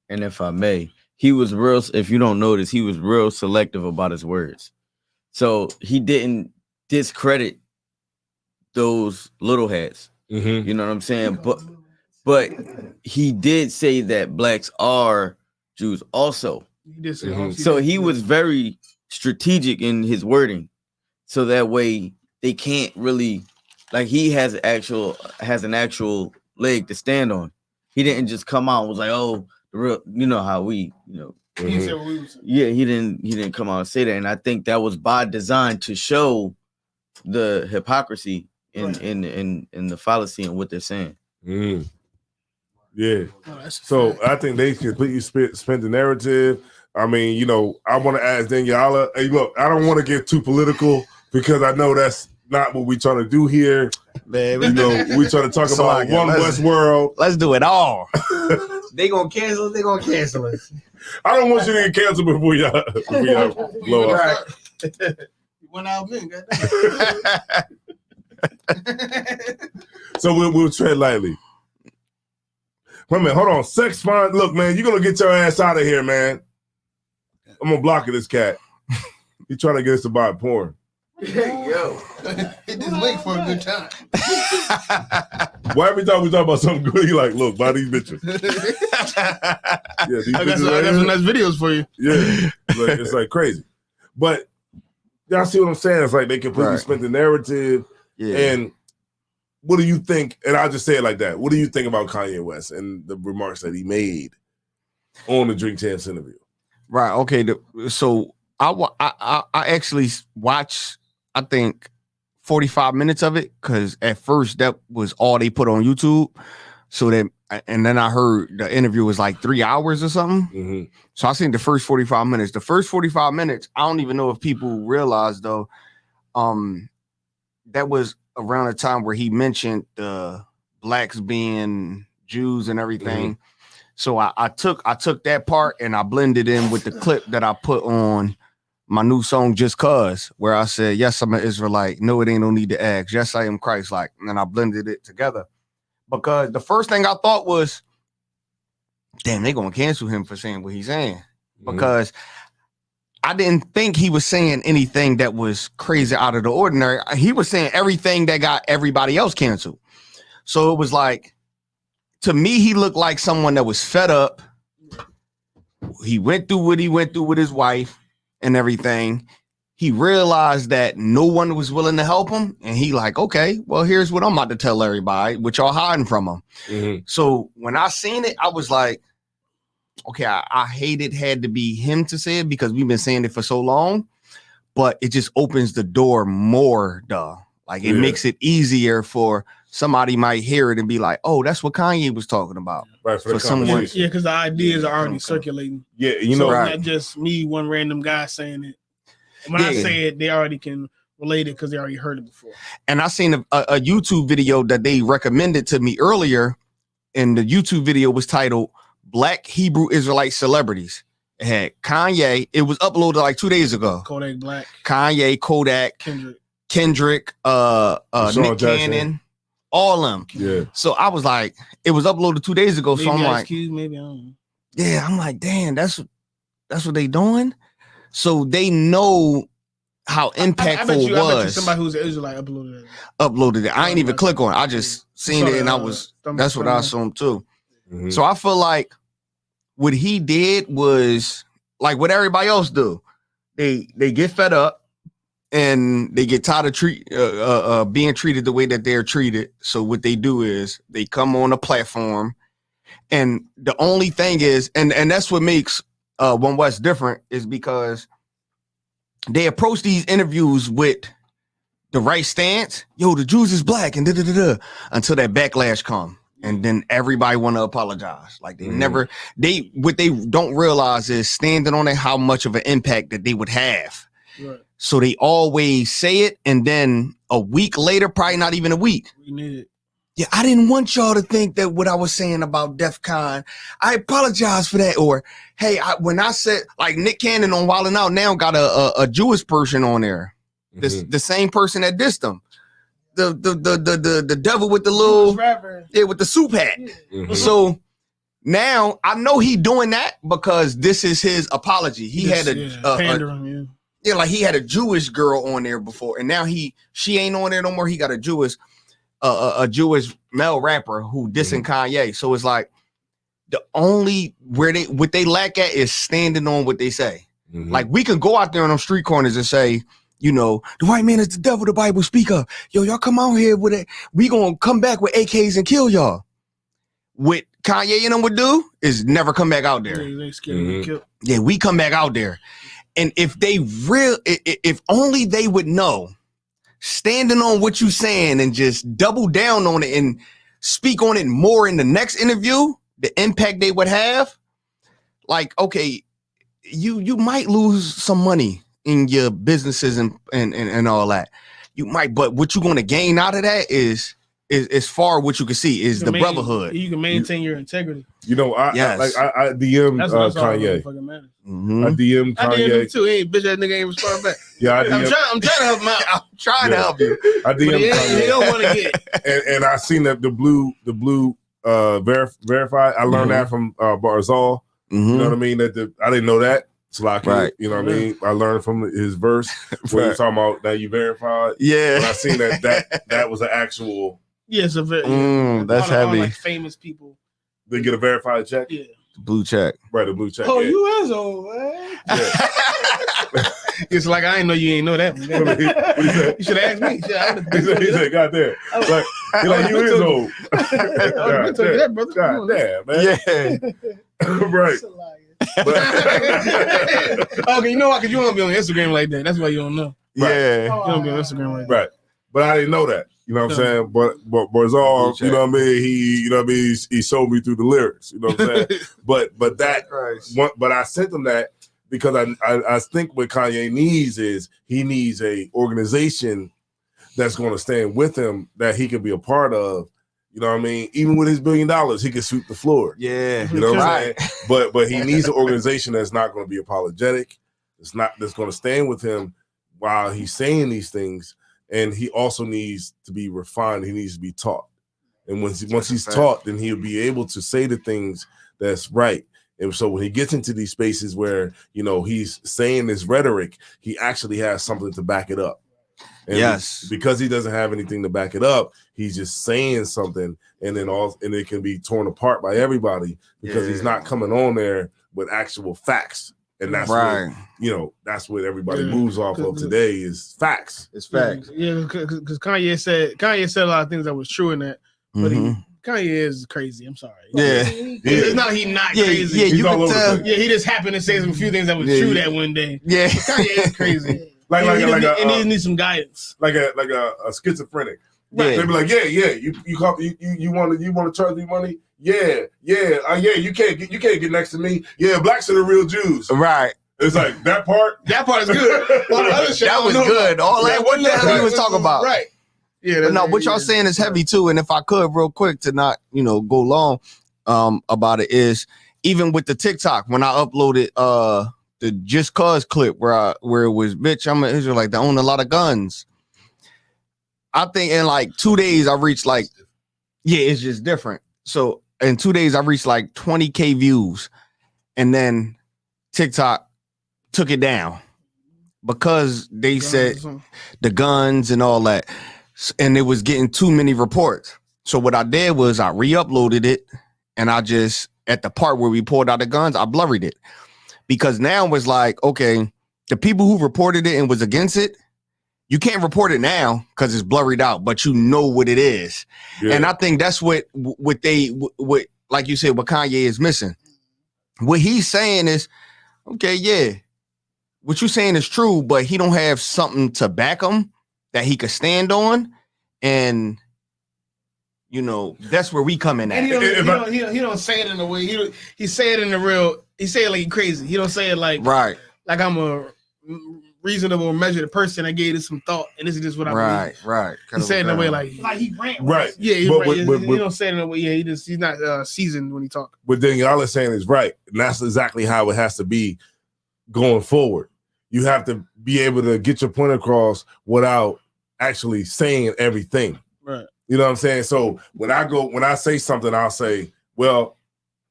And if I may, he was real. If you don't notice, he was real selective about his words. So he didn't discredit those little heads. You know what I'm saying? But he did say that blacks are Jews also. So he was very strategic in his wording. So that way they can't really, like, he has an actual leg to stand on. He didn't just come out and was like, oh, the real, you know how we, He said what we was saying. Yeah, he didn't come out and say that. And I think that was by design to show the hypocrisy in the fallacy and what they're saying. Yeah. So I think they completely spent the narrative. I mean, I want to ask Daniela. Hey, look, I don't want to get too political because I know that's not what we're trying to do here. Man, we're trying to talk about One West World. Let's do it all. They gonna cancel us. I don't want you to get canceled before y'all blow up. One out in, So we'll tread lightly. Wait a minute, hold on. Sex fine. Look, man, you're gonna get your ass out of here, man. I'm gonna block this cat. He's trying to get us to buy porn. Yo, he just wait for a good time. Why every time we talk about something good, he like, look, buy these bitches. I got some nice videos for you. Yeah, it's like crazy. But y'all see what I'm saying? It's like they completely spent the narrative. Yeah. And what do you think? And I'll just say it like that. What do you think about Kanye West and the remarks that he made on the Drink Champs interview? Right. Okay. So I actually watched, I think, 45 minutes of it, because at first that was all they put on YouTube. And then I heard the interview was like 3 hours or something. So I seen the first 45 minutes. The first 45 minutes, I don't even know if people realize though, that was around the time where he mentioned the blacks being Jews and everything. So I took that part and I blended in with the clip that I put on my new song Just Cuz, where I said, yes, I'm an Israelite. No, it ain't no need to ask. Yes, I am Christ-like. And then I blended it together. Because the first thing I thought was, damn, they gonna cancel him for saying what he's saying. Because I didn't think he was saying anything that was crazy out of the ordinary. He was saying everything that got everybody else canceled. So it was like, to me, he looked like someone that was fed up. He went through what he went through with his wife and everything. He realized that no one was willing to help him. And he like, okay, well, here's what I'm about to tell everybody, what y'all hiding from him. So when I seen it, I was like, okay, I hate it had to be him to say it because we've been saying it for so long, but it just opens the door more, Like it makes it easier for somebody might hear it and be like, oh, that's what Kanye was talking about. Right, for someone. Yeah, because the ideas are already circulating. Yeah, you know, it's not just me, one random guy saying it. And when I say it, they already can relate it because they already heard it before. And I seen a YouTube video that they recommended to me earlier, and the YouTube video was titled Black Hebrew Israelite Celebrities. It had Kanye. It was uploaded like 2 days ago. Kodak Black. Kanye, Kodak, Kendrick, Nick Cannon, all of them. Yeah. So I was like, it was uploaded 2 days ago. Maybe so I'm like, maybe I don't know. Yeah, I'm like, damn, that's what they doing. So they know how impactful it was. I bet you somebody who's an Israelite uploaded it. I ain't even click on it. I just seen it and that's what I assumed too. So I feel like what he did was like what everybody else do. They get fed up and they get tired of being treated the way that they're treated. So what they do is they come on a platform, and the only thing is, and that's what makes One West different, is because they approach these interviews with the right stance. Yo, the Jews is black and until that backlash come. And then everybody want to apologize. Like they what they don't realize is standing on it, how much of an impact that they would have. Right. So they always say it. And then a week later, probably not even a week. We need it. Yeah, I didn't want y'all to think that what I was saying about DEF CON, I apologize for that. Or, hey, when I said, like Nick Cannon on Wild 'N Out now got a Jewish person on there. The same person that dissed him. The devil with the little with the soup hat. So now I know he doing that because this is his apology. He had like he had a Jewish girl on there before, and now she ain't on there no more. He got a Jewish male rapper who dissing Kanye. So it's like the only what they lack at is standing on what they say. Like we can go out there on them street corners and say, you know, the white man is the devil, the Bible speak of. Yo, y'all come out here with it. We gonna come back with AKs and kill y'all. What Kanye and them would do is never come back out there. Yeah, we come back out there. And if if only they would know, standing on what you saying and just double down on it and speak on it more in the next interview, the impact they would have. Like, okay, you might lose some money in your businesses and all that. You might, but what you're going to gain out of that is far what you can see is the brotherhood. You can maintain your integrity. You know, I DM Kanye. I DM Kanye. I DM him too. He ain't bitch ass nigga ain't responding back. Yeah, I'm trying to help him out. I'm trying to help you. I DM Kanye. He don't want to get it. And I seen that the blue verified. I learned that from Barzal. You know what I mean? That I didn't know that. It's like, you know what I mean? I learned from his verse where he's talking about that you verified. Yeah. But I seen that was an actual. Yeah, it's a very that's heavy. Like famous people. They get a verified check? Yeah. Blue check. Right, a blue check. Oh, you asshole, man. Yeah. It's like I didn't know you ain't know that. You should have asked me. He said, God damn. Like you is old. I told you that, brother. God damn, man. Yeah. Right. Okay, you know why? Because you don't be on Instagram like that. That's why you don't know. Right. Yeah. You don't be on Instagram like that. Right. But I didn't know that. You know what I'm saying? But Barzal, you know what I mean? He showed me through the lyrics. You know what I'm saying? but I sent him that because I think what Kanye needs is he needs a organization that's going to stand with him that he can be a part of. You know what I mean? Even with his $1 billion, he can sweep the floor. Yeah. You know what I'm saying? But he needs an organization that's not going to be apologetic, that's going to stand with him while he's saying these things. And he also needs to be refined. He needs to be taught. And once he's taught, then he'll be able to say the things that's right. And so when he gets into these spaces where, you know, he's saying this rhetoric, he actually has something to back it up. And yes. Because he doesn't have anything to back it up, he's just saying something, and it can be torn apart by everybody because he's not coming on there with actual facts. And that's what, you know, that's what everybody moves off of today is facts. It's facts. Yeah, because Kanye said a lot of things that was true in that, but Kanye is crazy. I'm sorry. It's not he not crazy. Yeah, you can tell. Yeah, he just happened to say some few things that was true that one day. Yeah, but Kanye is crazy. He needs some guidance. Like a schizophrenic. Right. They be like, you want to charge me money? You can't get next to me. Yeah, blacks are the real Jews. Right. It's like that part. That part is good. All the other shit, that was good. All that what the hell he was talking about. Right. Yeah. But no, what y'all saying is heavy too. And if I could, real quick, to not go long about it, is even with the TikTok when I uploaded the Just Cause clip where it was, bitch, I'm an Israelite that own a lot of guns. I think in like 2 days I reached like, it's just different. So in 2 days I reached like 20K views, and then TikTok took it down because they said the guns and all that, and it was getting too many reports. So what I did was I re-uploaded it, and I just, at the part where we pulled out the guns, I blurred it. Because now it's like, okay, the people who reported it and was against it, you can't report it now because it's blurred out, but you know what it is. Yeah. And I think that's what like you said, what Kanye is missing. What he's saying is, okay, yeah, what you're saying is true, but he don't have something to back him that he could stand on. And, that's where we come in at. And he don't say it in a way. He say it in the real. He say it like he crazy. He don't say it like like I'm a reasonable, measured person. I gave it some thought, and this is just what I believe. Right. He say it in a way like he rant. Right. Yeah, he don't say it in a way. Yeah, he's not seasoned when he talk. But then y'all are saying is right, and that's exactly how it has to be going forward. You have to be able to get your point across without actually saying everything. Right. You know what I'm saying? So when I say something, I'll say, well,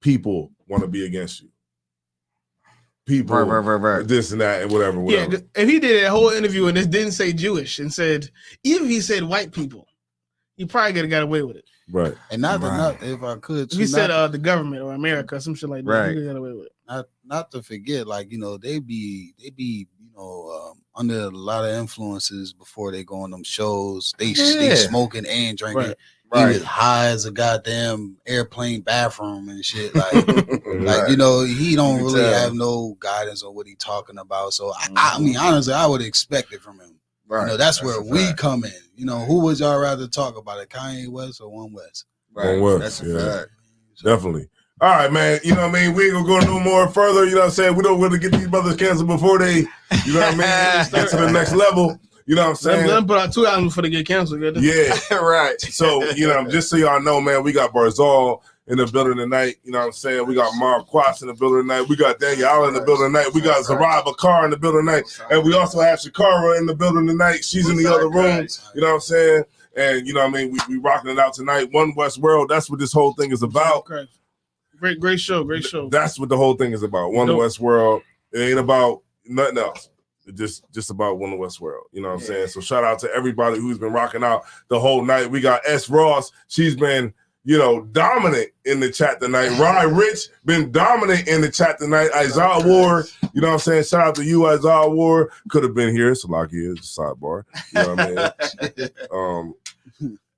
people want to be against you. People, right. This and that and whatever. Yeah, if he did a whole interview and it didn't say Jewish and said, even if he said white people, he probably could have got away with it. Right. And not if I could. If he said the government or America, some shit like that, he could have got away with it. Not to forget, like, they be under a lot of influences before they go on them shows. They smoking and drinking. Right. He was high as a goddamn airplane bathroom and shit. Like, he don't really have no guidance on what he talking about. So I mean, honestly, I would expect it from him. Right. That's where we come in. Who would y'all rather talk about it, Kanye West or One West? Right. One West. That's a fact. Definitely. All right, man. You know what I mean? We ain't gonna go no more further. You know what I'm saying? We don't want to get these brothers canceled before they, you know what I mean, get to the next level. You know what I'm saying? Let them put out 2 albums before they get canceled. Yeah. Right. So, just so y'all know, man, we got Barzal in the building tonight. You know what I'm saying? We got Marv Quatts in the building tonight. We got Daniel Allen in the building tonight. We got Zarab Bakar in the building tonight. And we also have Shakara in the building tonight. She's in the other room. You know what I'm saying? And, you know what I mean? We rocking it out tonight. One West World. That's what this whole thing is about. Great show. That's what the whole thing is about. One West World. It ain't about nothing else. It's just about One West World. You know what I'm saying? So shout out to everybody who's been rocking out the whole night. We got S. Ross. She's been, dominant in the chat tonight. Rye Rich been dominant in the chat tonight. Isaiah Ward, you know what I'm saying? Shout out to you, Isaiah Ward. Could have been here. Salaki is sidebar. You know what I mean?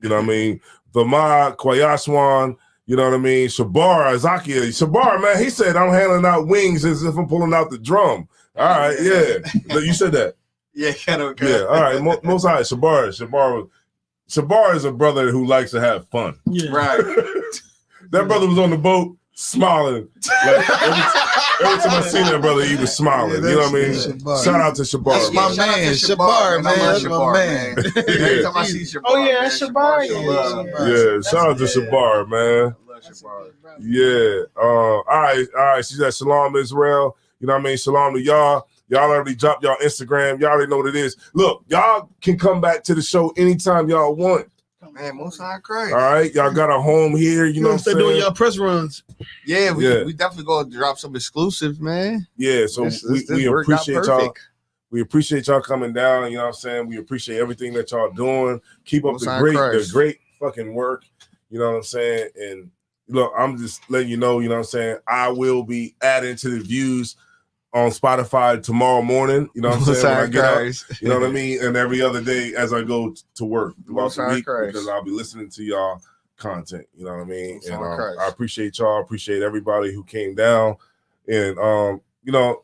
You know what I mean? Vama, Kwayaswan, you know what I mean? Shabar, Azakia. Shabar, man, he said, I'm handing out wings as if I'm pulling out the drum. All right, yeah. You said that. Yeah, kind of. Yeah, all right. Most high, Shabar is a brother who likes to have fun. Yeah. Right. That brother was on the boat smiling. Like every time I seen that brother, he was smiling. You know what I mean? Shabar. Shout out to Shabar. That's my man. Shabar, man. That's my man. Every time I see Shabar. Oh, yeah, that's Shabar. Yeah, shout out to Shabar, man. Yeah. All right. She's at Shalom Israel. You know what I mean? Shalom to y'all. Y'all already dropped y'all Instagram. Y'all already know what it is. Look, y'all can come back to the show anytime y'all want. Man, Most High Christ. All right, y'all got a home here. You know what I'm saying? Doing y'all press runs. Yeah, we definitely gonna drop some exclusives, man. Yeah, so we appreciate y'all. We appreciate y'all coming down. You know what I'm saying? We appreciate everything that y'all doing. Keep up the great fucking work. You know what I'm saying? And look, I'm just letting you know. You know what I'm saying? I will be adding to the views on Spotify tomorrow morning. You know what I'm saying? When I get up, you know what I mean? And every other day as I go to work throughout the week, because I'll be listening to y'all content. You know what I mean? And I appreciate y'all. Appreciate everybody who came down. And you know,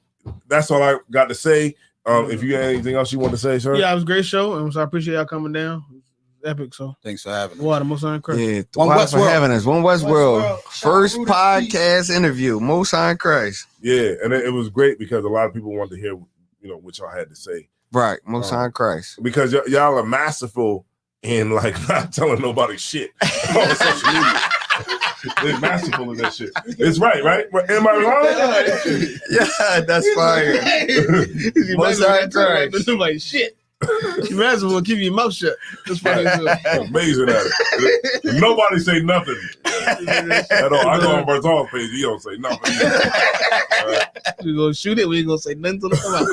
that's all I got to say. If you got anything else you want to say, sir? Yeah, it was a great show. So I appreciate y'all coming down. It was epic. So thanks for having us. Water, Most High Christ. Yeah, One West for having us. One West World. First podcast interview. Most High Christ. Yeah, and it was great because a lot of people wanted to hear, you know, what y'all had to say. Right, Most High Christ. Because y'all are masterful in like not telling nobody shit on social media. They're masterful in that shit. It's right? Am I wrong? Yeah, that's fire. Most High Christ. Like shit. You might as well keep your mouth shut. That's funny. Amazing at it. Nobody say nothing at all. I go on Barzal's page. He don't say nothing. We gonna shoot it. We ain't gonna say nothing till it come out.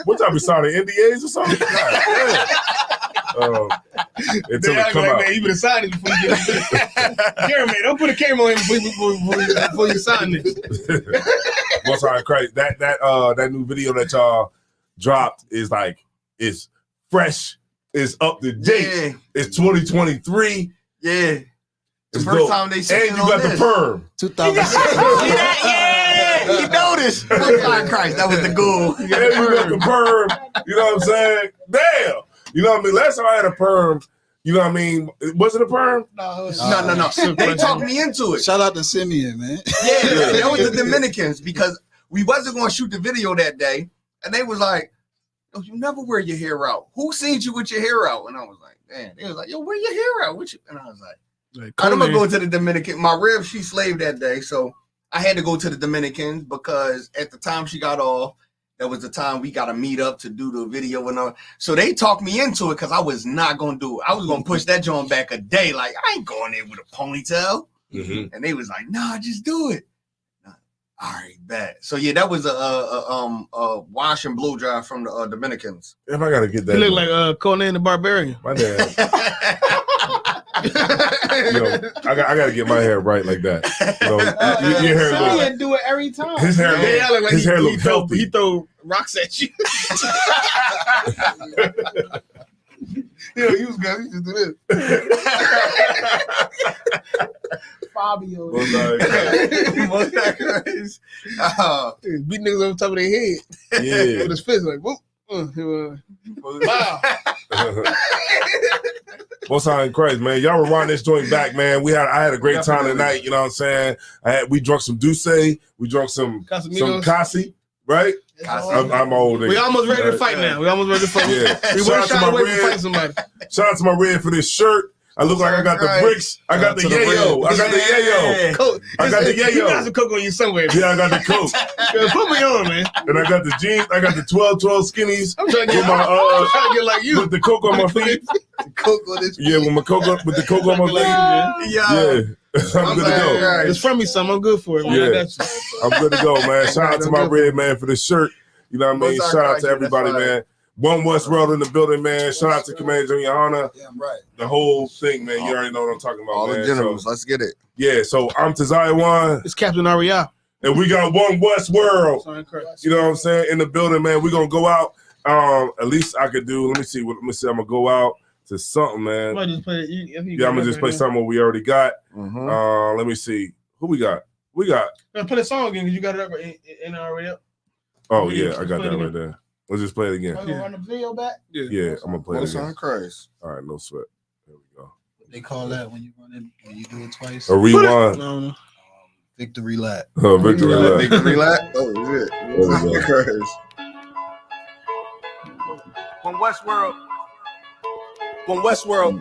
What time we signing NDAs or something? Until it come out. Man, you been signing before you get it. Cameraman, don't put a camera on him before you sign this. Most High Christ. That new video that y'all dropped is like it's fresh, it's up to date. Yeah. It's 2023. Yeah. The first time they see and you got the perm. 2006. Yeah, you noticed. Most High Christ. That was the goal. You got the perm. You know what I'm saying? Damn. You know what I mean? Last time I had a perm, you know what I mean? Was it a perm? No. They talked me into it. Shout out to Simeon, man. Yeah, they was the Dominicans because we wasn't going to shoot the video that day. And they was like, yo, you never wear your hair out. Who seen you with your hair out? And I was like, damn. They was like, yo, wear your hair out. And I was like I'm going to go to the Dominican. My rib, she slaved that day. So I had to go to the Dominicans because at the time she got off, that was the time we got to meet up to do the video and all. So they talked me into it because I was not going to do it. I was going to push that joint back a day. Like, I ain't going in with a ponytail. Mm-hmm. And they was like, nah, just do it. All right, bet. So, yeah, that was a wash and blow dry from the Dominicans. If I got to get that. You look like Conan the Barbarian. My dad. You know, I got to get my hair right like that. You know, your hair Simeon do it every time. His hair, his hair look healthy. He throw rocks at you. Yeah, he was good. He just do this. Fabio. Beat niggas on top of their head. Yeah. With his fist like, whoop. Wow. Most High Christ, man. Y'all were riding this joint back, man. I had a great time tonight, you know what I'm saying? We drunk some Douce, we drunk some Kasi, right? I'm old. We almost ready to fight now. We almost ready to fight. Yeah. We want to try away from fighting somebody. Shout out to my Red for this shirt. I look like I got the bricks. I got the yayo. I got the yayo. I got the yayo. You got some coke on you somewhere. Yeah, I got the coke. Put me on, man. And I got the jeans. I got the 12 skinnies. I'm trying to get like you. With the coke on my feet. Coke on this. Yeah, with the coke on my feet. Yeah. I'm good to go. It's from me, son. I'm good for it, man. Yeah. I got you. I'm good to go, man. Shout out to my Red man for the shirt. You know what I mean? Shout out to everybody, man. One West World in the building, man. Shout out to Commander Junior Honor. Yeah, I'm right. The whole thing, man. You already know what I'm talking about, all man. the generals. So, let's get it. Yeah, so I'm Tazaya One. It's Captain Ariel. And we got One West World. You know what I'm saying? In the building, man. We're going to go out. At least I could do. Let me see. I'm going to go out to something, man. I'm going to just play something what we already got. Mm-hmm. Let me see. Who we got? Play the song again because you got it up in Ariel. Oh, yeah. I got that right there. Let's just play it again. You run the video back? Yeah, I'm gonna play it again. Christ. All right, no sweat. There we go. They call that when you run it, when you do it twice. A rewind. Victory lap. Oh, victory lap. Victory lap. Oh, shit. One West World. One West World.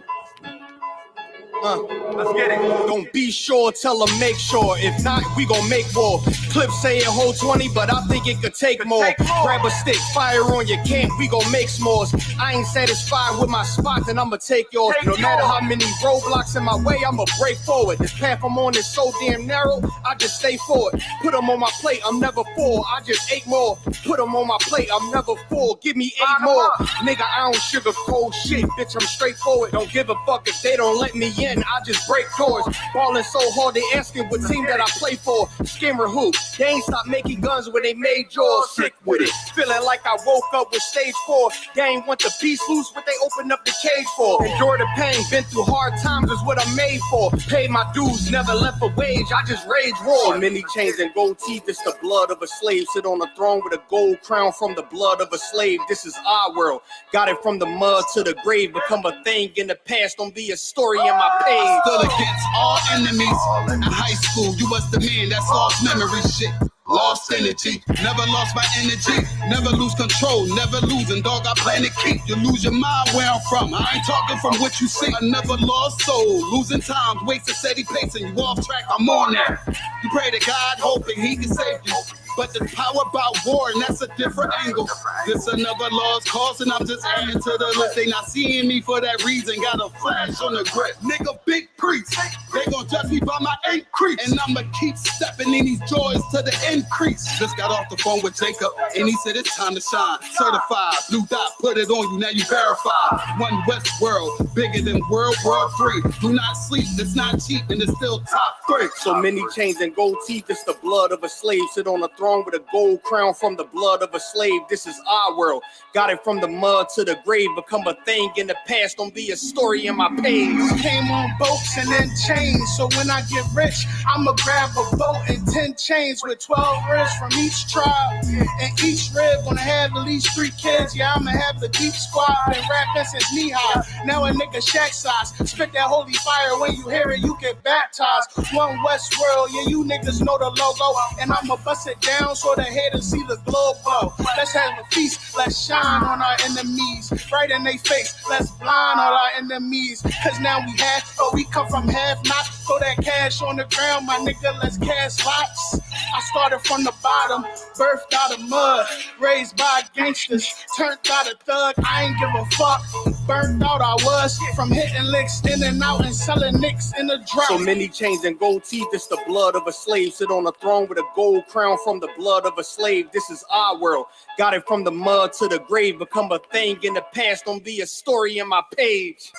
Let's get it. Don't be sure, tell them make sure. If not, we gon' make more. Clips say it hold 20, but I think it could take more. Grab a stick, fire on your camp, we gon' make s'mores. I ain't satisfied with my spot, then I'ma take yours. No matter how many roadblocks in my way, I'ma break forward. This path I'm on is so damn narrow, I just stay forward. Put them on my plate, I'm never full, I just ate more. Put them on my plate, I'm never full, give me 8 more. Nigga, I don't sugarcoat shit, bitch, I'm straightforward. Don't give a fuck if they don't let me in, I just break doors. Ballin' so hard, they asking what team that I play for. Scammer who? They ain't stopped making guns when they made yours. Sick with it, feeling like I woke up with stage 4. They ain't want the peace loose, what they opened up the cage for. Endure the pain, been through hard times is what I'm made for. Paid my dues, never left a wage, I just rage war. So many chains and gold teeth, it's the blood of a slave. Sit on a throne with a gold crown from the blood of a slave. This is our world, got it from the mud to the grave. Become a thing in the past, don't be a story in my page. Stood against all enemies. In high school, you was the man that's lost memory shit. Lost energy, never lost my energy. Never lose control, never losing. Dog, I plan to keep you. Lose your mind where I'm from. I ain't talking from what you see. I never lost soul, losing time, wasting steady pacing. You off track, I'm on that. You pray to God, hoping He can save you. But the power about war, and that's a different angle. This another lost cause, and I'm just adding to the list. They not seeing me for that reason. Got a flash on the grip. Nigga, big priest. They gon' judge me by my increase. And I'ma keep stepping in these joys to the increase. Just got off the phone with Jacob, and he said it's time to shine. Certified, blue dot, put it on you, now you verified. One West world, bigger than World War III. Do not sleep, it's not cheap, and it's still top 3. So many chains and gold teeth, it's the blood of a slave. Sit on a throne with a gold crown from the blood of a slave. This is our world, got it from the mud to the grave. Become a thing in the past, don't be a story in my page. Came on boats and then chains, so when I get rich, I'ma grab a boat and 10 chains with 12 ribs from each tribe. And each rib gonna have at least 3 kids. Yeah, I'ma have the deep squad. Been rapping since knee high, now a nigga shack size. Spit that holy fire, when you hear it, you get baptized. One West world, yeah, you niggas know the logo. And I'ma bust it down so the haters see the glow glow. Let's have a feast, let's shine on our enemies. Right in their face, let's blind all our enemies. Cause now we have, but we come from half not. Throw that cash on the ground, my nigga, let's cast lots. I started from the bottom, birthed out of mud, raised by gangsters, turned out a thug. I ain't give a fuck, burnt out I was, from hitting licks in and out and selling nicks in the drought. So many chains and gold teeth, it's the blood of a slave. Sit on a throne with a gold crown from the blood of a slave. This is our world, got it from the mud to the grave. Become a thing in the past, don't be a story in my page.